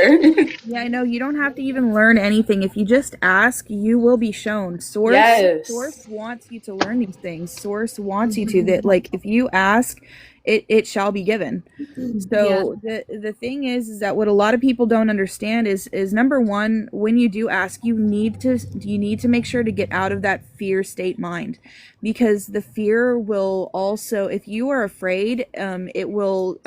Yeah, I know. You don't have to even learn anything. If you just ask, you will be shown. Source yes. wants you to learn these things. Source wants you to. That, like, if you ask, it shall be given. Yeah. So the thing is that what a lot of people don't understand is number one, when you do ask, you need to make sure to get out of that fear state mind, because the fear will also, if you are afraid, it will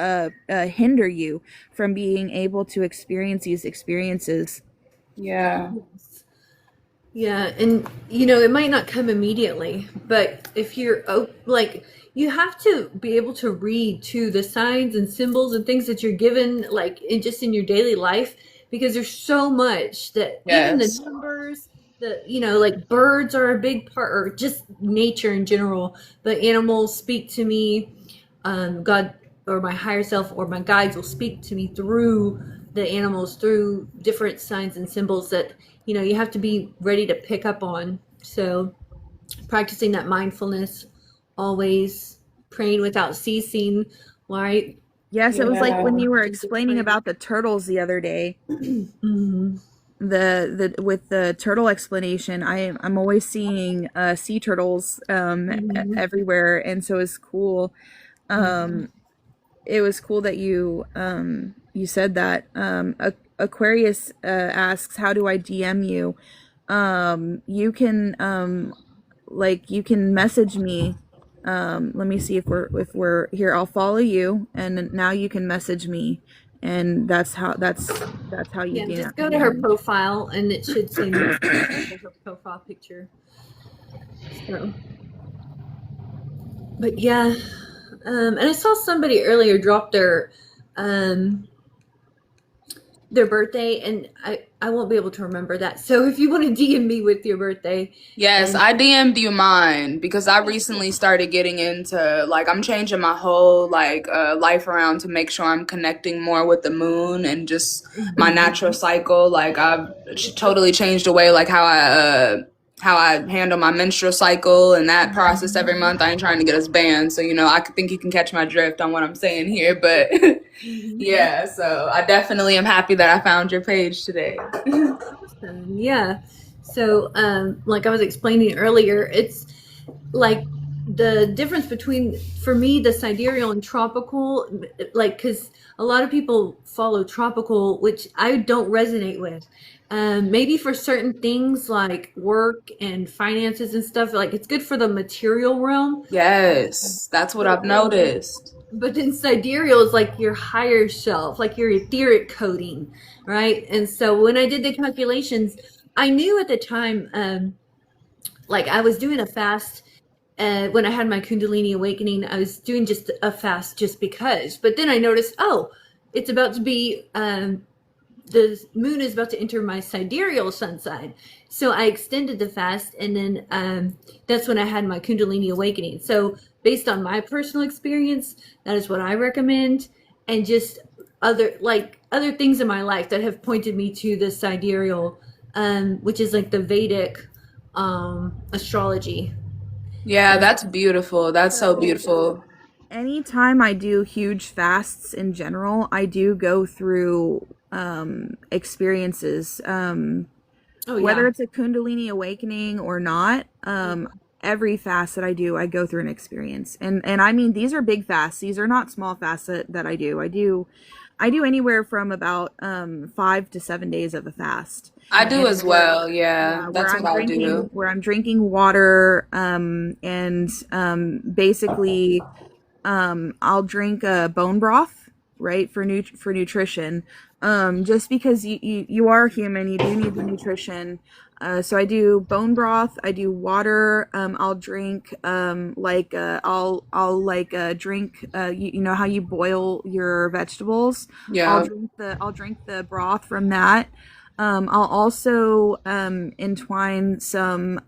hinder you from being able to experience these experiences. Yeah. Yeah, and you know, it might not come immediately, but if you're like, you have to be able to read too the signs and symbols and things that you're given, like in just in your daily life, because there's so much that even the Yes. numbers, the you know, like birds are a big part, or just nature in general. The animals speak to me, God or my higher self or my guides will speak to me through the animals, through different signs and symbols that you know you have to be ready to pick up on. So practicing that mindfulness, always praying without ceasing, right? Yes, it was like when Yeah. you were explaining about the turtles the other day. Mm-hmm. The with the turtle explanation, I'm always seeing sea turtles Mm-hmm. everywhere, and so it's cool. Um, it was cool that you said that. Aquarius asks, "How do I DM you?" You can you can message me. Let me see if we're here. I'll follow you, and now you can message me, and that's how you Yeah, DM just go to her me. profile and it should say message under her profile picture. So, but yeah, and I saw somebody earlier drop um, their birthday, and I won't be able to remember that. So if you want to DM me with your birthday, Yes, and I DM'd you mine because I recently started getting into like I'm changing my whole life around to make sure I'm connecting more with the moon and just my natural cycle. Like I've totally changed the way like how I handle my menstrual cycle and that process every month. I ain't trying to get us banned, so you know I think you can catch my drift on what I'm saying here. But yeah, so I definitely am happy that I found your page today. awesome, yeah. So like I was explaining earlier, it's like the difference between for me the sidereal and tropical, like because a lot of people follow tropical, which I don't resonate with. Maybe for certain things like work and finances and stuff, like it's good for the material realm, Yes, that's what but I've noticed. then sidereal is like your higher self, like your etheric coding, right? And so when I did the calculations, I knew at the time, like I was doing a fast when I had my Kundalini awakening. I was doing just a fast just because. But then I noticed, oh, it's about to be, the moon is about to enter my sidereal sun sign. So I extended the fast, and then that's when I had my Kundalini awakening. So based on my personal experience, that is what I recommend, and just other things in my life that have pointed me to the sidereal, which is like the Vedic astrology. Yeah, that's beautiful. That's so beautiful. Anytime I do huge fasts in general, I do go through experiences. Oh Whether yeah. it's a Kundalini awakening or not, every fast that I do, I go through an experience. And I mean, these are big fasts. These are not small fasts that I do. I do anywhere from about 5 to 7 days of a fast. I do And as well. Yeah, yeah, that's what I do. where I'm drinking water, and basically I'll drink bone broth, right, for nutrition. Just because you are human, you do need the nutrition. So I do bone broth, I do water. I'll drink I'll drink you know how you boil your vegetables. Yeah. I'll drink the broth from that. I'll also entwine some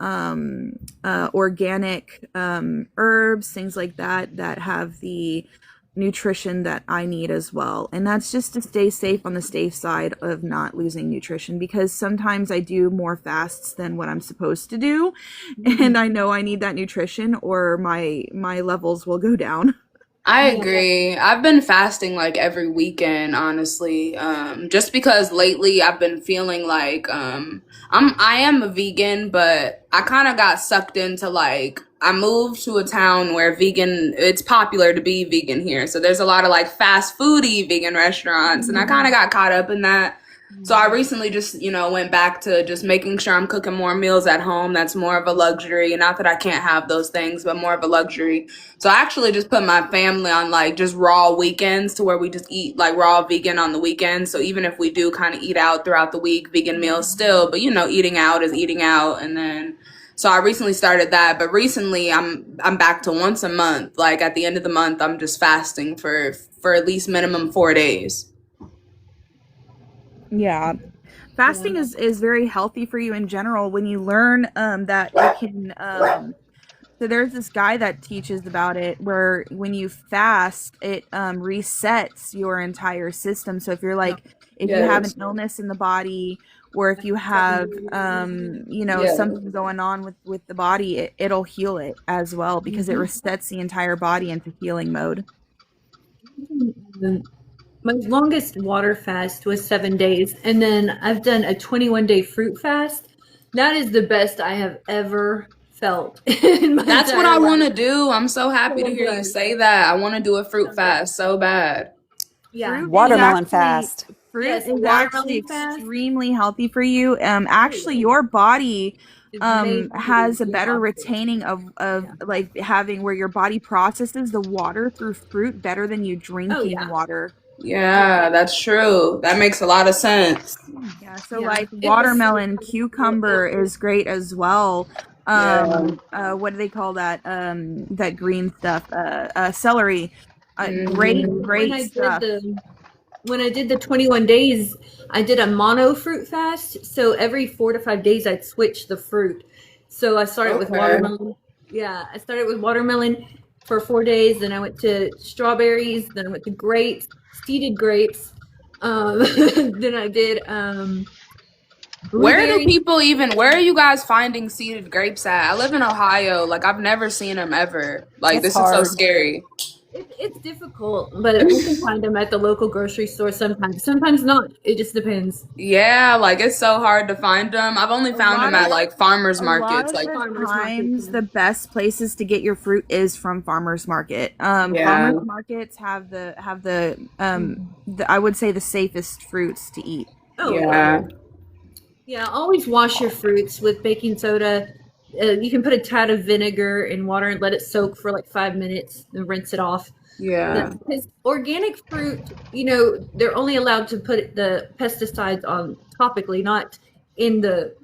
organic herbs, things like that that have the nutrition that I need as well. And that's just to stay safe on the safe side of not losing nutrition, because sometimes I do more fasts than what I'm supposed to do. And I know I need that nutrition or my levels will go down. I agree. I've been fasting like every weekend, honestly. Just because lately I've been feeling like I am a vegan, but I kind of got sucked into like I moved to a town where it's popular to be vegan here. So there's a lot of like fast foody vegan restaurants, and I kind of got caught up in that. So I recently just, went back to just making sure I'm cooking more meals at home. That's more of a luxury. Not that I can't have those things, but more of a luxury. So I actually just put my family on like just raw weekends to where we just eat like raw vegan on the weekends. So even if we do kind of eat out throughout the week, vegan meals still, but eating out is eating out. And then, so I recently started that, but recently I'm back to once a month. Like at the end of the month, I'm just fasting for at least minimum 4 days. Yeah. Fasting is very healthy for you in general when you learn that it can so there's this guy that teaches about it where when you fast it resets your entire system. So if you're like if you have an illness in the body, or if you have something going on with the body, it'll heal it as well, because it resets the entire body into healing mode. My longest water fast was 7 days, and then I've done a 21-day fruit fast. That is the best I have ever felt in my That's what entire I want to life. do. I'm so happy to hear you say that. I want to do a fruit fast so bad. Yeah. Fruit is Watermelon actually- fast. Fruit Yes, is actually watermelon fast. extremely healthy for you. Actually, your body It's made to has a be better opposite. retaining of like having where your body processes the water through fruit better than you drinking water. Yeah, that's true. That makes a lot of sense. Yeah, so like watermelon, cucumber is great as well. What do they call that? That green stuff. Celery. Great stuff. When I did the 21 days, I did a mono fruit fast. So every 4 to 5 days, I'd switch the fruit. So I started with watermelon. Yeah, I started with watermelon for 4 days. Then I went to strawberries. Then I went to grapes, seeded grapes. Then I did Where blueberries. where are you guys finding seeded grapes at? I live in Ohio. Like, I've never seen them ever. Like, It's this is so hard. scary. It's difficult, but we can find them at the local grocery store sometimes. Sometimes not. It just depends. Yeah, like, it's so hard to find them. I've only found them at, like, farmers markets. Like, Sometimes the best places to get your fruit is from farmers market. Yeah. Farmers markets have the I would say the safest fruits to eat. Oh, yeah. Yeah, always wash your fruits with baking soda. You can put a tad of vinegar in water and let it soak for like 5 minutes and rinse it off. Yeah. Because organic fruit, they're only allowed to put the pesticides on topically, not in the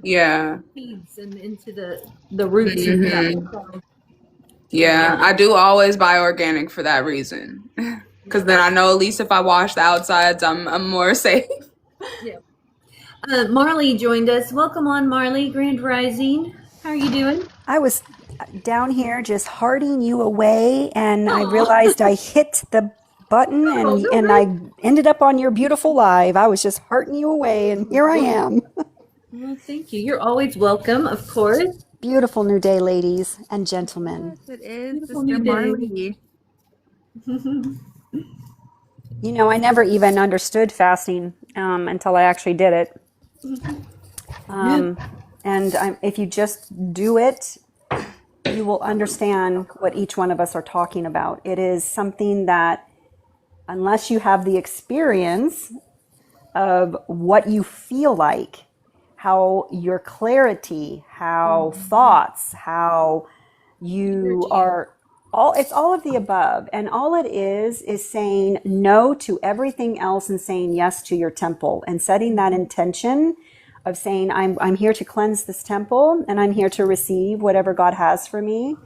seeds and into the roots and stuff. Yeah, I do always buy organic for that reason. Because then I know at least if I wash the outsides, I'm more safe. Yeah. Marley joined us. Welcome on, Marley. Grand Rising. How are you doing? I was down here just hearting you away, and I realized I hit the button, and I ended up on your beautiful live. I was just hearting you away, and here I am. Well, thank you. You're always welcome, of course. Beautiful new day, ladies and gentlemen. Yes, it is. Beautiful Sister new day. Marley. I never even understood fasting until I actually did it. If you just do it, you will understand what each one of us are talking about. It is something that, unless you have the experience of what you feel like, how your clarity, how thoughts, how you are, it's all of the above. And all it is saying no to everything else and saying yes to your temple, and setting that intention of saying, I'm here to cleanse this temple, and I'm here to receive whatever God has for me,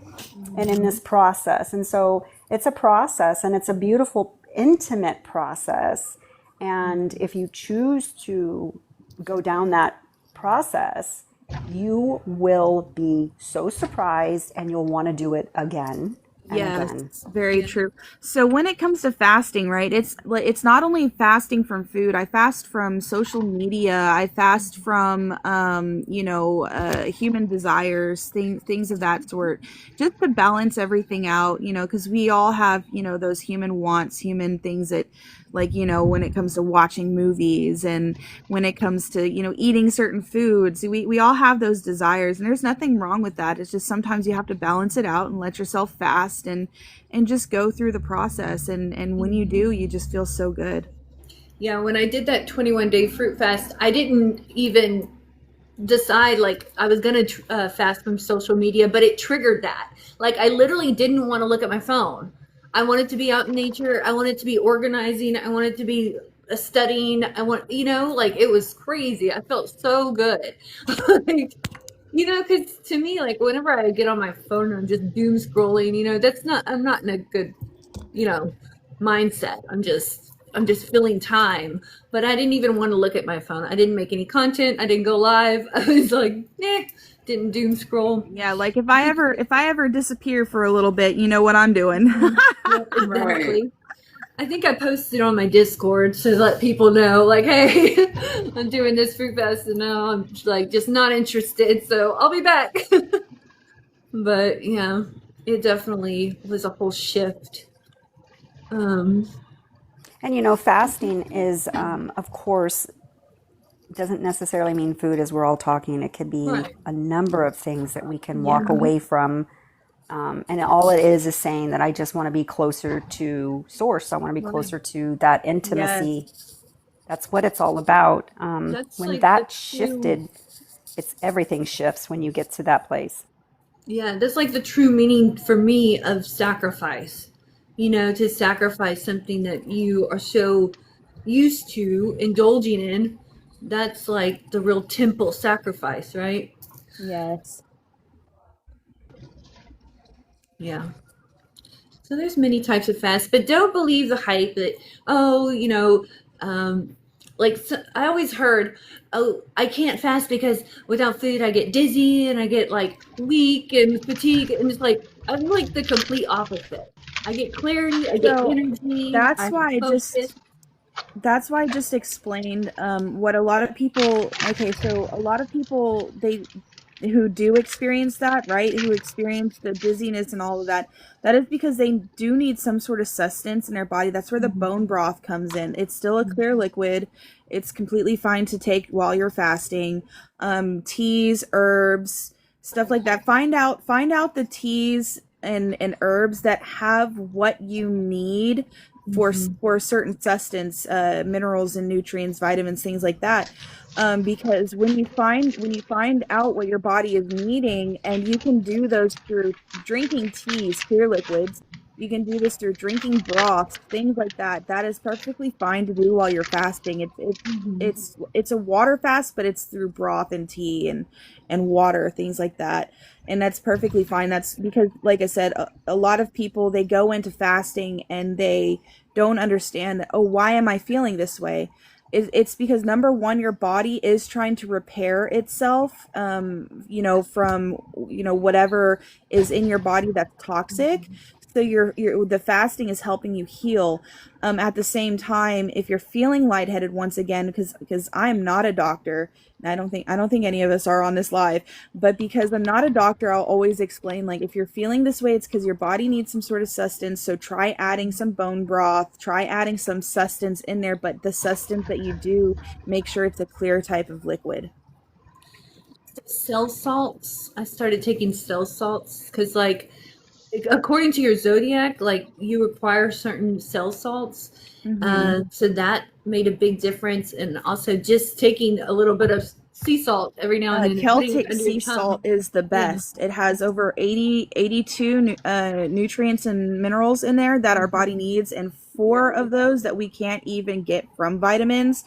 and in this process. And so it's a process, and it's a beautiful, intimate process. And if you choose to go down that process, you will be so surprised, and you'll want to do it again and Yes, again. very true. So when it comes to fasting, right? It's not only fasting from food. I fast from social media. I fast from human desires, things of that sort, just to balance everything out, because we all have, those human wants, human things that, like, when it comes to watching movies and when it comes to, eating certain foods, we all have those desires, and there's nothing wrong with that. It's just sometimes you have to balance it out and let yourself fast and just go through the process. And when you do, you just feel so good. Yeah, when I did that 21-day fruit fast, I didn't even decide like I was gonna fast from social media, but it triggered that. Like I literally didn't want to look at my phone. I wanted to be out in nature. I wanted to be organizing. I wanted to be studying. Like it was crazy. I felt so good. Like, because to me, like whenever I get on my phone and I'm just doom scrolling, I'm not in a good, mindset. I'm just filling time. But I didn't even want to look at my phone. I didn't make any content. I didn't go live. I was like, didn't doom scroll. Yeah, like if I ever disappear for a little bit, you know what I'm doing. Yeah, exactly. I think I posted on my Discord to let people know, like, hey, I'm doing this fruit fast and now I'm like just not interested, so I'll be back. But yeah, it definitely was a whole shift. And fasting is, of course, doesn't necessarily mean food, as we're all talking. It could be Right. a number of things that we can Yeah. walk away from. And all it is saying that I just want to be closer to source. I want to be Right. closer to that intimacy. Yes. That's what it's all about. That's When like that the shifted, everything shifts when you get to that place. Yeah, that's like the true meaning for me of sacrifice. To sacrifice something that you are so used to indulging in. That's like the real temple sacrifice, right? Yes. Yeah. So there's many types of fast, but don't believe the hype that, oh, I always heard, oh, I can't fast because without food I get dizzy and I get like weak and fatigue, and it's like I'm like the complete opposite. I get clarity, I get So energy, that's I'm why I focused. just that's why I just explained what a lot of people, okay, so a lot of people, they who do experience that, right? Who experience the dizziness and all of that, that is because they do need some sort of sustenance in their body. That's where the bone broth comes in. It's still a clear liquid. It's completely fine to take while you're fasting. Teas, herbs, stuff like that. Find out the teas and herbs that have what you need for certain sustenance, minerals and nutrients, vitamins, things like that. Because when you find out what your body is needing, and you can do those through drinking teas, clear liquids, you can do this through drinking broths, things like that. That is perfectly fine to do while you're fasting. It's a water fast, but it's through broth and tea and water, things like that. And that's perfectly fine. That's because, like I said, a lot of people, they go into fasting and they don't understand, oh, why am I feeling this way? It's because, number one, your body is trying to repair itself, from, whatever is in your body that's toxic. So the fasting is helping you heal. At the same time, if you're feeling lightheaded, once again, because I'm not a doctor, and I don't think any of us are on this live, but because I'm not a doctor, I'll always explain, like, if you're feeling this way, it's because your body needs some sort of sustenance. So try adding some bone broth, try adding some sustenance in there, but the sustenance that you do, make sure it's a clear type of liquid. Cell salts. I started taking cell salts because, like, according to your zodiac, like you require certain cell salts. So that made a big difference, and also just taking a little bit of sea salt every now and then and putting it Celtic under your sea tongue. salt is the best. It has over 82 nutrients and minerals in there that our body needs, and four of those that we can't even get from vitamins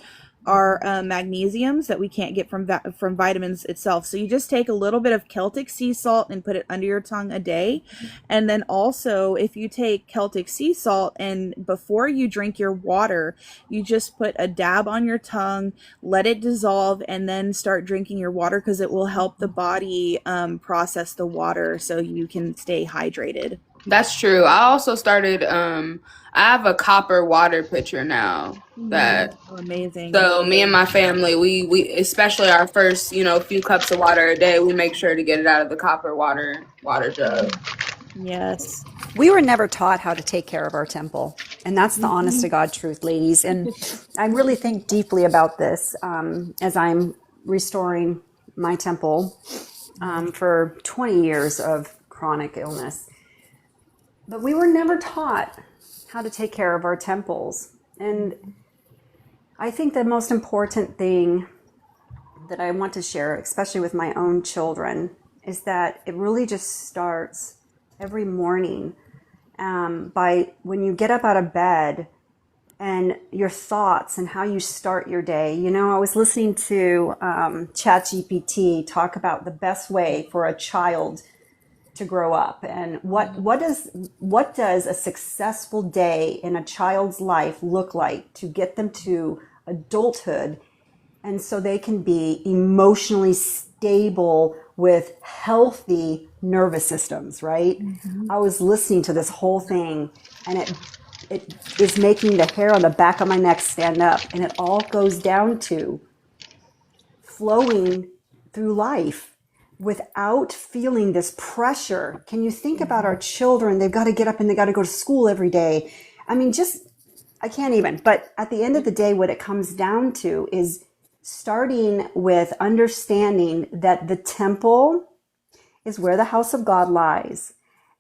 are magnesiums that we can't get from vitamins itself. So you just take a little bit of Celtic sea salt and put it under your tongue a day. And then also, if you take Celtic sea salt and before you drink your water, you just put a dab on your tongue, let it dissolve, and then start drinking your water, because it will help the body process the water so you can stay hydrated. That's true. I also started I have a copper water pitcher now that Oh, amazing. so me and my family we especially our first, few cups of water a day, we make sure to get it out of the copper water jug. Yes. We were never taught how to take care of our temple. And that's the honest to God truth, ladies. And I really think deeply about this as I'm restoring my temple for 20 years of chronic illness. But we were never taught how to take care of our temples. And I think the most important thing that I want to share, especially with my own children, is that it really just starts every morning by when you get up out of bed and your thoughts and how you start your day. You know, I was listening to ChatGPT talk about the best way for a child to grow up, and what does a successful day in a child's life look like to get them to adulthood, and so they can be emotionally stable with healthy nervous systems, right? I was listening to this whole thing, and it is making the hair on the back of my neck stand up, and it all goes down to flowing through life without feeling this pressure. Can you think about our children? They've got to get up and they got to go to school every day. I mean, I can't even. But at the end of the day, what it comes down to is starting with understanding that the temple is where the house of God lies.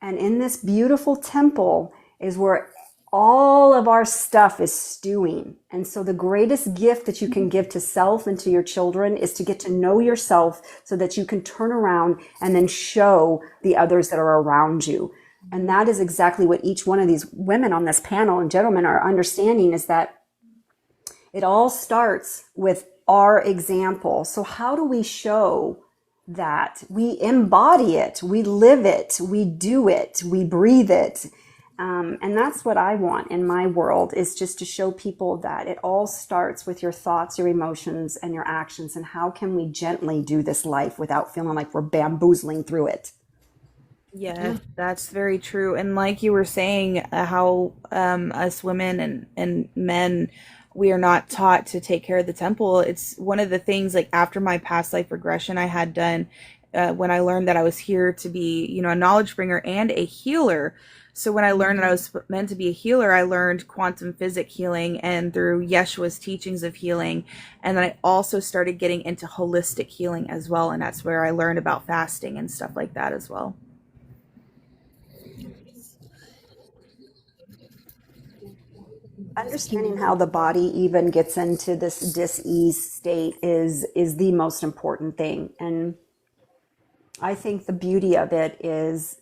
And in this beautiful temple is where all of our stuff is stewing. And so the greatest gift that you can give to self and to your children is to get to know yourself so that you can turn around and then show the others that are around you. And that is exactly what each one of these women on this panel and gentlemen are understanding, is that it all starts with our example. So how do we show that? We embody it, we live it, we do it, we breathe it. And that's what I want in my world, is just to show people that it all starts with your thoughts, your emotions, and your actions. And how can we gently do this life without feeling like we're bamboozling through it? Yeah, that's very true. And like you were saying, how us women and men, we are not taught to take care of the temple. It's one of the things, like after my past life regression I had done, when I learned that I was here to be, a knowledge bringer and a healer. So when I learned that I was meant to be a healer, I learned quantum physics healing and through Yeshua's teachings of healing. And then I also started getting into holistic healing as well. And that's where I learned about fasting and stuff like that as well. Understanding how the body even gets into this dis-ease state is the most important thing. And I think the beauty of it is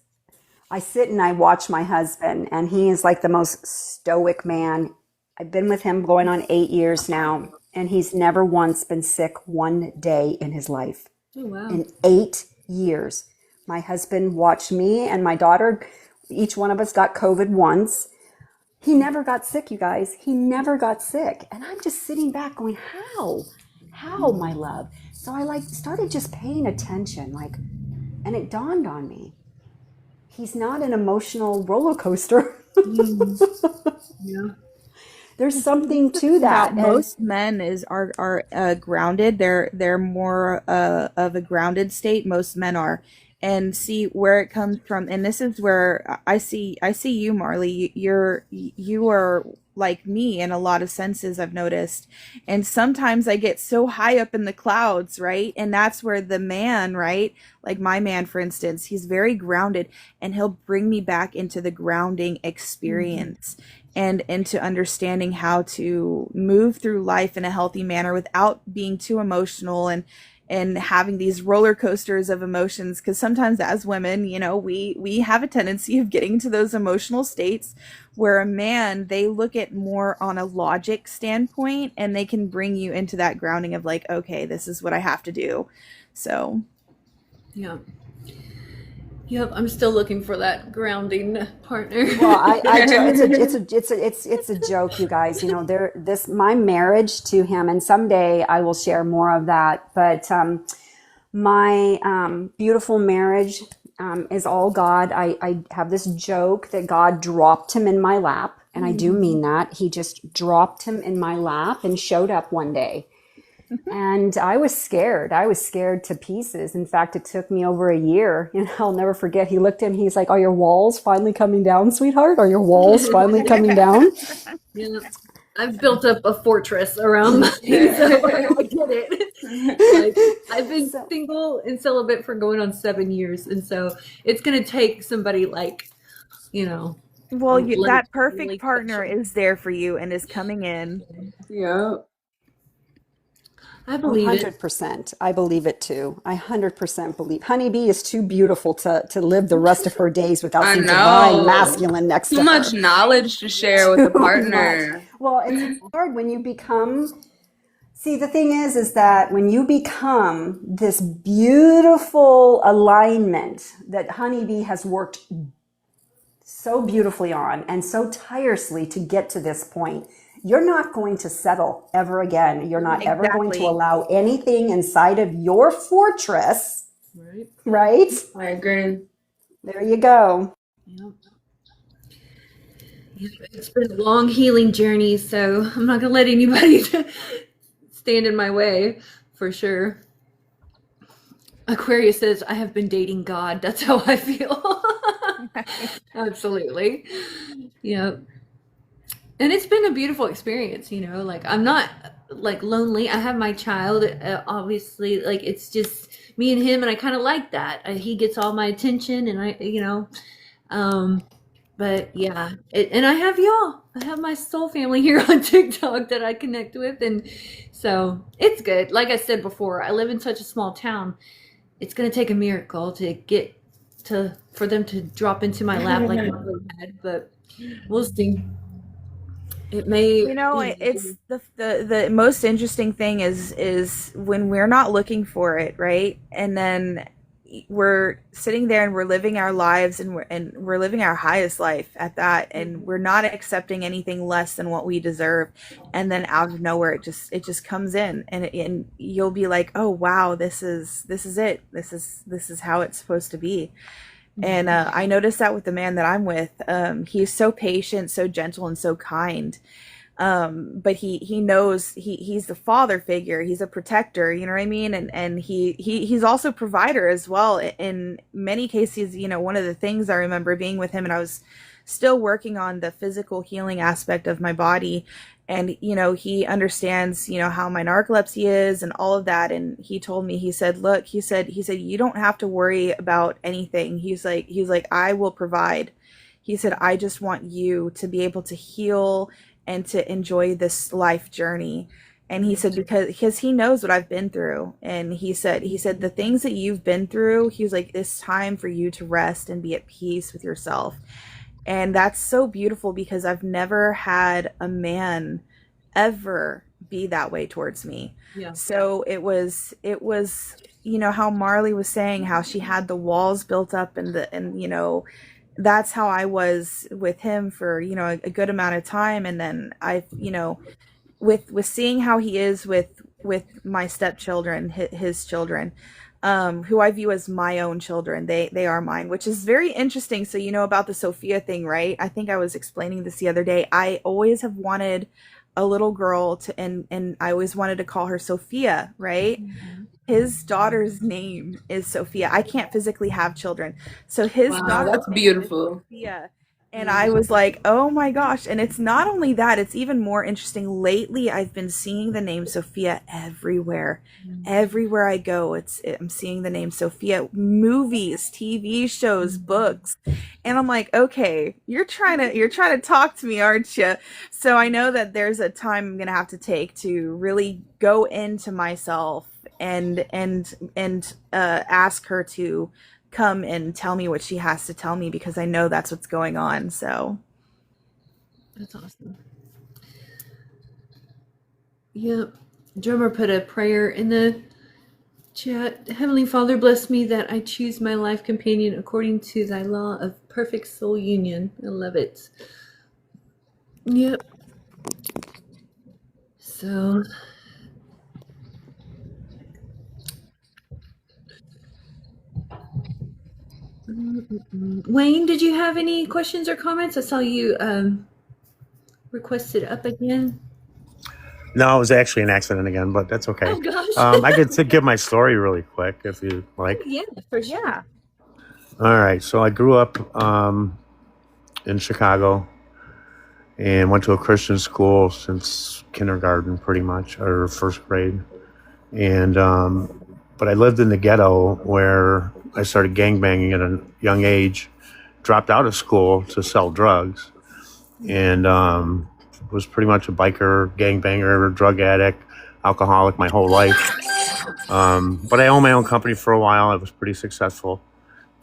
I sit and I watch my husband, and he is like the most stoic man. I've been with him going on 8 years now, and he's never once been sick one day in his life. Oh, wow. In 8 years. My husband watched me and my daughter, each one of us got COVID once. He never got sick, you guys. He never got sick. And I'm just sitting back going, how, my love? So I started just paying attention, and it dawned on me. He's not an emotional roller coaster. Yeah. There's something to that. Most men are grounded. They're more of a grounded state. Most men are, and see where it comes from. And this is where I see you, Marley. You are like me in a lot of senses, I've noticed. And sometimes I get so high up in the clouds, right? And that's where the man, right? Like my man, for instance, he's very grounded, and he'll bring me back into the grounding experience. And into understanding how to move through life in a healthy manner without being too emotional and having these roller coasters of emotions. Because sometimes as women, we have a tendency of getting to those emotional states where a man, they look at more on a logic standpoint, and they can bring you into that grounding of like, okay, this is what I have to do. So Yeah. Yep, I'm still looking for that grounding partner. Well, it's a joke, you guys. My marriage to him, and someday I will share more of that. But my beautiful marriage is all God. I have this joke that God dropped him in my lap, and I do mean that. He just dropped him in my lap and showed up one day. And I was scared. I was scared to pieces. In fact, it took me over a year. And I'll never forget. He looked at me. He's like, "Are your walls finally coming down, sweetheart? Are your walls finally coming down?" Yeah. I've built up a fortress around mine, so I get it. Like, I've been single and celibate for going on 7 years, and so it's gonna take somebody like, you know, Well, like that perfect really partner special. is there for you and is coming in. Yeah, I believe it. 100%. I believe it too. I 100% believe. Honeybee is too beautiful to live the rest of her days without I some divine know. masculine next Too to much her. knowledge to share with a Too much. partner. Well, it's hard when you become. See, the thing is that when you become this beautiful alignment that Honeybee has worked so beautifully on and so tirelessly to get to this point, you're not going to settle ever again. You're not ever going to Exactly. allow anything inside of your fortress, Right. right? I agree. There you go. Yep. It's been a long healing journey, so I'm not gonna let anybody stand in my way, for sure. Aquarius says, "I have been dating God." That's how I feel. Absolutely. Yeah. And it's been a beautiful experience, like I'm not like lonely. I have my child, obviously, like it's just me and him, and I kind of like that. He gets all my attention, and but yeah, and I have y'all. I have my soul family here on TikTok that I connect with, and so it's good. Like I said before, I live in such a small town. It's going to take a miracle to get for them to drop into my lap like my dad, but we'll see. It may, It's the most interesting thing is when we're not looking for it, right? And then we're sitting there and we're living our lives and we're living our highest life at that, and we're not accepting anything less than what we deserve. And then out of nowhere, it just comes in, and you'll be like, "Oh wow, this is it. This is how it's supposed to be." And I noticed that with the man that I'm with. He's so patient, so gentle, and so kind. But he knows he's the father figure. He's a protector, you know what I mean? And he's also provider as well. In many cases, one of the things I remember being with him, and I was still working on the physical healing aspect of my body. And, he understands, how my narcolepsy is and all of that. And he told me, he said, "Look," he said, "you don't have to worry about anything." He's like, "I will provide." He said, "I just want you to be able to heal and to enjoy this life journey." And he said, because he knows what I've been through. And he said, "The things that you've been through," he was like, "it's time for you to rest and be at peace with yourself." And that's so beautiful because I've never had a man ever be that way towards me. Yeah. So it was, how Marley was saying, how she had the walls built up and that's how I was with him for, a good amount of time. And then I, with seeing how he is with my stepchildren, his children, who I view as my own children. They are mine, which is very interesting. So about the Sophia thing, right? I think I was explaining this the other day. I always have wanted a little girl and I always wanted to call her Sophia, right? Mm-hmm. His daughter's name is Sophia. I can't physically have children. So his daughter's that's beautiful. name is Sophia. And I was like, oh my gosh. And it's not only that, it's even more interesting. Lately, I've been seeing the name Sophia everywhere. Everywhere I go, I'm seeing the name Sophia. Movies, TV shows, books. And I'm like, okay, you're trying to talk to me, aren't you? So I know that there's a time I'm going to have to take to really go into myself and ask her to come and tell me what she has to tell me, because I know that's what's going on. So that's awesome. Yep. Drummer put a prayer in the chat. "Heavenly Father, bless me that I choose my life companion according to thy law of perfect soul union." I love it. Yep. So Wayne, did you have any questions or comments? I saw you requested up again. No, it was actually an accident again, but that's okay. Oh gosh. I could give my story really quick if you like. Yeah, for sure. Yeah. All right. So I grew up in Chicago and went to a Christian school since kindergarten, pretty much, or first grade. And but I lived in the ghetto where I started gangbanging at a young age, dropped out of school to sell drugs, and was pretty much a biker, gangbanger, drug addict, alcoholic my whole life. But I owned my own company for a while. I was pretty successful.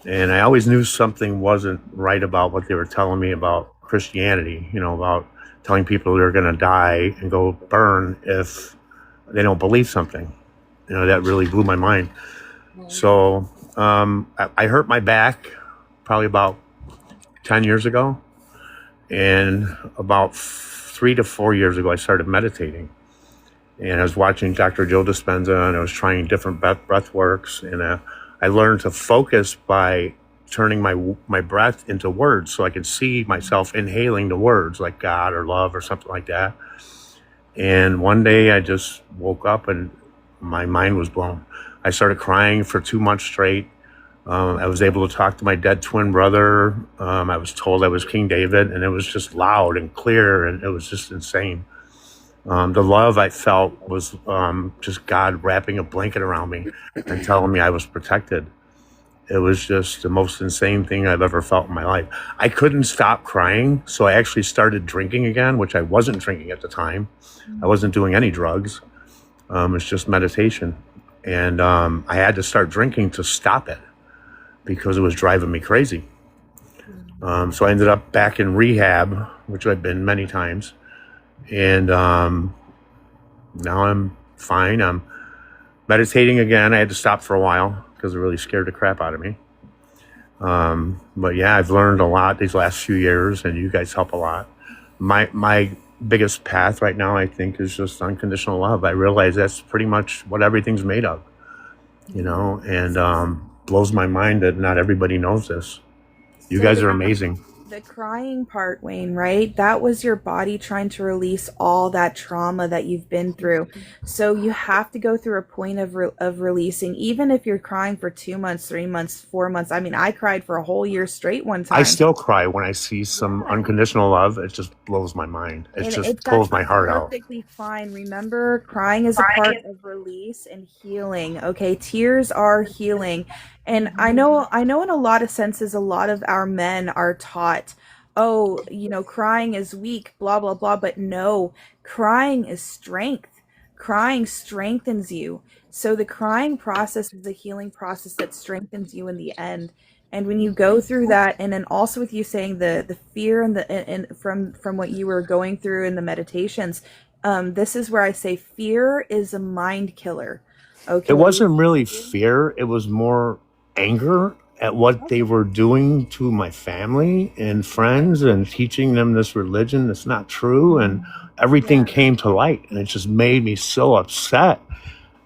And I always knew something wasn't right about what they were telling me about Christianity, about telling people they're going to die and go burn if they don't believe something. That really blew my mind. So I hurt my back probably about 10 years ago. And about 3 to 4 years ago, I started meditating. And I was watching Dr. Joe Dispenza, and I was trying different breath works. And I learned to focus by turning my breath into words, so I could see myself inhaling the words like God or love or something like that. And one day I just woke up and my mind was blown. I started crying for 2 months straight. I was able to talk to my dead twin brother. I was told I was King David, and it was just loud and clear, and it was just insane. The love I felt was just God wrapping a blanket around me and telling me I was protected. It was just the most insane thing I've ever felt in my life. I couldn't stop crying, so I actually started drinking again, which I wasn't drinking at the time. I wasn't doing any drugs. It's just meditation. And I had to start drinking to stop it because it was driving me crazy. So I ended up back in rehab, which I've been many times. And now I'm fine. I'm meditating again. I had to stop for a while because it really scared the crap out of me. But yeah, I've learned a lot these last few years, and you guys help a lot. My biggest path right now, I think, is just unconditional love. I realize that's pretty much what everything's made of, and blows my mind that not everybody knows this. You guys are amazing. The crying part, Wayne, right? That was your body trying to release all that trauma that you've been through. So you have to go through a point of releasing, even if you're crying for 2 months, 3 months, 4 months. I mean, I cried for a whole year straight one time. I still cry when I see some unconditional love. It just blows my mind. It just pulls my heart out. Perfectly fine. Remember, crying is a part of release and healing. Okay, tears are healing. And I know in a lot of senses, a lot of our men are taught, oh, crying is weak, blah, blah, blah. But no, crying is strength. Crying strengthens you. So the crying process is the healing process that strengthens you in the end. And when you go through that, and then also with you saying the fear and from what you were going through in the meditations, this is where I say fear is a mind killer. Okay. It wasn't really fear. It was more anger at what they were doing to my family and friends and teaching them this religion that's not true. And everything came to light, and it just made me so upset.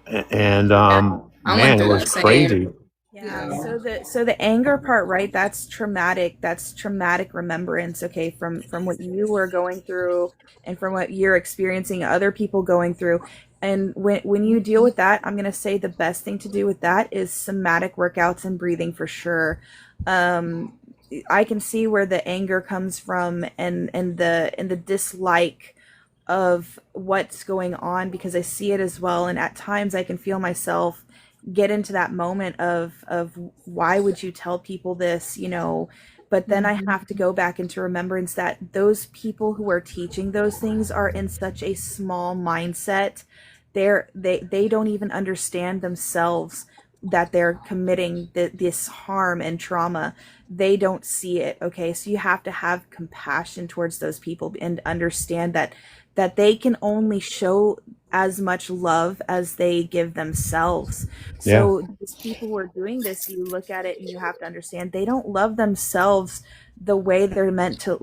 And man, it was crazy. Yeah. So the anger part, right? That's traumatic. That's traumatic remembrance. Okay, from what you were going through and from what you're experiencing other people going through. And when you deal with that, I'm gonna say the best thing to do with that is somatic workouts and breathing for sure. I can see where the anger comes from and the dislike of what's going on, because I see it as well. And at times I can feel myself get into that moment of why would you tell people this, but then I have to go back into remembrance that those people who are teaching those things are in such a small mindset. They don't even understand themselves that they're committing this harm and trauma. They don't see it. Okay, so you have to have compassion towards those people and understand that they can only show as much love as they give themselves. So these people who are doing this, you look at it and you have to understand they don't love themselves the way they're meant to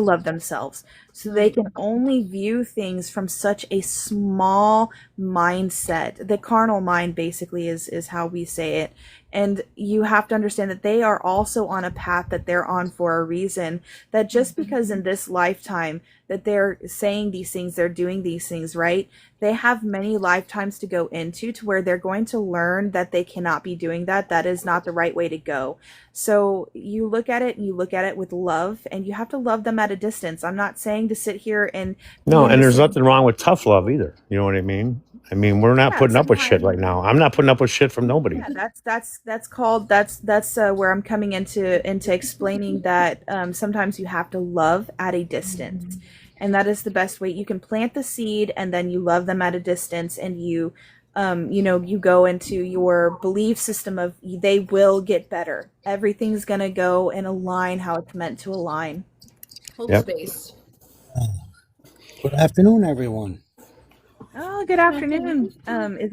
love themselves. So they can only view things from such a small mindset. The carnal mind basically is how we say it. And you have to understand that they are also on a path that they're on for a reason. That just because in this lifetime that they're saying these things, they're doing these things, right? They have many lifetimes to go into to where they're going to learn that they cannot be doing that. That is not the right way to go. So you look at it and you look at it with love, and you have to love them at a distance. I'm not saying to sit here and be No, in and the there's same. nothing wrong with tough love either. You know what I mean? I mean, we're not Yeah, putting up with shit sometimes. right now. I'm not putting up with shit from nobody. Yeah, that's where I'm coming into explaining that sometimes you have to love at a distance, and that is the best way. You can plant the seed, and then you love them at a distance, and you go into your belief system of they will get better. Everything's gonna go and align how it's meant to align. Hold Yep. space. Good afternoon, everyone. Oh, good afternoon. Is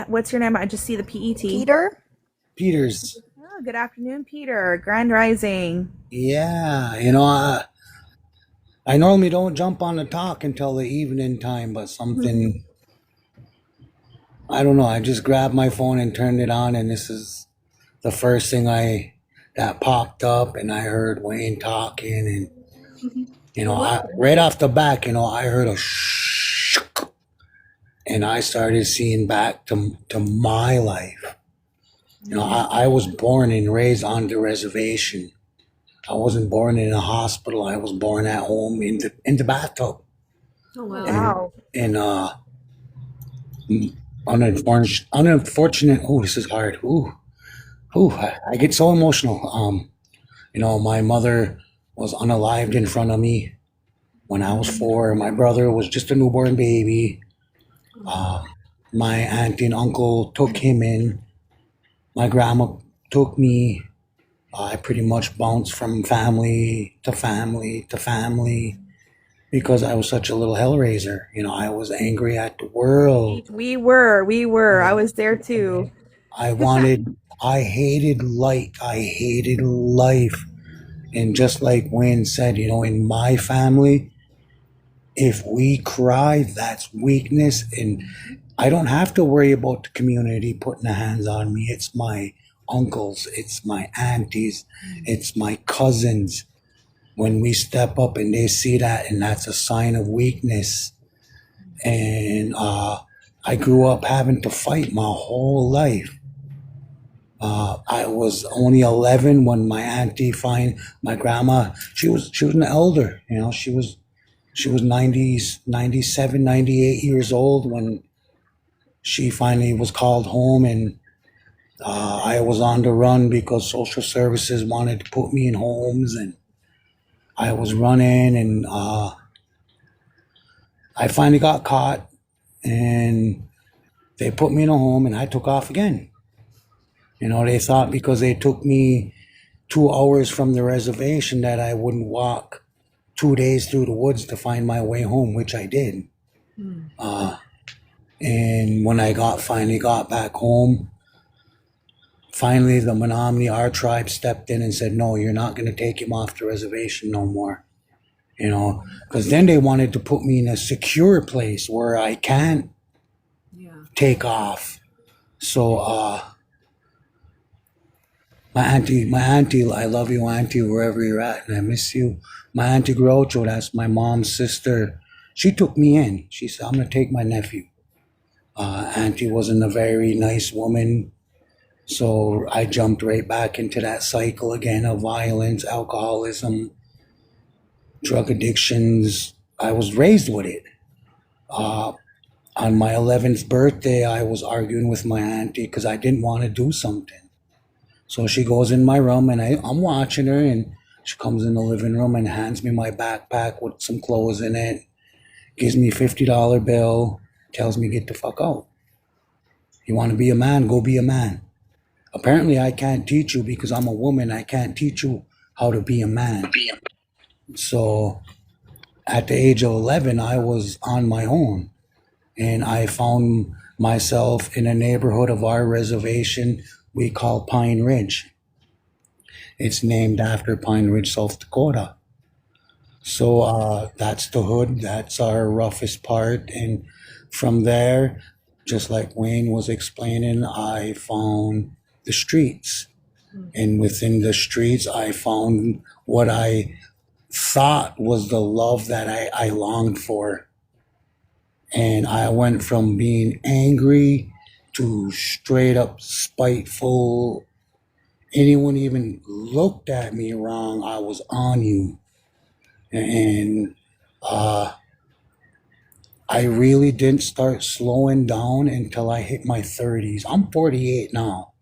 what's your name? I just see the PET. Peter? Peters. Oh, good afternoon, Peter. Grand Rising. Yeah, I normally don't jump on the talk until the evening time, but something, I don't know, I just grabbed my phone and turned it on, and this is the first thing that popped up, and I heard Wayne talking, and, right off the back, I heard a shh, and I started seeing back to my life. I was born and raised on the reservation. I wasn't born in a hospital. I was born at home in the bathtub. Oh wow. Wow. And unfortunate. Oh, this is hard. I get so emotional. My mother was unalived in front of me when I was 4. My brother was just a newborn baby. My auntie and uncle took him in. My grandma took me. I pretty much bounced from family to family to family because I was such a little hellraiser. I was angry at the world. We were. I was there too. I hated light. I hated life. And just like Wayne said, in my family, if we cry, that's weakness. And I don't have to worry about the community putting their hands on me. It's my uncles, it's my aunties, it's my cousins. When we step up and they see that, and that's a sign of weakness. And I grew up having to fight my whole life. I was only 11 when my auntie my grandma, she was an elder, she was 97, 98 years old when she finally was called home, and I was on the run because social services wanted to put me in homes, and I was running, and I finally got caught, and they put me in a home, and I took off again. They thought because they took me 2 hours from the reservation that I wouldn't walk 2 days through the woods to find my way home, which I did. And when I finally got back home, finally the Menominee, our tribe, stepped in and said, no, you're not going to take him off the reservation no more. Because then they wanted to put me in a secure place where I can't take off. So my auntie, I love you, auntie, wherever you're at, and I miss you. My auntie Groucho, that's my mom's sister, she took me in. She said, I'm going to take my nephew. Auntie wasn't a very nice woman, so I jumped right back into that cycle again of violence, alcoholism, drug addictions. I was raised with it. On my 11th birthday, I was arguing with my auntie because I didn't want to do something. So she goes in my room, and I'm watching her, and she comes in the living room and hands me my backpack with some clothes in it, gives me a $50 bill, tells me get the fuck out. You want to be a man? Go be a man. Apparently I can't teach you because I'm a woman. I can't teach you how to be a man. So at the age of 11, I was on my own, and I found myself in a neighborhood of our reservation we call Pine Ridge. It's named after Pine Ridge, South Dakota. So that's the hood. That's our roughest part. And from there, just like Wayne was explaining, I found the streets. And within the streets, I found what I thought was the love that I longed for. And I went from being angry to straight up spiteful. Anyone even looked at me wrong, I was on you. And I really didn't start slowing down until I hit my 30s. I'm 48 now.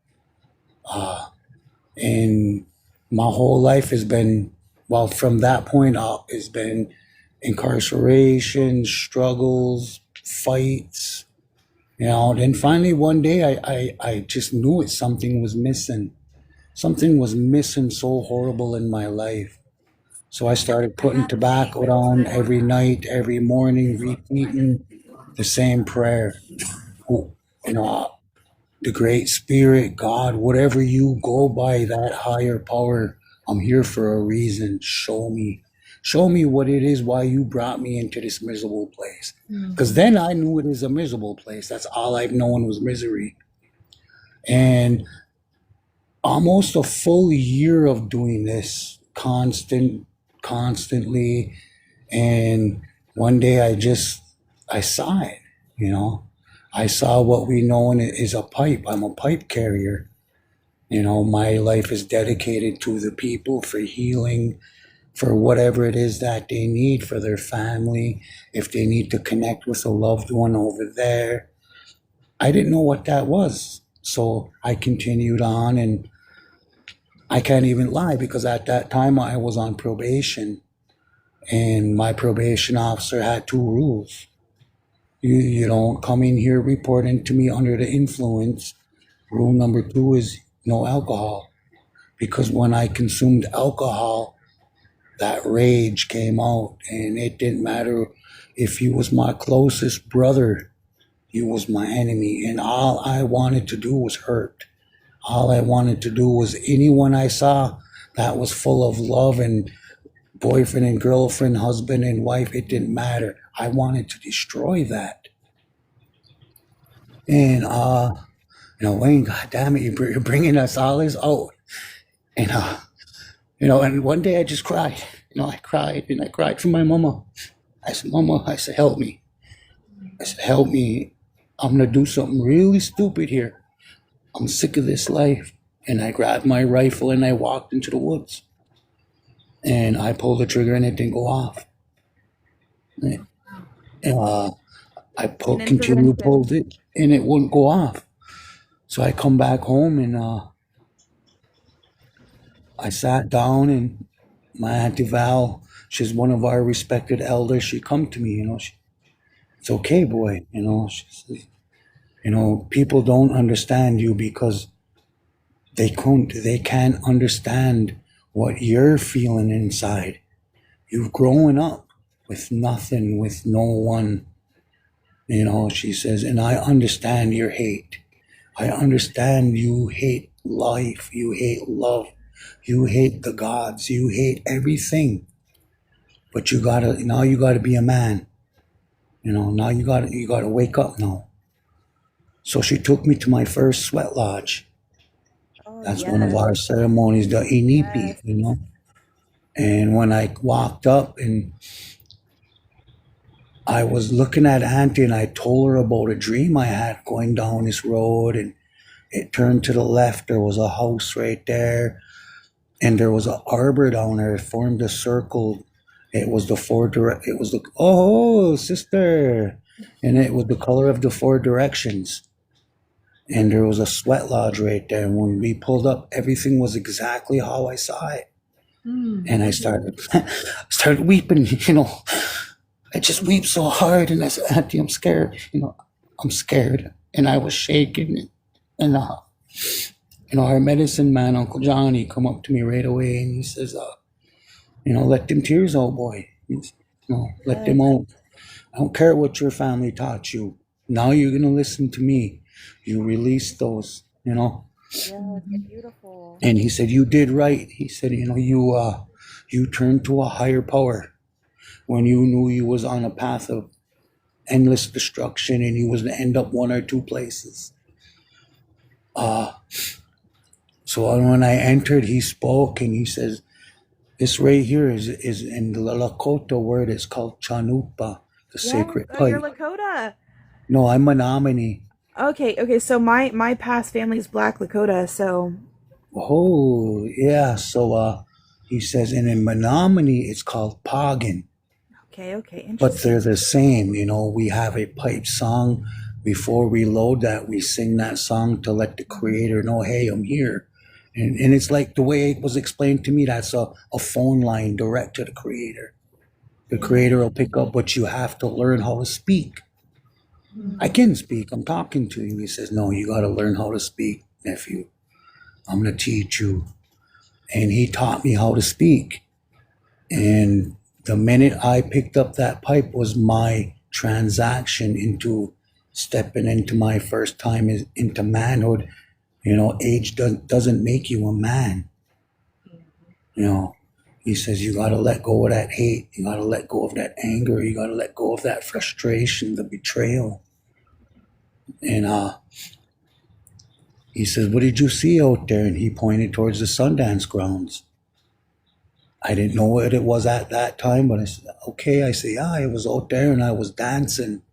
And my whole life has been, well, from that point up, has been incarceration, struggles, fights, Then finally one day I just knew it. Something was missing. Something was missing so horrible in my life. So I started putting tobacco down every night, every morning, repeating the same prayer. Oh, the Great Spirit, God, whatever you go by, that higher power, I'm here for a reason. Show me. Show me what it is, why you brought me into this miserable place. Because then I knew it is a miserable place. That's all I've known was misery. And almost a full year of doing this constantly. And one day I saw it, I saw what we know is a pipe. I'm a pipe carrier. My life is dedicated to the people for healing, for whatever it is that they need for their family, if they need to connect with a loved one over there. I didn't know what that was. So I continued on, and I can't even lie because at that time I was on probation, and my probation officer had two rules. You don't come in here reporting to me under the influence. Rule number 2 is no alcohol. Because when I consumed alcohol, that rage came out, and it didn't matter if he was my closest brother, he was my enemy. And all I wanted to do was hurt. All I wanted to do was anyone I saw that was full of love and boyfriend and girlfriend, husband and wife, it didn't matter. I wanted to destroy that. And, Wayne, God damn it, you're bringing us all this out. And, and one day I just cried. I cried, and I cried for my mama. I said, Mama, help me. I said, help me. I'm going to do something really stupid here. I'm sick of this life. And I grabbed my rifle and I walked into the woods. And I pulled the trigger and it didn't go off. And, I pulled it and it wouldn't go off. So I come back home and I sat down, and my Auntie Val, she's one of our respected elders. She come to me, it's okay, boy. She says, people don't understand you because they can't understand what you're feeling inside. You've grown up with nothing, with no one. She says, and I understand your hate. I understand you hate life. You hate love. You hate the gods. You hate everything. But now you gotta be a man. Now you gotta wake up now. So she took me to my first sweat lodge. That's one of our ceremonies, the inipi, And when I walked up and I was looking at Auntie and I told her about a dream I had going down this road, and it turned to the left. There was a house right there, and there was an arbor down there. It formed a circle. It was sister. And it was the color of the 4 directions. And there was a sweat lodge right there. And when we pulled up, everything was exactly how I saw it. And I started weeping, I just weep so hard. And I said, Auntie, I'm scared. I'm scared. And I was shaking. And, our medicine man, Uncle Johnny, come up to me right away. And he says, let them tears out, boy. Let them out. I don't care what your family taught you. Now you're going to listen to me. You release those, Yeah, beautiful. And he said, you did right. He said, you turned to a higher power when you knew you was on a path of endless destruction and you was to end up 1 or 2 places. So when I entered, he spoke and he says, this right here is in the Lakota word, it's called Chanupa, the Yes. sacred Oh, you're pipe. Lakota. No, I'm Menominee. Okay. So my past family is Black Lakota. So Oh, yeah. So he says, and in Menominee, it's called Pagan. okay. But they're Interesting. the same. We have a pipe song. Before we load that, we sing that song to let the creator know, hey, I'm here. And it's like the way it was explained to me, that's a phone line direct to the creator. The creator will pick up, but you have to learn how to speak. I can speak. I'm talking to you. He says, no, you got to learn how to speak, nephew. I'm going to teach you. And he taught me how to speak. And the minute I picked up that pipe was my transaction into stepping into my first time into manhood. Age doesn't make you a man. He says you got to let go of that hate. You got to let go of that anger. You got to let go of that frustration, the betrayal. And he says, what did you see out there? And he pointed towards the Sundance grounds. I didn't know what it was at that time, but I said, okay. I said, yeah, I was out there and I was dancing.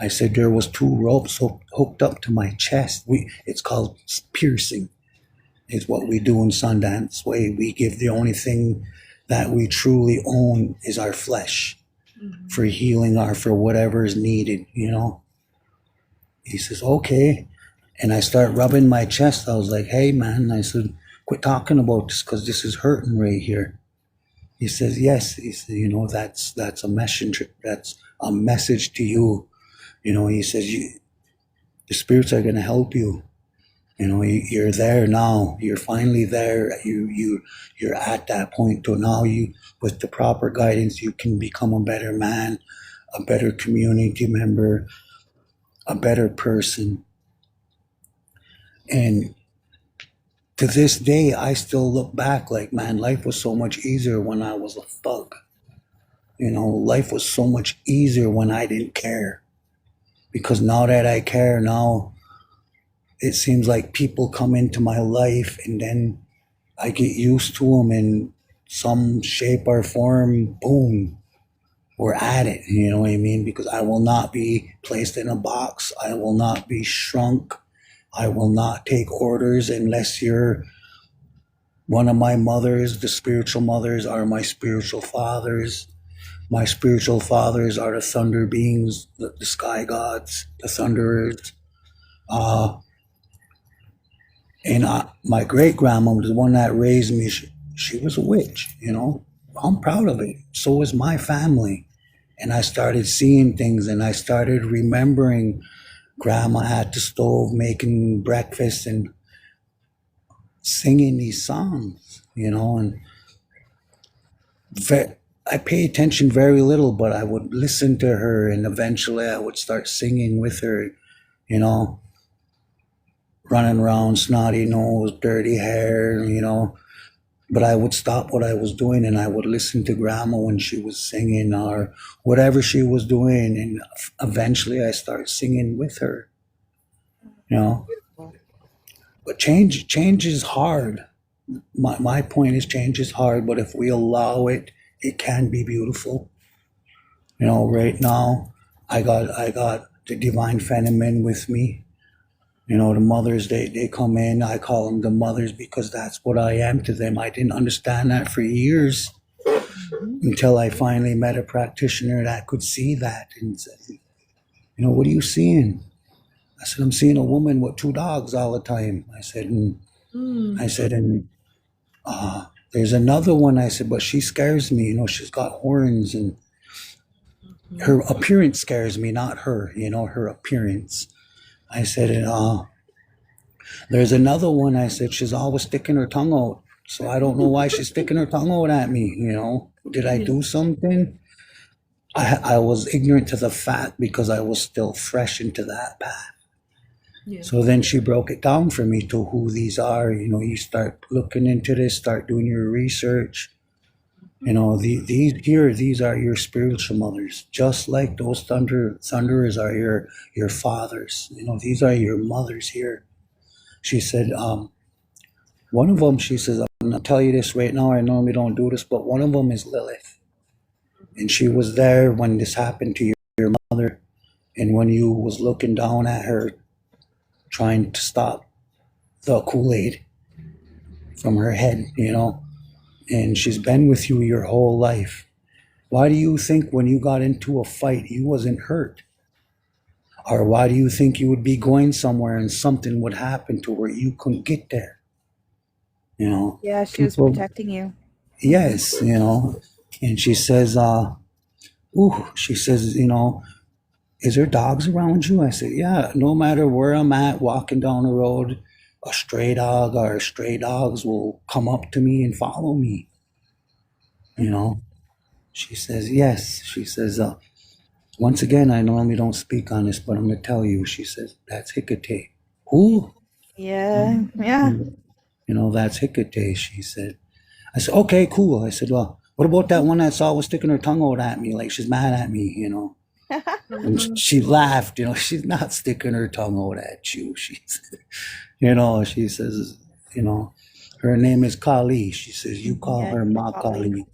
I said, there was 2 ropes hooked up to my chest. It's called piercing. It's what we do in Sundance Way. We give the only thing that we truly own is our flesh for healing or for whatever is needed, He says, okay. And I start rubbing my chest. I was like, hey, man. I said, quit talking about this because this is hurting right here. He says, yes. He says, that's a messenger. That's a message to you. He says, the spirits are going to help you. You're there now. You're finally there. You're at that point. So now with the proper guidance, you can become a better man, a better community member, a better person. And to this day, I still look back like, man, life was so much easier when I was a thug. Life was so much easier when I didn't care. Because now that I care, now it seems like people come into my life and then I get used to them in some shape or form. Boom, we're at it. You know what I mean? Because I will not be placed in a box. I will not be shrunk. I will not take orders unless you're one of my mothers. The spiritual mothers are my spiritual fathers. My spiritual fathers are the thunder beings, the sky gods, the thunderers. And my great grandma was the one that raised me. She was a witch, I'm proud of it. So is my family. And I started seeing things and I started remembering grandma at the stove making breakfast and singing these songs, and I pay attention very little, but I would listen to her and eventually I would start singing with her, running around, snotty nose, dirty hair, but I would stop what I was doing and I would listen to grandma when she was singing or whatever she was doing. And eventually I start singing with her, but change is hard. My point is change is hard, but if we allow it, it can be beautiful. Right now I got the divine feminine with me. The mothers, they come in. I call them the mothers because that's what I am to them. I didn't understand that for years until I finally met a practitioner that could see that and said, what are you seeing? I said, I'm seeing a woman with 2 dogs all the time. I said, and there's another one. I said, but she scares me. She's got horns and her appearance scares me, not her, her appearance. I said, there's another one. I said, she's always sticking her tongue out. So I don't know why she's sticking her tongue out at me. Did I do something? I was ignorant to the fact because I was still fresh into that path. Yeah. So then she broke it down for me to who these are. You start looking into this, start doing your research. These are your spiritual mothers, just like those thunderers are your fathers. These are your mothers here. She said, One of them, she says, I'm gonna tell you this right now. I normally don't do this, but one of them is Lilith, and she was there when this happened to your mother, and when you was looking down at her, trying to stop the Kool-Aid from her head, and she's been with you your whole life. Why do you think when you got into a fight, you wasn't hurt? Or why do you think you would be going somewhere and something would happen to where you couldn't get there? Yeah, she was People, protecting you. yes, and she says, she says, is there dogs around you? I said, yeah, no matter where I'm at, walking down the road, a stray dog or stray dogs will come up to me and follow me. She says, yes. She says, once again, I normally don't speak on this, but I'm going to tell you. She says, that's Hecate. Who? Yeah, yeah. That's Hecate, she said. I said, okay, cool. I said, well, what about that one that's always sticking her tongue out at me, like she's mad at me, And she laughed, she's not sticking her tongue out at you. She says, her name is Kali. She says, you call Yeah, her Ma Kali.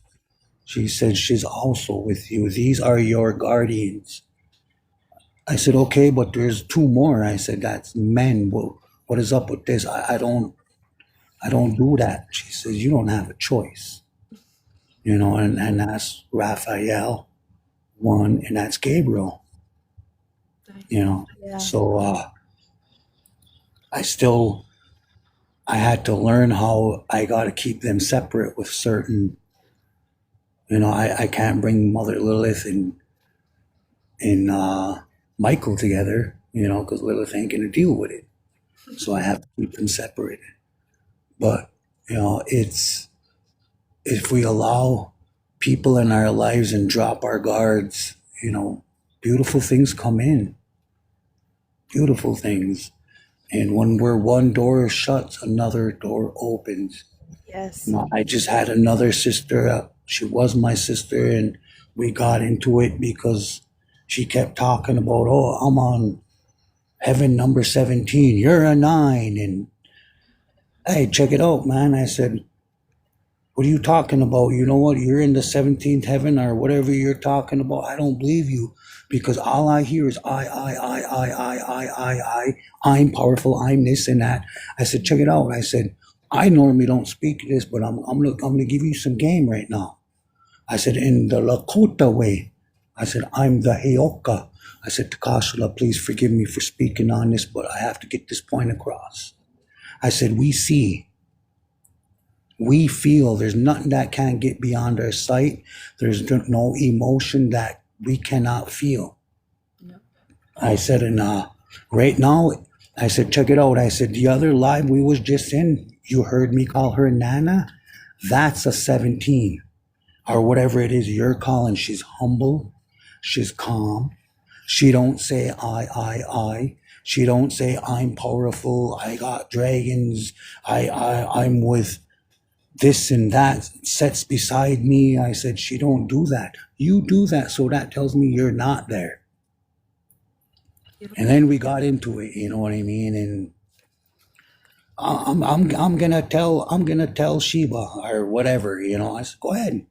She said, she's also with you. These are your guardians. I said, okay, but there's two more. I said, that's men. Well, what is up with this? I don't do that. She says, you don't have a choice. And that's Raphael, one, and that's Gabriel. Yeah. So I had to learn how I got to keep them separate with certain, I can't bring Mother Lilith and Michael together, because Lilith ain't going to deal with it. So I have to keep them separated. But, it's, if we allow people in our lives and drop our guards, beautiful things come in. Beautiful things. And when one door shuts, another door opens. Yes. I just had another sister. She was my sister, and we got into it because she kept talking about, oh, I'm on heaven number 17. You're a 9. And hey, check it out, man. I said, what are you talking about? You know what? You're in the 17th heaven or whatever you're talking about. I don't believe you because all I hear is I'm powerful. I'm this and that. I said, check it out. I said, I normally don't speak this, but I'm gonna give you some game right now. I said, in the Lakota way, I said, I'm the Heoka. I said, Takashula, please forgive me for speaking on this, but I have to get this point across. I said, we see. We feel. There's nothing that can't get beyond our sight. There's no emotion that we cannot feel. No. I said, and right now, I said, check it out. I said, the other live we was just in, you heard me call her Nana. That's a 17 or whatever it is you're calling. She's humble. She's calm. She don't say I. She don't say I'm powerful. I got dragons. I'm with this and that sets beside me. I said, she don't do that. You do that, so that tells me you're not there. And then we got into it, you know what I mean? And I'm gonna tell Sheba or whatever, I said, go ahead.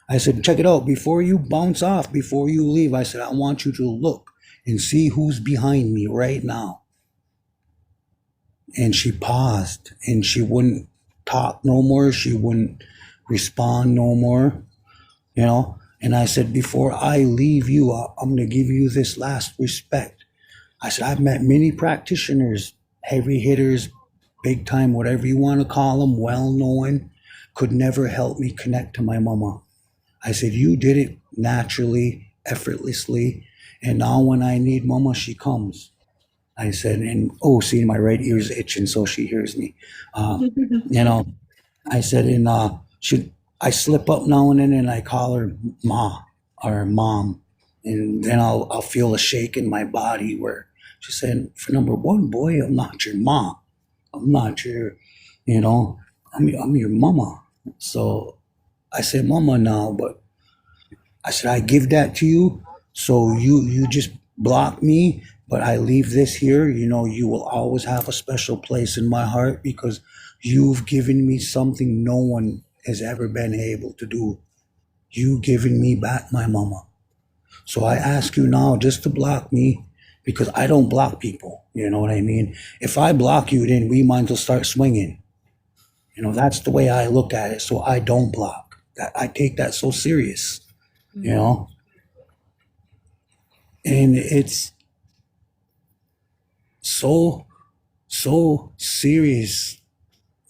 I said, check it out. Before you bounce off, before you leave, I said, I want you to look and see who's behind me right now. And she paused and she wouldn't talk no more. She wouldn't respond no more, And I said, before I leave you, I'm going to give you this last respect. I said, I've met many practitioners, heavy hitters, big time, whatever you want to call them, well-known, could never help me connect to my mama. I said, you did it naturally, effortlessly. And now when I need mama, she comes. I said, and see, my right ear's itching, so she hears me. I said, and I slip up now and then, and I call her Ma or Mom, and then I'll feel a shake in my body where she said, for number one, boy, I'm not your ma, I'm not your, I'm your mama. So I said, Mama now, but I said, I give that to you, so you just block me. But I leave this here, you will always have a special place in my heart because You've given me something no one has ever been able to do. You giving me back my mama. So I ask you now just to block me, because I don't block people. You know what I mean? If I block you, then we might as well start swinging. You know, that's the way I look at it. So I don't block. I take that so serious, you know? And it's so serious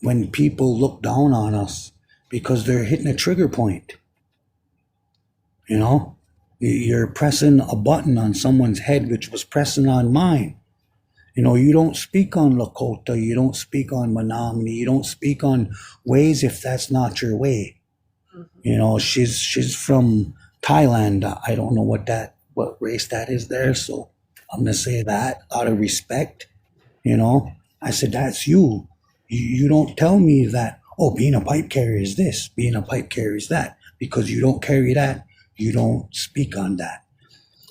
when people look down on us because they're hitting a trigger point. You know, you're pressing a button on someone's head, which was pressing on mine. You know, you don't speak on Lakota, you don't speak on Menominee, you don't speak on ways if that's not your way. You know, she's from Thailand. I don't know what race that is there, so I'm gonna say that out of respect. You know, I said that's you. You don't tell me that. Oh, being a pipe carrier is this. Being a pipe carrier is that. Because you don't carry that, you don't speak on that.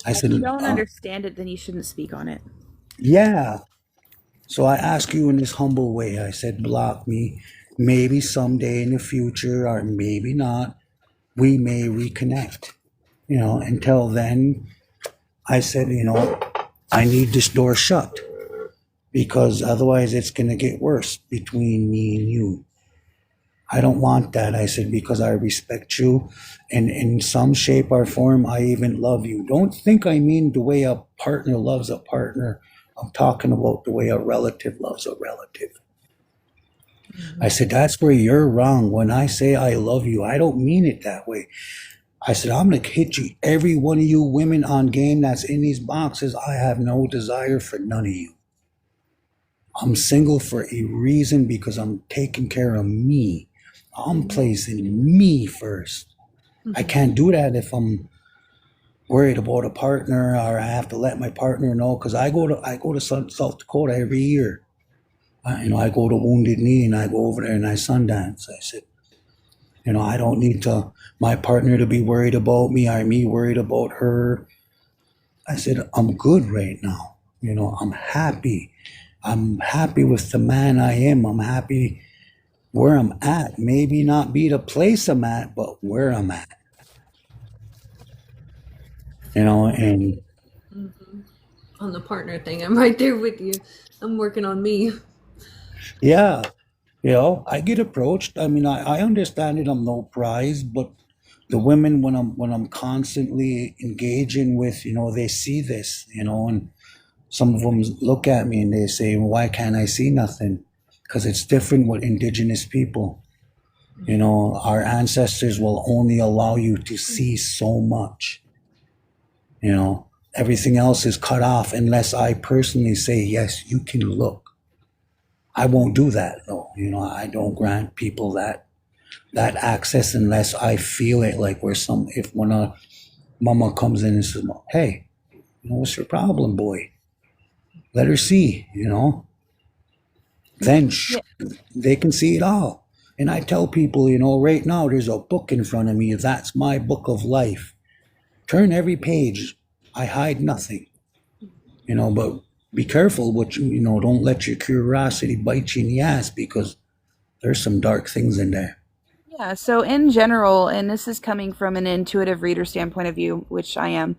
I said, if you don't understand it, then you shouldn't speak on it. yeah. So I ask you in this humble way. I said, block me. Maybe someday in the future, or maybe not, we may reconnect. You know, until then, I said, you know, I need this door shut because otherwise it's going to get worse between me and you. I don't want that. I said, because I respect you. And in some shape or form, I even love you. Don't think I mean the way a partner loves a partner. I'm talking about the way a relative loves a relative. I said, that's where you're wrong. When I say I love you, I don't mean it that way. I said, I'm going to hit you, every one of you women on game that's in these boxes. I have no desire for none of you. I'm single for a reason because I'm taking care of me. I'm placing me first. I can't do that if I'm worried about a partner or I have to let my partner know, because I go to South Dakota every year. You know, I go to Wounded Knee and I go over there and I Sundance. I said, you know, I don't need my partner to be worried about me or me worried about her. I said, I'm good right now. You know, I'm happy. I'm happy with the man I am. I'm happy where I'm at. Maybe not be the place I'm at, but where I'm at. You know, and On the partner thing, I'm right there with you. I'm working on me. yeah, you know, I get approached. I mean, I understand it. I'm no prize, but the women, when I'm constantly engaging with, you know, they see this, you know, and some of them look at me and they say, well, why can't I see nothing? Because it's different with indigenous people. You know, our ancestors will only allow you to see so much. You know, everything else is cut off unless I personally say, yes, you can look. I won't do that though. You know, I don't grant people that access unless I feel it. Like if when a mama comes in and says, hey, you know, what's your problem, boy? Let her see, you know. Then they can see it all. And I tell people, you know, right now there's a book in front of me. That's my book of life. Turn every page. I hide nothing. You know, but be careful what you know, don't let your curiosity bite you in the ass, because there's some dark things in there. Yeah, so in general, and this is coming from an intuitive reader standpoint of view, which I am,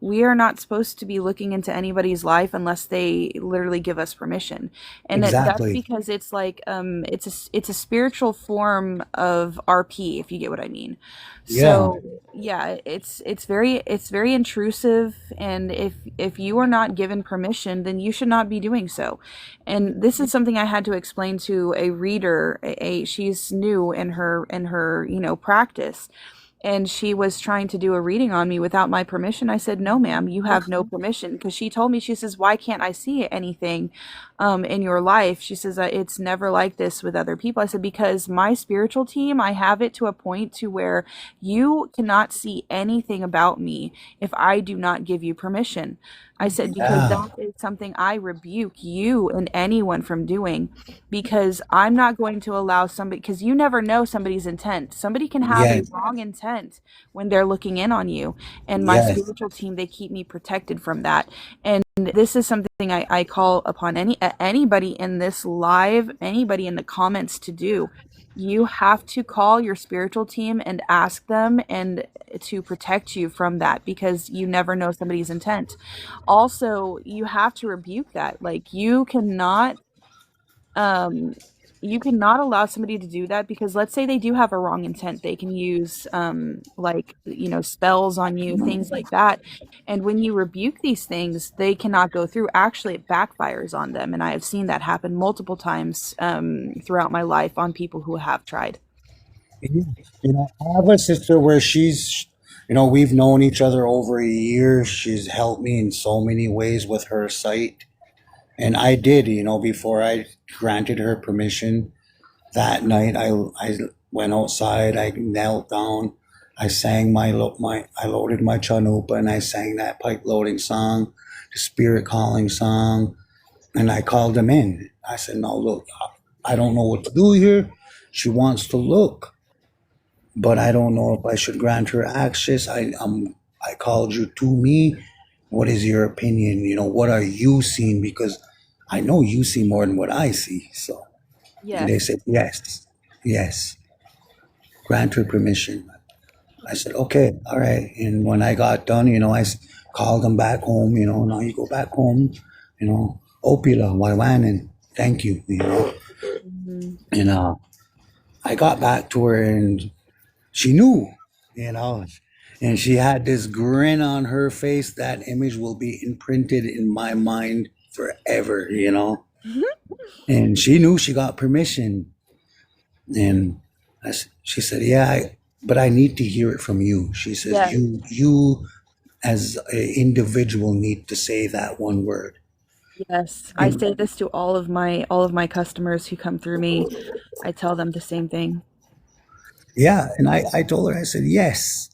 we are not supposed to be looking into anybody's life unless they literally give us permission. And that's Exactly. because it's like it's a spiritual form of RP, if you get what I mean. Yeah. So yeah, it's very intrusive, and if you are not given permission, then you should not be doing so. And this is something I had to explain to a reader. She's new in her you know, practice, and she was trying to do a reading on me without my permission. I said, no, ma'am, you have no permission. Because she told me, she says, why can't I see anything in your life? She says, it's never like this with other people. I said, because my spiritual team, I have it to a point to where you cannot see anything about me if I do not give you permission. I said, because that is something I rebuke you and anyone from doing, because I'm not going to allow somebody, because you never know somebody's intent. Somebody can have a wrong intent when they're looking in on you. And my Yes. spiritual team, they keep me protected from that. And this is something I call upon anybody in this live, anybody in the comments to do. You have to call your spiritual team and ask them and to protect you from that, because you never know somebody's intent. Also, you have to rebuke that. Like, you cannot allow somebody to do that, because let's say they do have a wrong intent. They can use like, spells on you, things like that. And when you rebuke these things, they cannot go through. Actually, it backfires on them. And I have seen that happen multiple times throughout my life on people who have tried. I have a sister where we've known each other over a year. She's helped me in so many ways with her sight. And I did, before I granted her permission that night, I went outside, I knelt down, I sang I loaded my chanupa, and I sang that pipe loading song, the spirit calling song, and I called them in. I said, no, look, I don't know what to do here. She wants to look, but I don't know if I should grant her access. I called you to me. What is your opinion? What are you seeing? Because I know you see more than what I see. So, and they Yes. said, yes, grant her permission. I said, okay, all right. And when I got done, I called them back home, now you go back home, Opila, Waiwanan, thank you, Mhm. And I got back to her and she knew, and she had this grin on her face. That image will be imprinted in my mind forever, And she knew she got permission. And she said, yeah, but I need to hear it from you. She says, Yes. you as an individual need to say that one word. Yes. I say this to all of my customers who come through me. I tell them the same thing. Yeah. And I told her, I said, yes.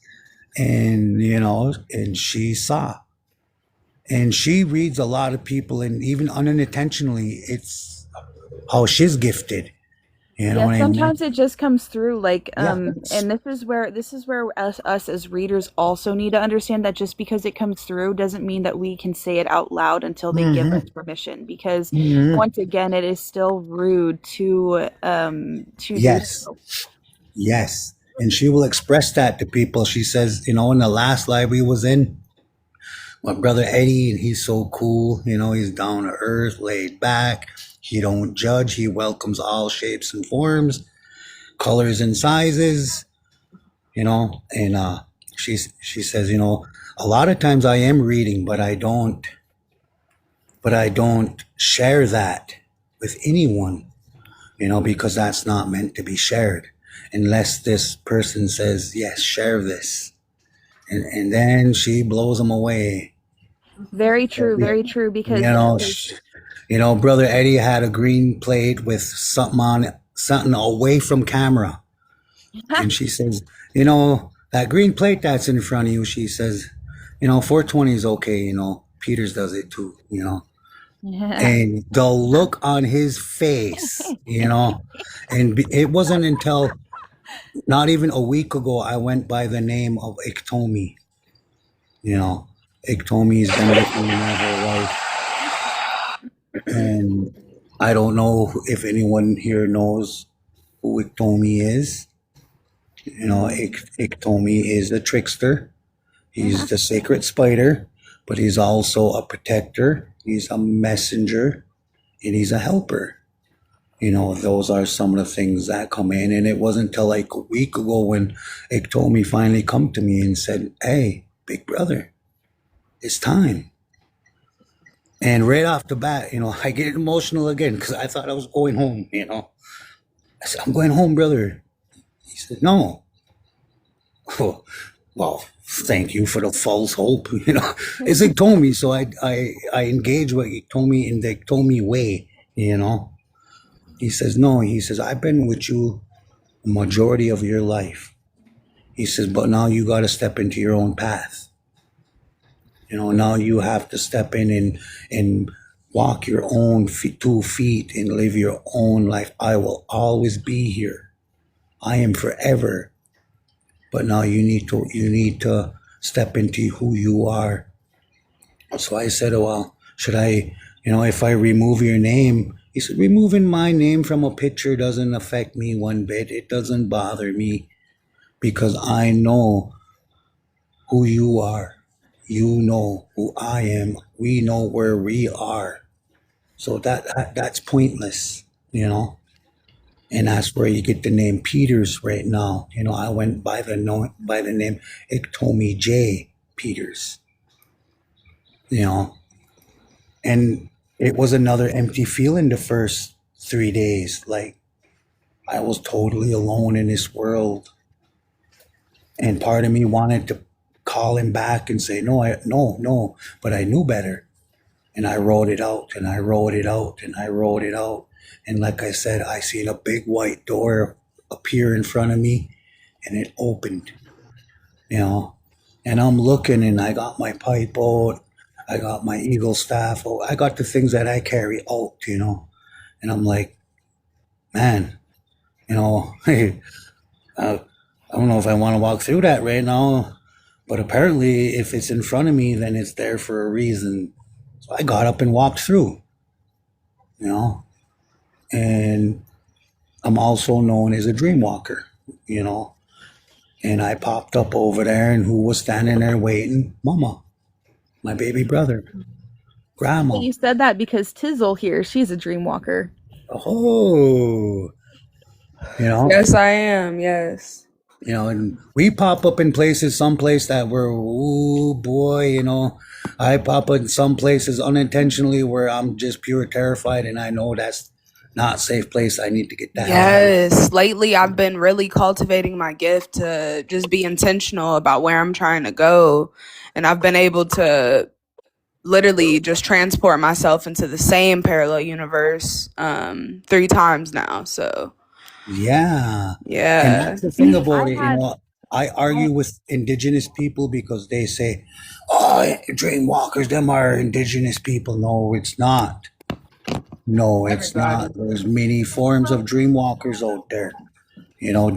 And, and she saw. And she reads a lot of people, and even unintentionally, it's how she's gifted. You know Yeah, what I mean? sometimes it just comes through like Yeah. and this is where us as readers also need to understand that just because it comes through doesn't mean that we can say it out loud until they give us permission, because once again it is still rude to do Yes. so. Yes. And she will express that to people. She says, in the last live we was in, my brother Eddie, and he's so cool, he's down to earth, laid back. He don't judge. He welcomes all shapes and forms, colors and sizes, and she says, a lot of times I am reading, but I don't share that with anyone, because that's not meant to be shared unless this person says, yes, share this. And then she blows them away. Very true, because Brother Eddie had a green plate with something on it, something away from camera. And she says, that green plate that's in front of you, she says, 420 is okay, Peters does it too, And the look on his face, and it wasn't until not even a week ago I went by the name of Iktomi. Iktomi's been with me my whole life. And I don't know if anyone here knows who Iktomi is. Iktomi is a trickster. He's the sacred spider, but he's also a protector. He's a messenger, and he's a helper. Those are some of the things that come in. And it wasn't until like a week ago when Iktomi finally come to me and said, hey, big brother, it's time. And right off the bat, I get emotional again because I thought I was going home, I said, I'm going home, brother. He said, no. Oh, well, thank you for the false hope. It's Iktomi, so I engage with Iktomi in the Iktomi way. He says, no. He says, I've been with you the majority of your life. He says, but now you got to step into your own path. Now you have to step in and walk your own 2 feet and live your own life. I will always be here. I am forever. But now you need to step into who you are. So I said, well, Should I, if I remove your name? He said, removing my name from a picture doesn't affect me one bit. It doesn't bother me because I know who you are. You know who I am. We know where we are. So that's pointless, And that's where you get the name Peters right now. I went by the name. It told me J Peters. And it was another empty feeling the first 3 days. Like I was totally alone in this world, and part of me wanted to call him back and say no, but I knew better, and I wrote it out, and I wrote it out, and I wrote it out, and like I said, I seen a big white door appear in front of me, and it opened, and I'm looking, and I got my pipe out, I got my eagle staff out, I got the things that I carry out, and I'm like, man, hey, I don't know if I want to walk through that right now, but apparently if it's in front of me, then it's there for a reason. So I got up and walked through, and I'm also known as a dream walker, and I popped up over there, and who was standing there waiting? Mama, my baby brother, grandma. You said that because Tizzle here, she's a dream walker. Oh, Yes, I am. Yes. And we pop up in places, someplace that we're, oh boy, I pop up in some places unintentionally where I'm just pure terrified, and I know that's not a safe place. I need to get that. Yes. Lately, I've been really cultivating my gift to just be intentional about where I'm trying to go. And I've been able to literally just transport myself into the same parallel universe 3 times now. So Yeah. yeah. And that's the thing about it, I argue with indigenous people because they say, oh, dream walkers, them are indigenous people. No, it's not. No, it's not. There's many forms of dream walkers out there.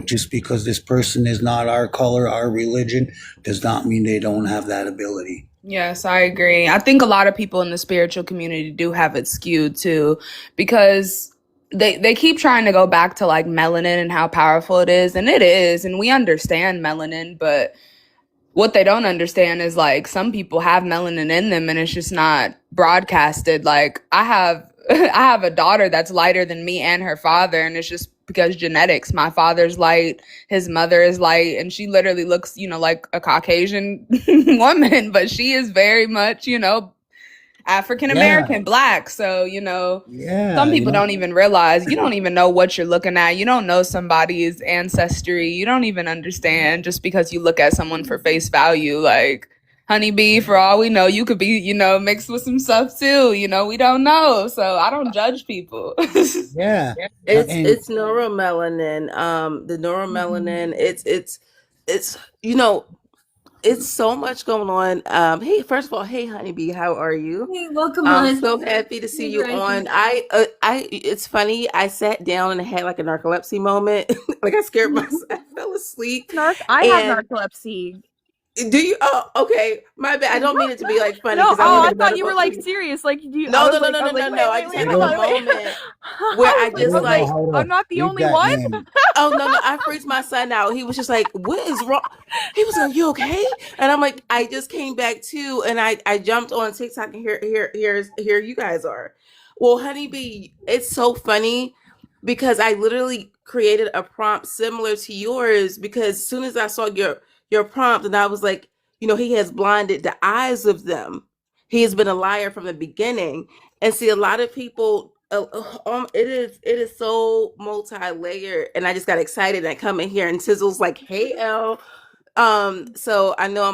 Just because this person is not our color, our religion, does not mean they don't have that ability. Yes, I agree. I think a lot of people in the spiritual community do have it skewed too, because they keep trying to go back to like melanin and how powerful it is, and it is, and we understand melanin, but what they don't understand is like some people have melanin in them and it's just not broadcasted. Like I have I have a daughter that's lighter than me and her father, and it's just because genetics. My father's light, his mother is light, and she literally looks, like a Caucasian woman, but she is very much, African American, Black. So, some people don't even realize, you don't even know what you're looking at. You don't know somebody's ancestry. You don't even understand just because you look at someone for face value. Like, honeybee, for all we know, you could be, mixed with some stuff too. We don't know. So I don't judge people. Yeah. It's neuromelanin. The neuromelanin, it's it's so much going on. Hey, first of all, hey honeybee, how are you? Hey, welcome I'm on. so happy to see you on. It's funny, I sat down and I had like a narcolepsy moment. Like I scared myself, I fell asleep. I have narcolepsy. Do you? Oh, okay. My bad. I don't mean it to be like funny. No, I thought you were like serious. Like, do you? No. I just had a moment where I just like, I'm not the only one. Oh no, I freaked my son out. He was just like, "What is wrong?" He was like, "You okay?" And I'm like, "I just came back too," and I jumped on TikTok and here you guys are. Well, honeybee, it's so funny because I literally created a prompt similar to yours because as soon as I saw your prompt, and I was like, he has blinded the eyes of them. He has been a liar from the beginning. And see, a lot of people, it is so multi-layered. And I just got excited. I come in here and Tizzle's like, "Hey, Elle." So I know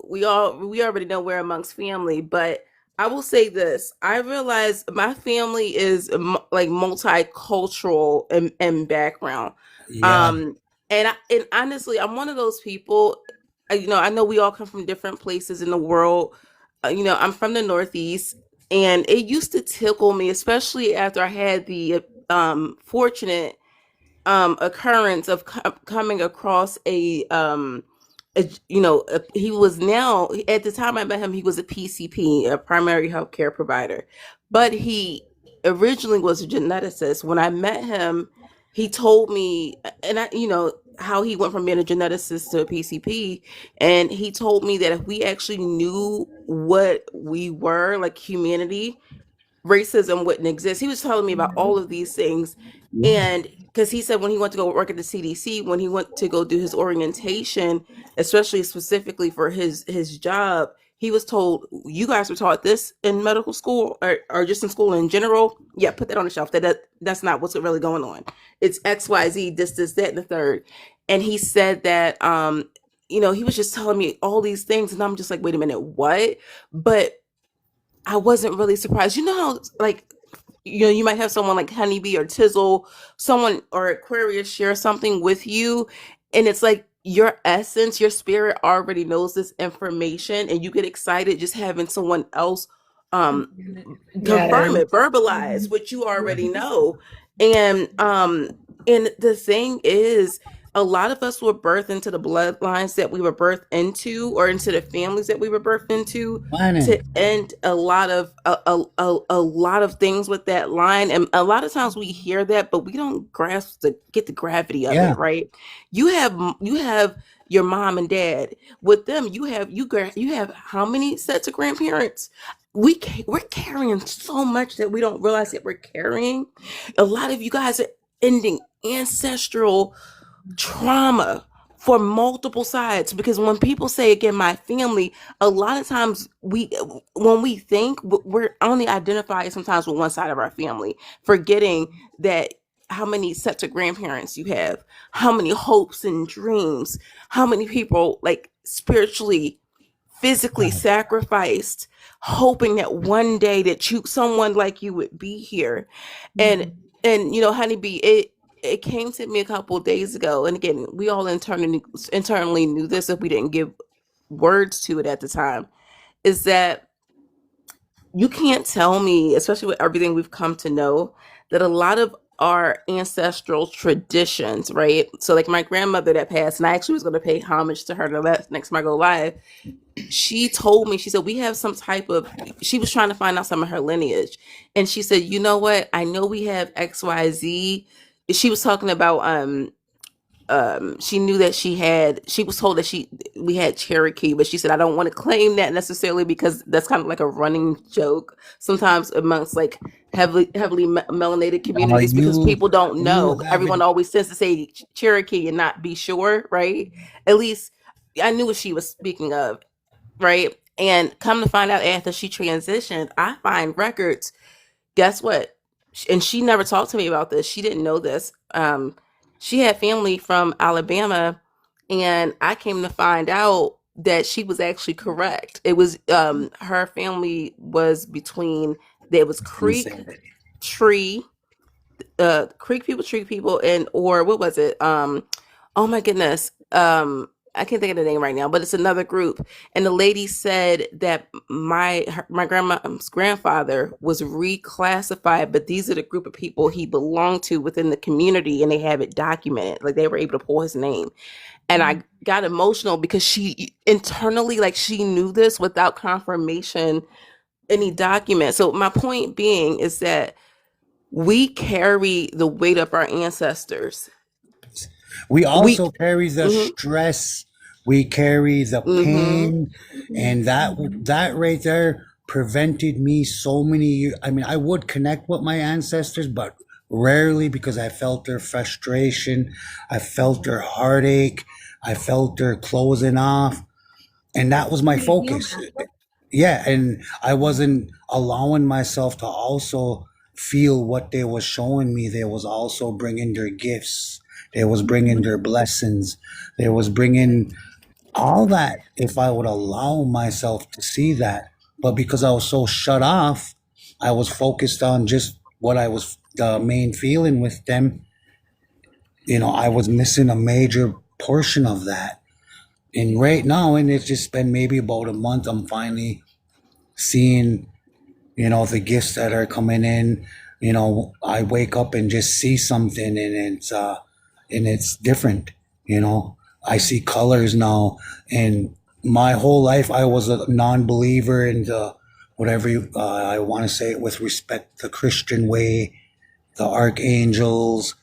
we already know we're amongst family, but I will say this: I realize my family is like multicultural in background. Yeah. And honestly, I'm one of those people. I know we all come from different places in the world. I'm from the Northeast, and it used to tickle me, especially after I had the fortunate occurrence of coming across he was now, at the time I met him, he was a PCP, a primary health care provider, but he originally was a geneticist. When I met him, he told me, and how he went from being a geneticist to a PCP, and he told me that if we actually knew what we were, like humanity, racism wouldn't exist. He was telling me about all of these things. And because he said when he went to go work at the CDC, when he went to go do his orientation, especially specifically for his job, he was told, you guys were taught this in medical school, or just in school in general. Yeah, put that on the shelf. That's not what's really going on. It's XYZ, this, that, and the third. And he said that he was just telling me all these things, and I'm just like, wait a minute, what? But I wasn't really surprised. You know how, like, you might have someone like Honeybee or Tizzle, someone or Aquarius share something with you, and it's like your essence, your spirit already knows this information, and you get excited just having someone else um confirm it, verbalize what you already know. And the thing is, a lot of us were birthed into the bloodlines that we were birthed into, or into the families that we were birthed into, to end a lot of a lot of things with that line. And a lot of times we hear that, but we don't get the gravity of Yeah. it, right? You have your mom and dad. With them, you have how many sets of grandparents? We're carrying so much that we don't realize that we're carrying. A lot of you guys are ending ancestral trauma for multiple sides, because when people say, again, my family, a lot of times when we think, we're only identified sometimes with one side of our family, forgetting that how many sets of grandparents you have, how many hopes and dreams, how many people, like, spiritually, physically sacrificed, hoping that one day that someone like you would be here. And Honeybee, it came to me a couple of days ago, and again, we all internally knew this if we didn't give words to it at the time, is that you can't tell me, especially with everything we've come to know, that a lot of our ancestral traditions, right? So like my grandmother that passed, and I actually was going to pay homage to her the next time I go live. She told me, she said, we have some type of, she was trying to find out some of her lineage. And she said, you know what? I know we have XYZ. She was talking about, she knew that she was told that we had Cherokee, but she said, I don't want to claim that necessarily, because that's kind of like a running joke sometimes amongst like heavily melanated communities, because people don't know. Everyone always tends to say Cherokee and not be sure, right? At least I knew what she was speaking of, right? And come to find out, after she transitioned, I find records. Guess what? And she never talked to me about this. She didn't know this. She had family from Alabama, and I came to find out that she was actually correct. It was her family was between, there was Creek, Tree, Creek people, Tree people, and, or what was it? Oh my goodness. I can't think of the name right now, but it's another group. And the lady said that my grandma's grandfather was reclassified, but these are the group of people he belonged to within the community, and they have it documented. Like, they were able to pull his name. And I got emotional because she internally, like, she knew this without confirmation, any document. So my point being is that we carry the weight of our ancestors. We also carry the stress. We carry the pain, and that right there prevented me so many years. I mean, I would connect with my ancestors, but rarely, because I felt their frustration, I felt their heartache, I felt their closing off, and that was my focus. Yeah, and I wasn't allowing myself to also feel what they was showing me. They was also bringing their gifts. They was bringing their blessings. They was bringing all that, if I would allow myself to see that. But because I was so shut off, I was focused on just what I was, the main feeling with them. I was missing a major portion of that. And right now, and it's just been maybe about a month, I'm finally seeing, the gifts that are coming in. I wake up and just see something, and it's different. I see colors now. And my whole life, I was a non-believer in the whatever I want to say it with respect, the Christian way, the archangels,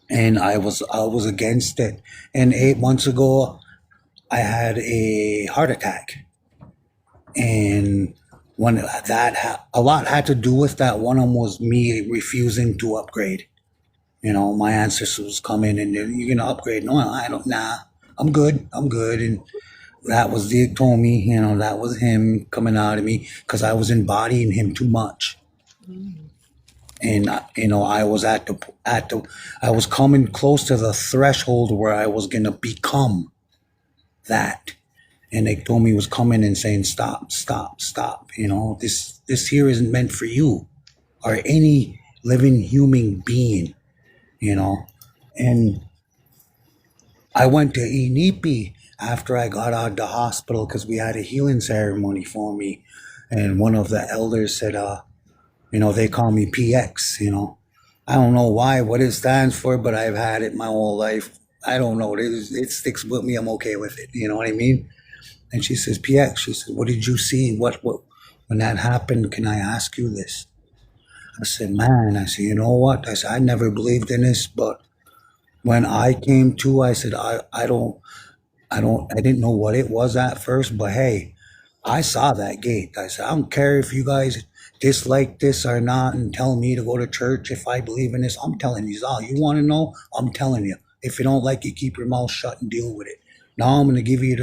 and I was against it. And 8 months ago, I had a heart attack, and when a lot had to do with that. One of them was me refusing to upgrade. My ancestors come in and you're gonna upgrade. No, I don't. Nah, I'm good. I'm good. And that was the told me. That was him coming out of me because I was embodying him too much. And I was I was coming close to the threshold where I was gonna become that. And they told me it was coming and saying, stop, stop, stop. This here isn't meant for you or any living human being. And I went to Inipi after I got out of the hospital because we had a healing ceremony for me. And one of the elders said, they call me PX. I don't know what it stands for, but I've had it my whole life. I don't know. It sticks with me. I'm okay with it. You know what I mean? And she says, PX, she said, what did you see? What, when that happened, can I ask you this? I said, man, you know what? I said, I never believed in this, but when I came to, I said, I didn't know what it was at first, but hey, I saw that gate. I said, I don't care if you guys dislike this or not and tell me to go to church if I believe in this. I'm telling you all. You want to know? I'm telling you. If you don't like it, keep your mouth shut and deal with it. Now I'm going to give you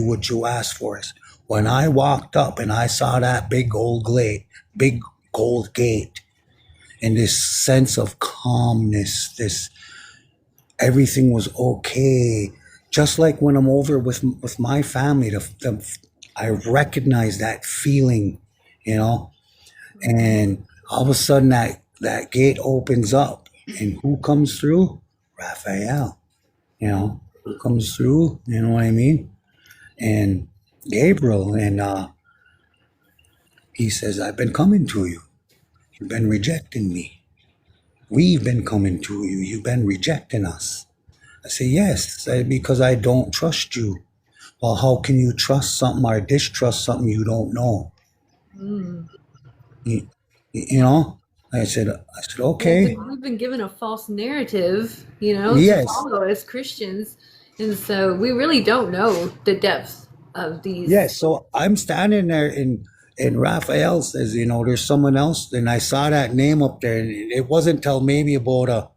what you asked for. When I walked up and I saw that big gold gate, and this sense of calmness, everything was okay. Just like when I'm over with my family, I recognize that feeling, and all of a sudden that gate opens up, and who comes through? Raphael, who comes through, you know what I mean? And Gabriel, and he says, I've been coming to you. You've been rejecting me. We've been coming to you. You've been rejecting us. I say, yes, because I don't trust you. Well, how can you trust something or distrust something you don't know? I said, okay. We've been given a false narrative, to Yes. follow as Christians. And so we really don't know the depth of these. Yes. So I'm standing there and Raphael says, there's someone else. And I saw that name up there. And it wasn't until maybe about a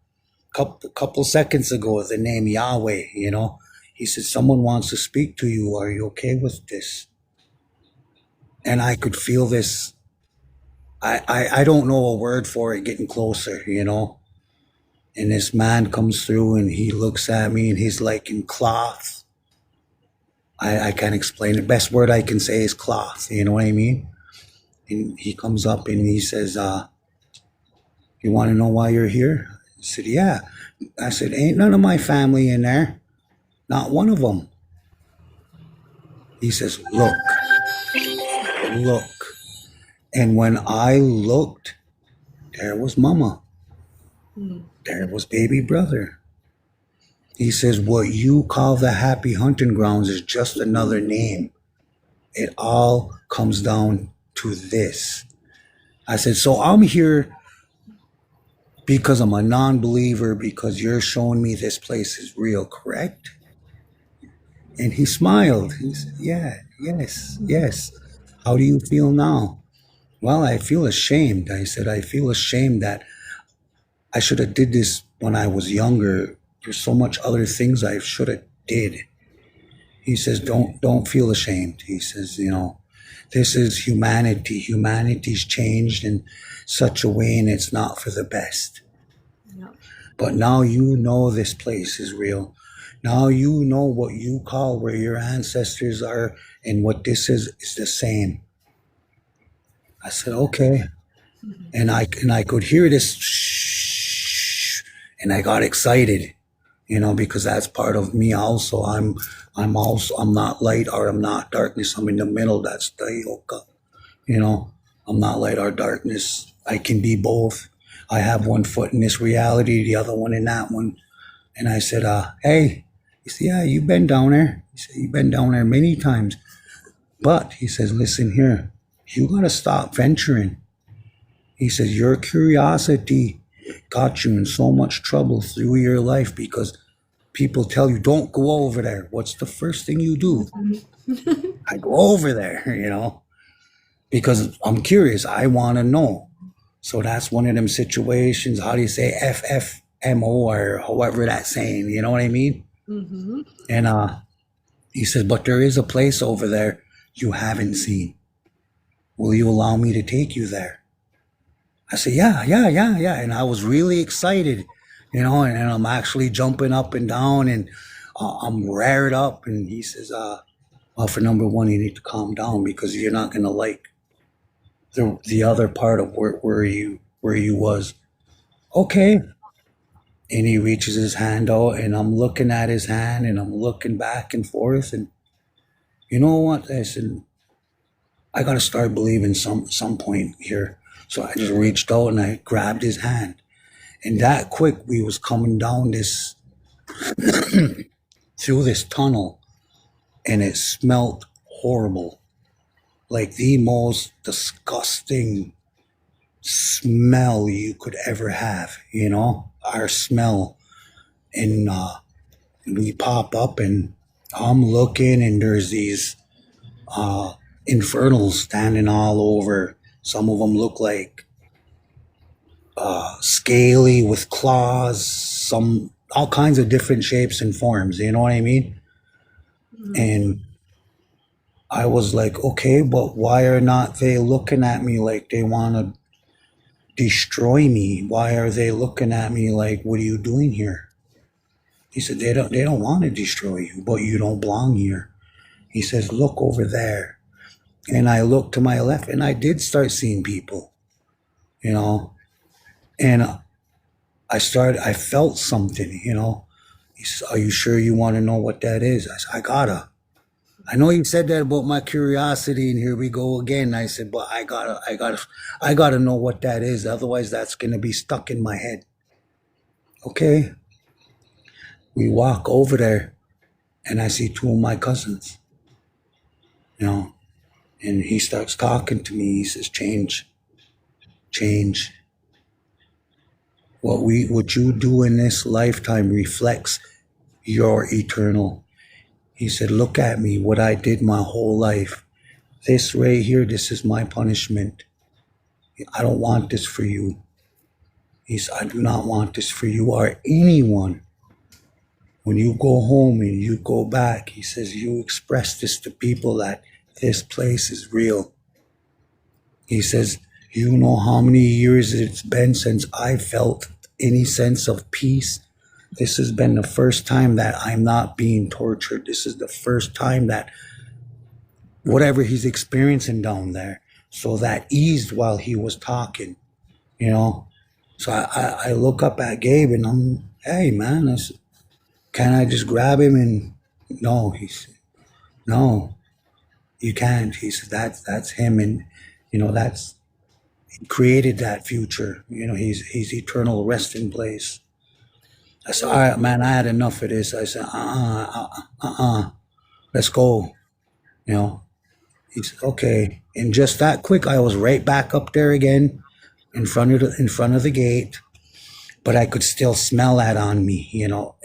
couple seconds ago, the name Yahweh, He said, someone wants to speak to you. Are you okay with this? And I could feel this. I don't know a word for it getting closer, And this man comes through and he looks at me and he's like in cloth. I can't explain it. Best word I can say is cloth. You know what I mean? And he comes up and he says, you want to know why you're here? I said, yeah. I said, ain't none of my family in there. Not one of them. He says, look. And when I looked, there was Mama. There was baby brother. He says, what you call the happy hunting grounds is just another name. It all comes down to this. I said, so I'm here because I'm a non-believer, because you're showing me this place is real, correct? And he smiled. He said, yeah, yes. How do you feel now? Well, I feel ashamed. I said, I feel ashamed that I should have did this when I was younger. There's so much other things I should have did. He says, don't feel ashamed. He says, this is humanity. Humanity's changed in such a way, and it's not for the best. Yep. But now this place is real. Now what you call where your ancestors are and what this is the same. I said, okay. And I could hear this shh, and I got excited, because that's part of me also. I'm not light or I'm not darkness. I'm in the middle. That's the yoga. I'm not light or darkness. I can be both. I have one foot in this reality, the other one in that one. And I said, hey, he said, yeah, you've been down there. He said, you've been down there many times. But he says, listen here, you got to stop venturing. He says, your curiosity got you in so much trouble through your life because people tell you, don't go over there. What's the first thing you do? I go over there, because I'm curious. I want to know. So that's one of them situations. How do you say FFMO or however that's saying? You know what I mean? Mm-hmm. And he says, but there is a place over there you haven't seen. Will you allow me to take you there? I said, yeah. And I was really excited, and I'm actually jumping up and down, and I'm rared up. And he says, well, for number one, you need to calm down because you're not going to like the other part of where you was. Okay. And he reaches his hand out, and I'm looking at his hand, and I'm looking back and forth. And you know what? I said, I got to start believing some point here. So I just reached out and I grabbed his hand. And that quick, we was coming down this, through this tunnel, and it smelled horrible. Like the most disgusting smell you could ever have, our smell. And we pop up, and I'm looking, and there's these infernals standing all over. Some of them look like scaly with claws, some all kinds of different shapes and forms. You know what I mean? Mm-hmm. And I was like, okay, but why are not they looking at me like they want to destroy me? Why are they looking at me like, what are you doing here? He said, they don't want to destroy you, but you don't belong here. He says, look over there. And I looked to my left, and I did start seeing people, and I felt something, He said, are you sure you want to know what that is? I said, I know you said that about my curiosity, and here we go again. I said, but I gotta know what that is. Otherwise that's going to be stuck in my head. Okay. We walk over there, and I see two of my cousins, and he starts talking to me. He says, change. What you do in this lifetime reflects your eternal. He said, look at me, what I did my whole life. This right here, this is my punishment. I don't want this for you. He said, I do not want this for you or anyone. When you go home and you go back, he says, you express this to people that this place is real. He says, you know how many years it's been since I felt any sense of peace? This has been the first time that I'm not being tortured. This is the first time that whatever he's experiencing down there, so that eased while he was talking, So I look up at Gabe, and I'm, hey man, I said, can I just grab him? And no, he said, no, you can't. He said, that's him, and that's, he created that future. He's eternal resting place. I said, all right, man, I had enough of this. I said, let's go. He said, okay. And just that quick, I was right back up there again in front of the gate, but I could still smell that on me,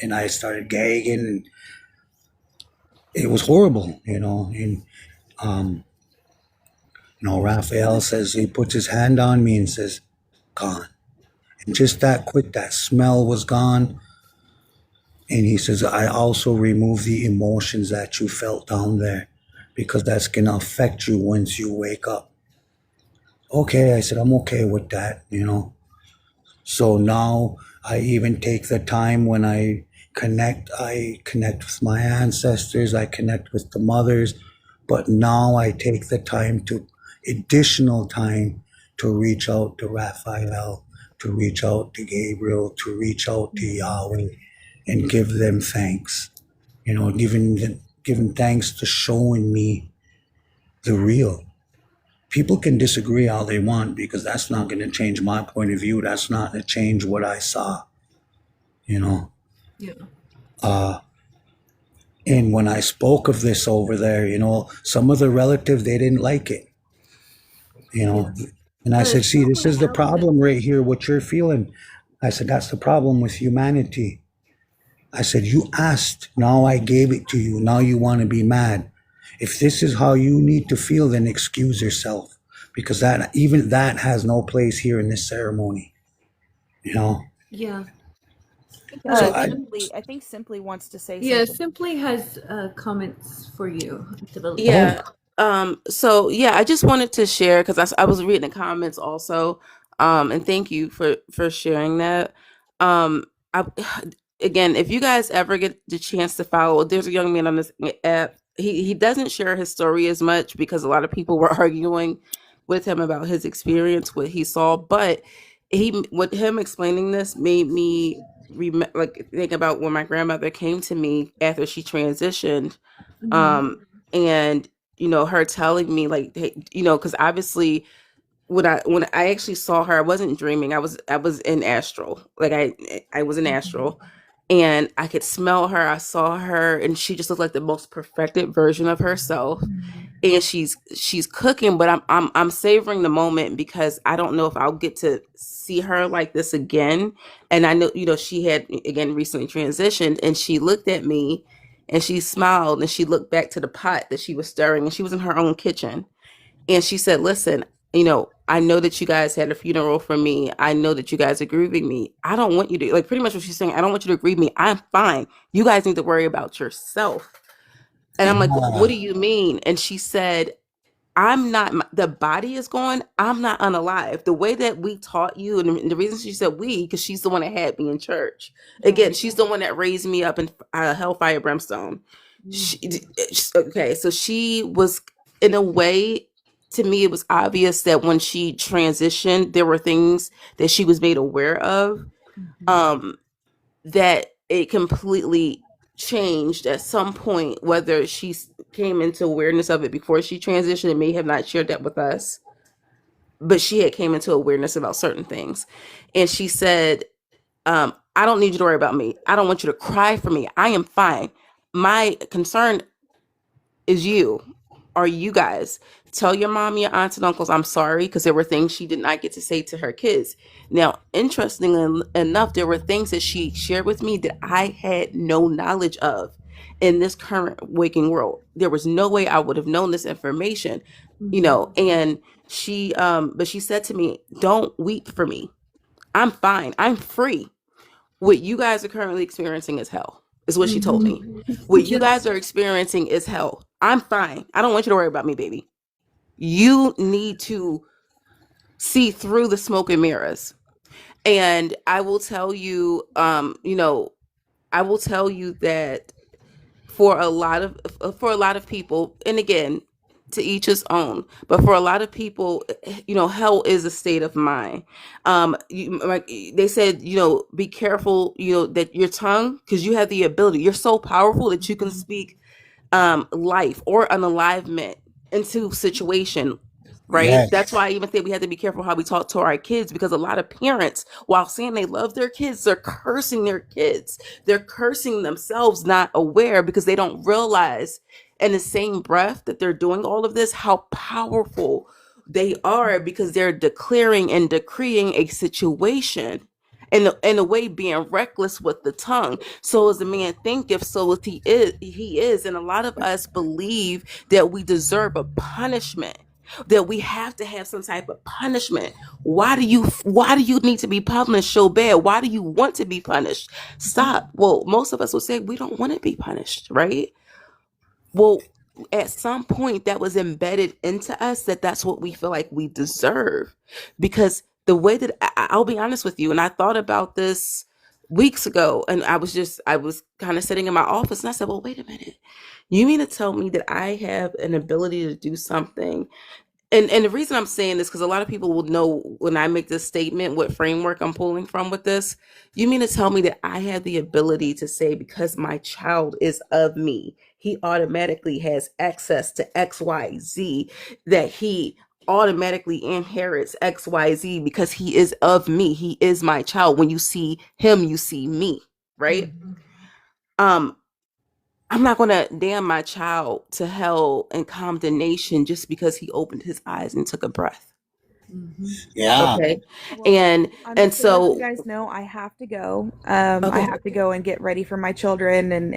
and I started gagging, and it was horrible, and Raphael says, he puts his hand on me and says, gone. And just that quick, that smell was gone. And he says, I also remove the emotions that you felt down there, because that's going to affect you once you wake up. Okay, I said, I'm okay with that, So now I even take the time when I connect with my ancestors, I connect with the mothers, but now I take the additional time to reach out to Raphael, to reach out to Gabriel, to reach out to Yahweh, and give them thanks, giving thanks to showing me the real. People can disagree all they want, because that's not going to change my point of view. That's not going to change what I saw, Yeah. And when I spoke of this over there, some of the relatives, they didn't like it, you know. Yeah. And I said, Let's see, this point is the out that. problem right here, what you're feeling. I said, that's the problem with humanity. I said, you asked, now I gave it to you. Now you want to be mad. If this is how you need to feel, then excuse yourself, because even that has no place here in this ceremony, you know. Yeah. So I think Simply wants to say Yeah, something. Simply has comments for you, I believe. Yeah. So yeah, I just wanted to share because I was reading the comments also. And thank you for sharing that. I again, if you guys ever get the chance to follow, there's a young man on this app. He doesn't share his story as much because a lot of people were arguing with him about his experience, what he saw. But with him explaining this made me think about when my grandmother came to me after she transitioned, and her telling me like, hey, because obviously when I actually saw her, I wasn't dreaming. I was in astral. Like I was in astral, and I could smell her. I saw her, and she just looked like the most perfected version of herself. And she's cooking, but I'm savoring the moment because I don't know if I'll get to see her like this again. And I know she had again recently transitioned, and she looked at me, and she smiled, and she looked back to the pot that she was stirring, and she was in her own kitchen, and she said, listen, I know that you guys had a funeral for me. I know that you guys are grieving me. I don't want you to, like, pretty much what she's saying, I don't want you to grieve me. I'm fine. You guys need to worry about yourself. And I'm like, what do you mean? And she said, I'm not, the body is gone. I'm not unalive. The way that we taught you, and the reason she said we, because she's the one that had me in church. Again, she's the one that raised me up in hellfire brimstone. Okay, so she was, in a way, to me, it was obvious that when she transitioned, there were things that she was made aware of, that it completely changed at some point. Whether she came into awareness of it before she transitioned and may have not shared that with us, but she had came into awareness about certain things. And she said, I don't need you to worry about me. I don't want you to cry for me. I am fine. My concern is you, or you guys. Tell your mom, your aunts and uncles I'm sorry, because there were things she did not get to say to her kids. Now, interestingly enough, there were things that she shared with me that I had no knowledge of in this current waking world. There was no way I would have known this information, and but she said to me, don't weep for me. I'm fine. I'm free. What you guys are currently experiencing is hell, is what she told me. What you guys are experiencing is hell. I'm fine. I don't want you to worry about me, baby. You need to see through the smoke and mirrors. And I will tell you, I will tell you that for a lot of people, and again, to each his own, but for a lot of people, hell is a state of mind. Like they said, be careful, that your tongue, because you have the ability, you're so powerful that you can speak life or unalivement into situation, right? That's yes, why I even think we have to be careful how we talk to our kids, because a lot of parents, while saying they love their kids, they're cursing their kids. They're cursing themselves, not aware, because they don't realize in the same breath that they're doing all of this, how powerful they are, because they're declaring and decreeing a situation. In a way, being reckless with the tongue. So as a man thinketh, so is he is. And a lot of us believe that we deserve a punishment, that we have to have some type of punishment. Why do you need to be punished so bad? Why do you want to be punished? Stop. Well, most of us will say we don't want to be punished, right? Well, at some point that was embedded into us, that's what we feel like we deserve. Because the way that I'll be honest with you, and I thought about this weeks ago, and I was kind of sitting in my office, and I said, well, wait a minute. You mean to tell me that I have an ability to do something? And the reason I'm saying this, because a lot of people will know when I make this statement what framework I'm pulling from with this. You mean to tell me that I have the ability to say, because my child is of me, he automatically has access to XYZ, that he automatically inherits XYZ because he is of me, he is my child. When you see him, you see me, right? I'm not going to damn my child to hell and condemnation just because he opened his eyes and took a breath. Yeah. Okay. Well, And I'm just to let you so guys know I have to go. I okay. have to go and get ready for my children, and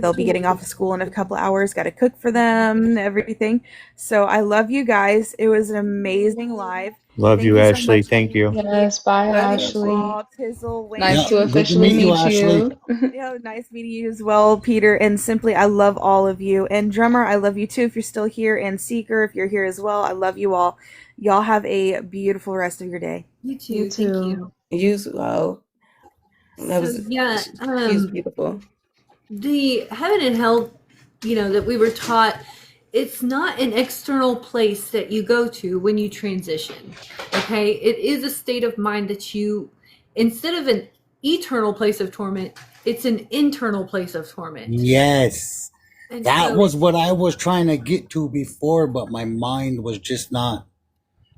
they'll be getting off of school in a couple hours. Got to cook for them, everything. So I love you guys. It was an amazing live. Love Thank you, you so Ashley. much, Thank you. Katie. Yes, bye, Love you Yes. Ashley. all, Tizzle, Nice Yeah. to Wayne. Good to officially meet you, meet Ashley. you. Yeah, nice meeting you as well, Peter. And Simply, I love all of you. And Drummer, I love you too if you're still here. And Seeker, if you're here as well, I love you all. Y'all have a beautiful rest of your day. You too. You Thank too. you. you as well. That So was yeah, she was beautiful. the heaven and hell, that we were taught, it's not an external place that you go to when you transition. Okay, it is a state of mind that you, instead of an eternal place of torment, it's an internal place of torment. Yes. And That so, was what I was trying to get to before, but my mind was just not,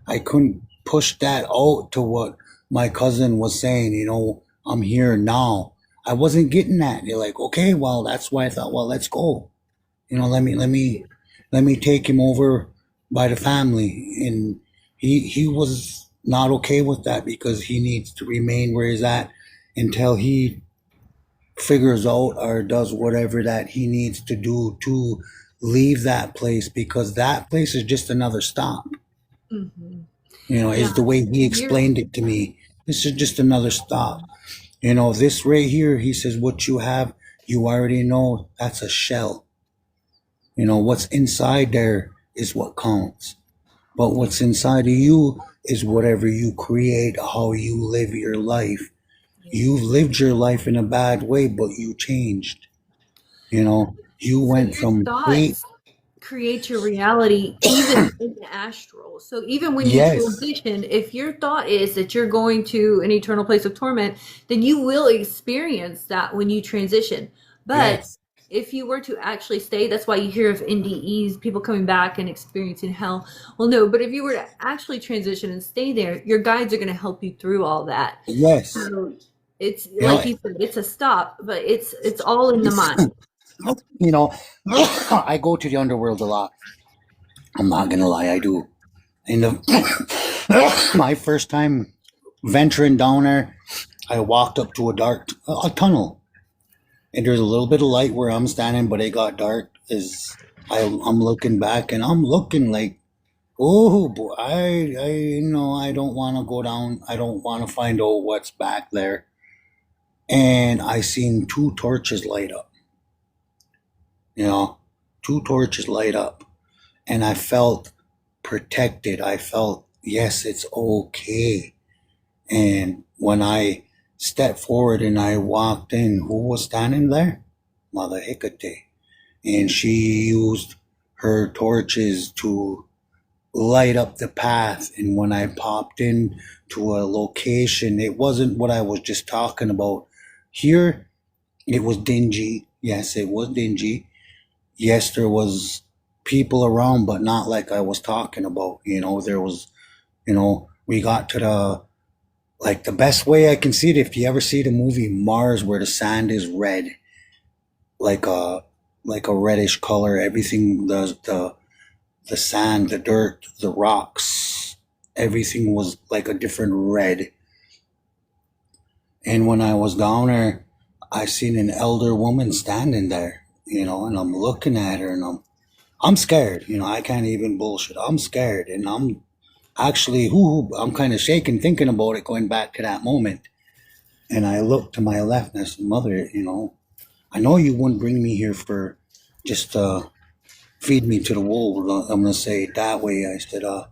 I couldn't push that out to what my cousin was saying, I'm here now. I wasn't getting that. They're like, okay, well, that's why I thought, well, let's go. Let me take him over by the family. And he was not okay with that because he needs to remain where he's at until he figures out or does whatever that he needs to do to leave that place, because that place is just another stop. mhm. Is the way he You're explained it to me. This is just another stop. This right here, he says, what you have, you already know that's a shell. What's inside there is what counts. But what's inside of you is whatever you create, how you live your life. You've lived your life in a bad way, but you changed. You so went your from hate. thoughts create your reality even in the astral. So even when you Yes, transition, if your thought is that you're going to an eternal place of torment, then you will experience that when you transition. But yes, if you were to actually stay, that's why you hear of NDEs, people coming back and experiencing hell. Well, no, but if you were to actually transition and stay there, your guides are going to help you through all that. yes. So it's You like know, he said, it's a stop, but it's all in the mind. you know, I go to the underworld a lot. I'm not gonna lie, I do. And my first time venturing down there, I walked up to a tunnel, and there's a little bit of light where I'm standing, but it got dark. I'm looking back, and I'm looking like, oh boy, I don't want to go down. I don't want to find out what's back there. And I seen two torches light up. You know, two torches light up, and I felt protected. I felt, yes, it's okay. And when I stepped forward and I walked in, who was standing there? Mother Hecate. And she used her torches to light up the path. And when I popped in to a location, it wasn't what I was just talking about. Here, it was dingy. Yes, it was dingy. Yes, there was people around, but not like I was talking about. There was, we got to the best way I can see it. If you ever see the movie Mars, where the sand is red, like a reddish color, everything, the sand, the dirt, the rocks, everything was like a different red. And when I was down there, I seen an elder woman standing there, and I'm looking at her, and I'm scared. I can't even bullshit. I'm scared, and I'm actually, I'm kind of shaking thinking about it, going back to that moment. And I looked to my left, and I said, Mother, I know you wouldn't bring me here for just feed me to the wolves. I'm gonna say it that way. I said, but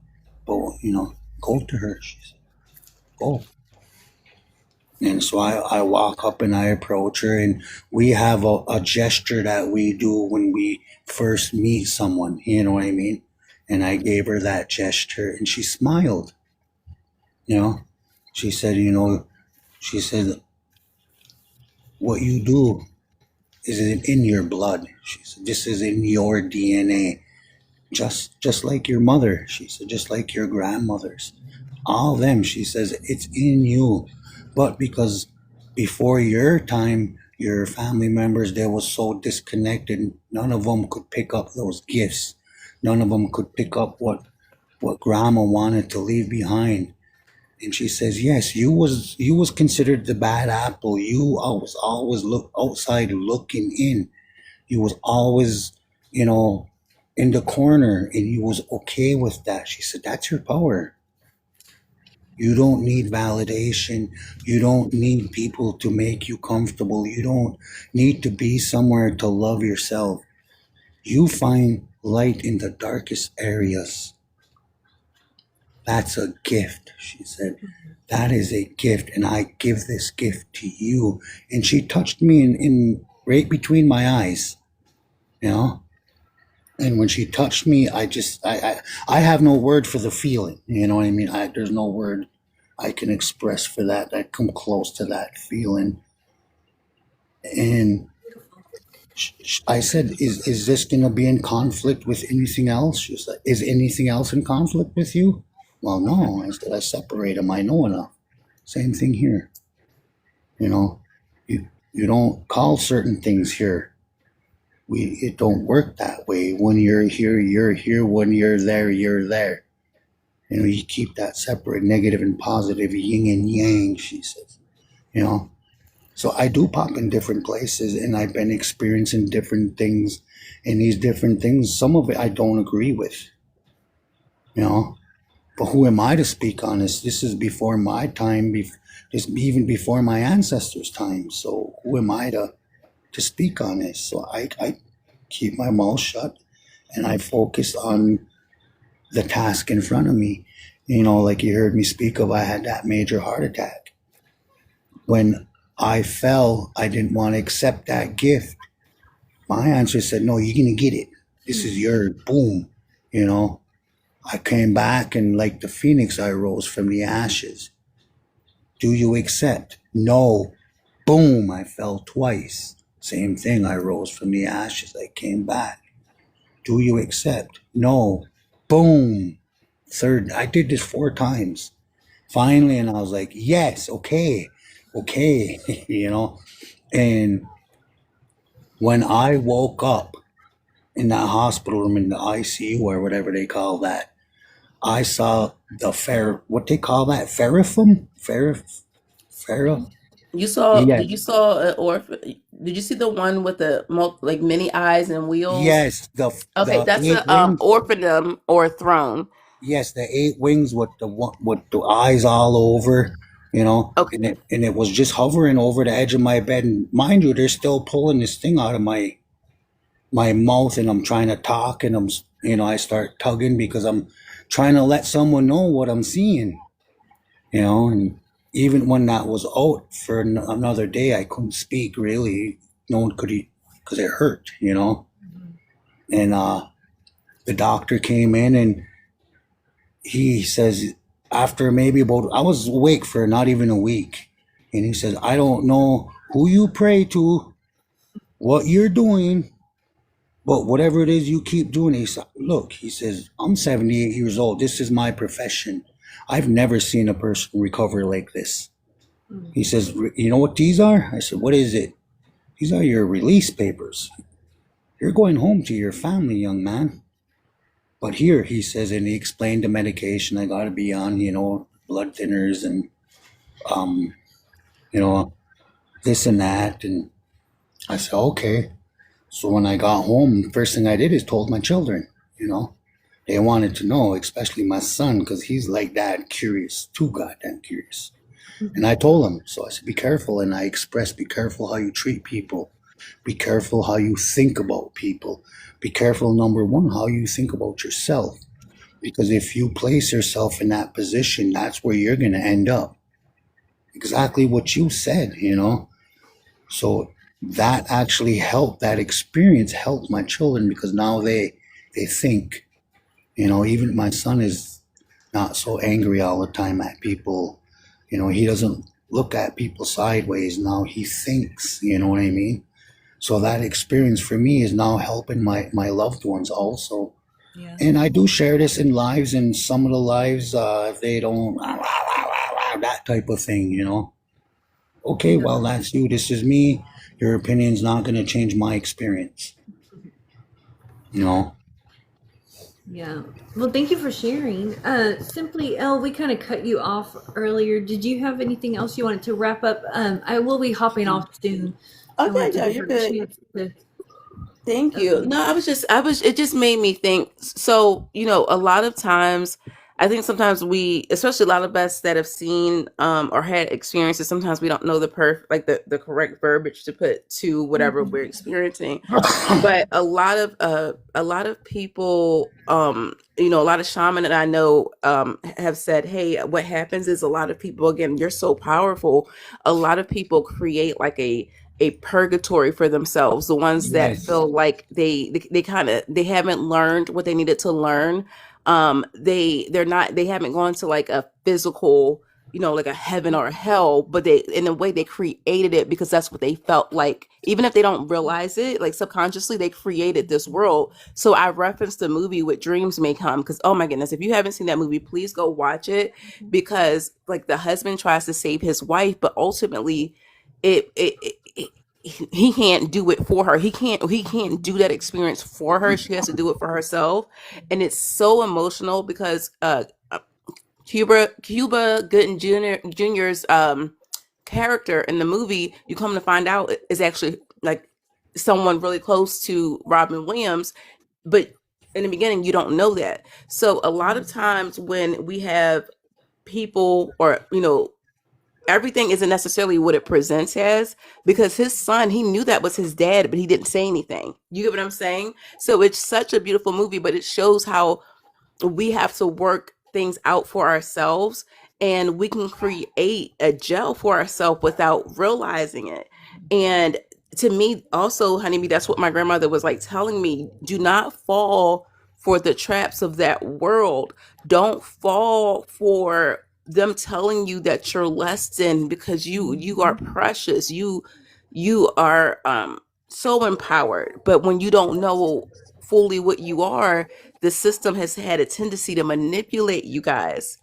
go to her. She said, go. And so I walk up and I approach her, and we have a gesture that we do when we first meet someone, you know what I mean? And I gave her that gesture, and she smiled. She said, what you do is in your blood. She said, this is in your DNA. Just like your mother, she said, just like your grandmothers. All of them, she says, it's in you. But because before your time, your family members, they were so disconnected. None of them could pick up those gifts. None of them could pick up what grandma wanted to leave behind. And she says, yes, you was considered the bad apple. You was always look outside looking in. You was always, in the corner, and you was okay with that. She said, that's your power. You don't need validation. You don't need people to make you comfortable. You don't need to be somewhere to love yourself. You find light in the darkest areas. That's a gift, she said. That is a gift, and I give this gift to you. And she touched me in right between my eyes, you know. And when she touched me, I have no word for the feeling. You know what I mean? There's no word I can express for that. I come close to that feeling. And I said, is this going to be in conflict with anything else? She was like, is anything else in conflict with you? Well, no. I said, I separate them. I know enough. Same thing here. You know, you don't call certain things here. It don't work that way. When you're here, you're here. When you're there, you're there. You know, you keep that separate, negative and positive, yin and yang, she says. You know, so I do pop in different places, and I've been experiencing different things. And these different things, some of it I don't agree with. You know, but who am I to speak on this? This is before my time, even before my ancestors' time. So who am I to speak on this? So I keep my mouth shut, and I focus on the task in front of me. You know, like you heard me speak of, I had that major heart attack. When I fell, I didn't want to accept that gift. My answer said, no, you're going to get it. This is your boom. You know, I came back, and like the phoenix, I rose from the ashes. Do you accept? No. Boom, I fell twice. Same thing, I rose from the ashes. I came back. Do you accept? No. Boom. Third, I did this 4 times. Finally, and I was like, yes, okay, you know. And when I woke up in that hospital room in the ICU or whatever they call that, I saw the what they call that? Ferrifum? You saw? Yeah. Did you saw an orphan? Did you see the one with the like many eyes and wheels? Yes, Okay, the that's 8 a wings. orphanum or throne. Yes, the 8 wings with the eyes all over, you know. Okay. And it was just hovering over the edge of my bed. And mind you, they're still pulling this thing out of my mouth, and I'm trying to talk, and I start tugging because I'm trying to let someone know what I'm seeing, you know. And even when that was out for another day, I couldn't speak really. No one could eat because it hurt, you know. And the doctor came in, and he says, after maybe I was awake for not even a week, and he says, I don't know who you pray to, what you're doing, but whatever it is you keep doing. He said, look, he says, I'm 78 years old. This is my profession. I've never seen a person recover like this. He says, you know what these are? I said, what is it? These are your release papers. You're going home to your family, young man. But here, he says, and he explained the medication I got to be on, you know, blood thinners and, you know, this and that. And I said, okay. So when I got home, first thing I did is told my children, you know. They wanted to know, especially my son, because he's like that, curious, too goddamn curious. And I told him, so I said, be careful. And I expressed, be careful how you treat people. Be careful how you think about people. Be careful, number one, how you think about yourself. Because if you place yourself in that position, that's where you're going to end up. Exactly what you said, you know. So that actually helped, that experience helped my children, because now they think, you know. Even my son is not so angry all the time at people. You know, he doesn't look at people sideways now. He thinks, you know what I mean? So that experience for me is now helping my loved ones also. Yeah. And I do share this in lives, and some of the lives, they don't, that type of thing, you know. Okay, well, that's you. This is me. Your opinion's not going to change my experience. No. Yeah. Well, thank you for sharing. Simply, Elle, we kind of cut you off earlier. Did you have anything else you wanted to wrap up? I will be hopping off soon, so I Okay, wanted to yeah, give you're her a good. chance to. Thank you. Okay. No, it just made me think. So, a lot of times, I think sometimes we, especially a lot of us that have seen or had experiences, sometimes we don't know the correct verbiage to put to whatever we're experiencing. But a lot of people, a lot of shaman that I know have said, hey, what happens is a lot of people, again, you're so powerful. A lot of people create like a purgatory for themselves, the ones that Yes. feel like they kind of they haven't learned what they needed to learn. They haven't gone to like a physical, like a heaven or a hell, but they, in a way, they created it because that's what they felt like, even if they don't realize it, like subconsciously they created this world. So I referenced the movie With Dreams May Come, because oh my goodness, if you haven't seen that movie, please go watch it. Because like the husband tries to save his wife, but ultimately it he can't do it for her. He can't do that experience for her. She has to do it for herself. And it's so emotional because Cuba Gooding Jr.'s character in the movie, you come to find out, is actually like someone really close to Robin Williams, but in the beginning you don't know that. So a lot of times when we have people, or everything isn't necessarily what it presents as, because his son, he knew that was his dad, but he didn't say anything. You get what I'm saying? So it's such a beautiful movie, but it shows how we have to work things out for ourselves, and we can create a gel for ourselves without realizing it. And to me also, honeybee, that's what my grandmother was like telling me: do not fall for the traps of that world. Don't fall for them telling you that you're less than, because you are precious. You are so empowered. But when you don't know fully what you are, the system has had a tendency to manipulate you guys.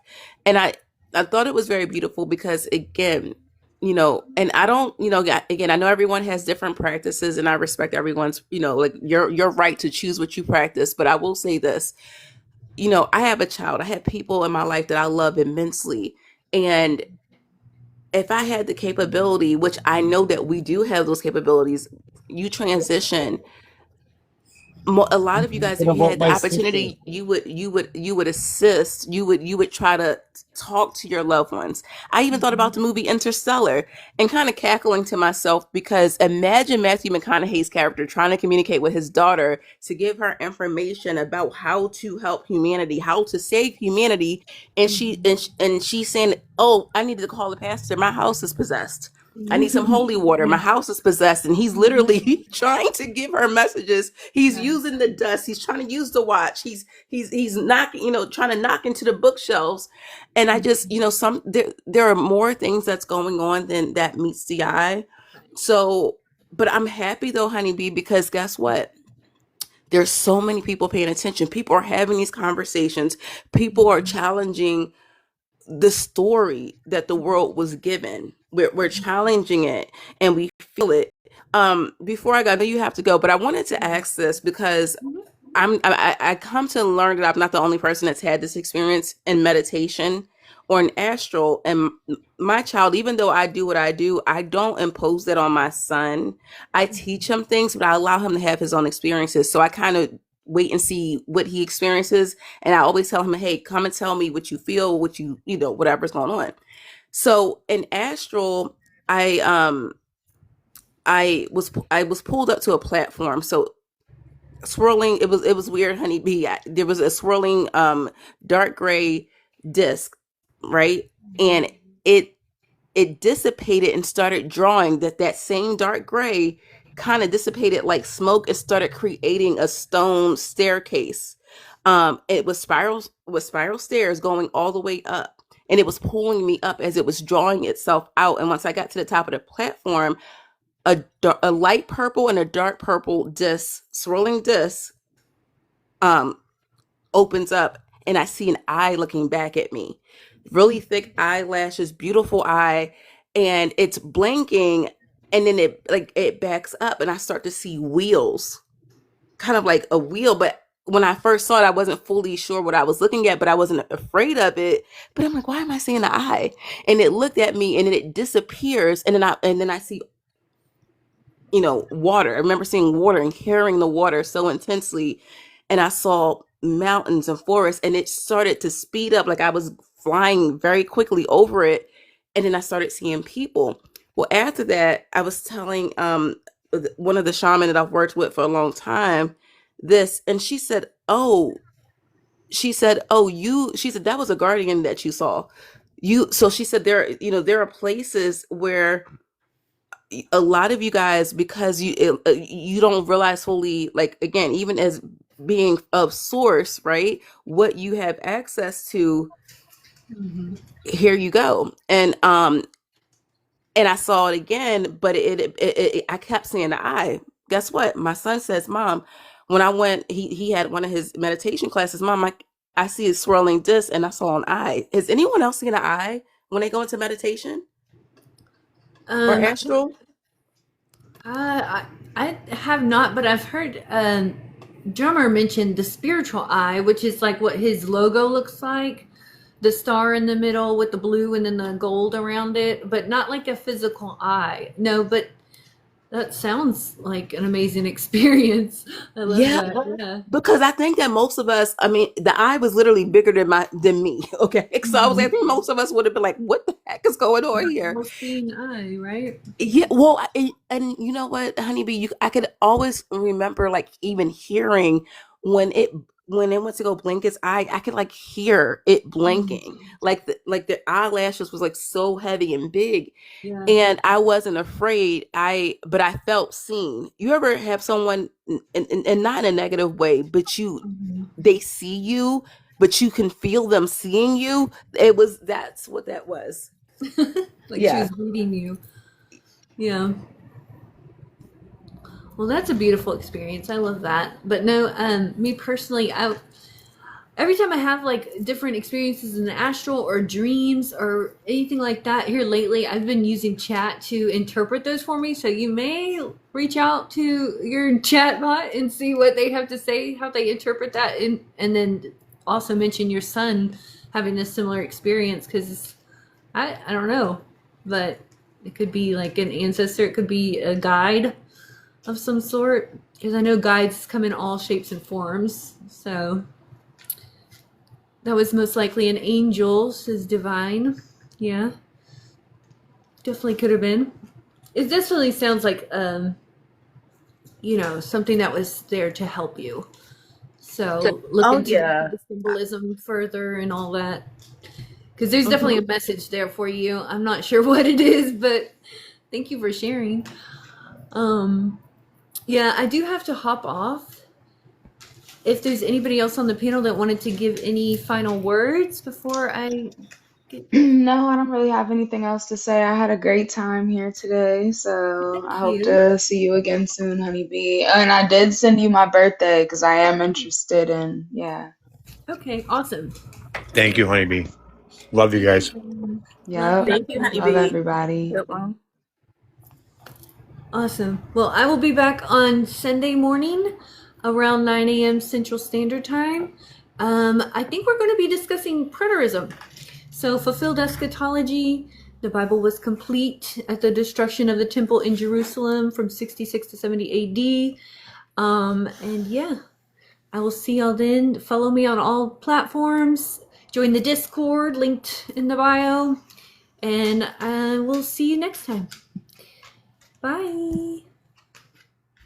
And I thought it was very beautiful because, again, and I don't, again, I know everyone has different practices, and I respect everyone's, like your right to choose what you practice. But I will say this: I have a child. I have people in my life that I love immensely. And if I had the capability, which I know that we do have those capabilities, you transition. A lot of you guys, What if you about had the my sister? opportunity, you would assist, you would try to talk to your loved ones. I even thought about the movie Interstellar and kind of cackling to myself, because imagine Matthew McConaughey's character trying to communicate with his daughter to give her information about how to help humanity, how to save humanity. And she's saying, oh, I needed to call the pastor, my house is possessed, I need some holy water, my house is possessed. And he's literally trying to give her messages. He's using the dust, he's trying to use the watch, he's knocking, trying to knock into the bookshelves. And I just, there are more things that's going on than that meets the eye. So, but I'm happy though, honeybee, because guess what, there's so many people paying attention, people are having these conversations, people are challenging the story that the world was given. We're challenging it, and we feel it. Before I go, I know you have to go, but I wanted to ask this because I come to learn that I'm not the only person that's had this experience in meditation or in astral. And my child, even though I do what I do, I don't impose that on my son. I teach him things, but I allow him to have his own experiences. So I kind of wait and see what he experiences. And I always tell him, hey, come and tell me what you feel, what whatever's going on. So in astral, I was pulled up to a platform. So swirling, it was weird, honeybee. There was a swirling dark gray disc, right? And it it dissipated and started drawing that same dark gray kind of dissipated like smoke. It started creating a stone staircase. It was spiral stairs going all the way up, and it was pulling me up as it was drawing itself out. And once I got to the top of the platform, a light purple and a dark purple disc, swirling disc, um, opens up, and I see an eye looking back at me. Really thick eyelashes, beautiful eye, and it's blinking. and then it backs up, and I start to see wheels, kind of like a wheel. But when I first saw it, I wasn't fully sure what I was looking at, but I wasn't afraid of it. But I'm like, why am I seeing the eye? And it looked at me, and then it disappears, and then I see, water. I remember seeing water and hearing the water so intensely, and I saw mountains and forests, and it started to speed up, like I was flying very quickly over it, and then I started seeing people. Well, after that, I was telling one of the shaman that I've worked with for a long time this, and she said, that was a guardian that you saw. So she said there are places where a lot of you guys, because you don't realize fully, like, again, even as being of source, right, what you have access to. Here you go. And I saw it again, but I kept seeing the eye. Guess what? My son says, Mom, when I went, he had one of his meditation classes. Mom, I see a swirling disc, and I saw an eye. Has anyone else seen an eye when they go into meditation or astral? I have not, but I've heard Drummer mentioned the spiritual eye, which is like what his logo looks like, the star in the middle with the blue and then the gold around it, but not like a physical eye. No, but that sounds like an amazing experience. I love that. Yeah. Because I think that most of us, I mean, the eye was literally bigger than me. Okay. So I was like, I think most of us would have been like, what the heck is going on here? Almost seeing eye, right? Yeah. Well, and you know what, honeybee, I could always remember, like, even hearing when it went to go blink its eye, I could like hear it blinking. Like the eyelashes was like so heavy and big. Yeah. And I wasn't afraid. But I felt seen. You ever have someone, and not in a negative way, but they see you, but you can feel them seeing you? That's what that was. Like she was reading you. Yeah. Well, that's a beautiful experience. I love that. But no, me personally, every time I have like different experiences in the astral or dreams or anything like that here lately, I've been using chat to interpret those for me. So you may reach out to your chat bot and see what they have to say, how they interpret that, and then also mention your son having a similar experience, because I don't know, but it could be like an ancestor, it could be a guide of some sort, because I know guides come in all shapes and forms. So that was most likely an angel, says Divine. Yeah. Definitely could have been. It definitely sounds like, something that was there to help you. So look into the symbolism further and all that. Because there's definitely a message there for you. I'm not sure what it is, but thank you for sharing. Yeah, I do have to hop off. If there's anybody else on the panel that wanted to give any final words before I get... No, I don't really have anything else to say. I had a great time here today, so I hope to see you again soon, honeybee. And I did send you my birthday because I am interested in, Okay, awesome. Thank you, honeybee. Love you guys. Yeah. Thank you, honeybee. Love everybody. Awesome. Well, I will be back on Sunday morning around 9 a.m. Central Standard Time. I think we're going to be discussing preterism. So, fulfilled eschatology. The Bible was complete at the destruction of the temple in Jerusalem from 66 to 70 AD. And yeah, I will see y'all then. Follow me on all platforms. Join the Discord linked in the bio. And I will see you next time. Bye.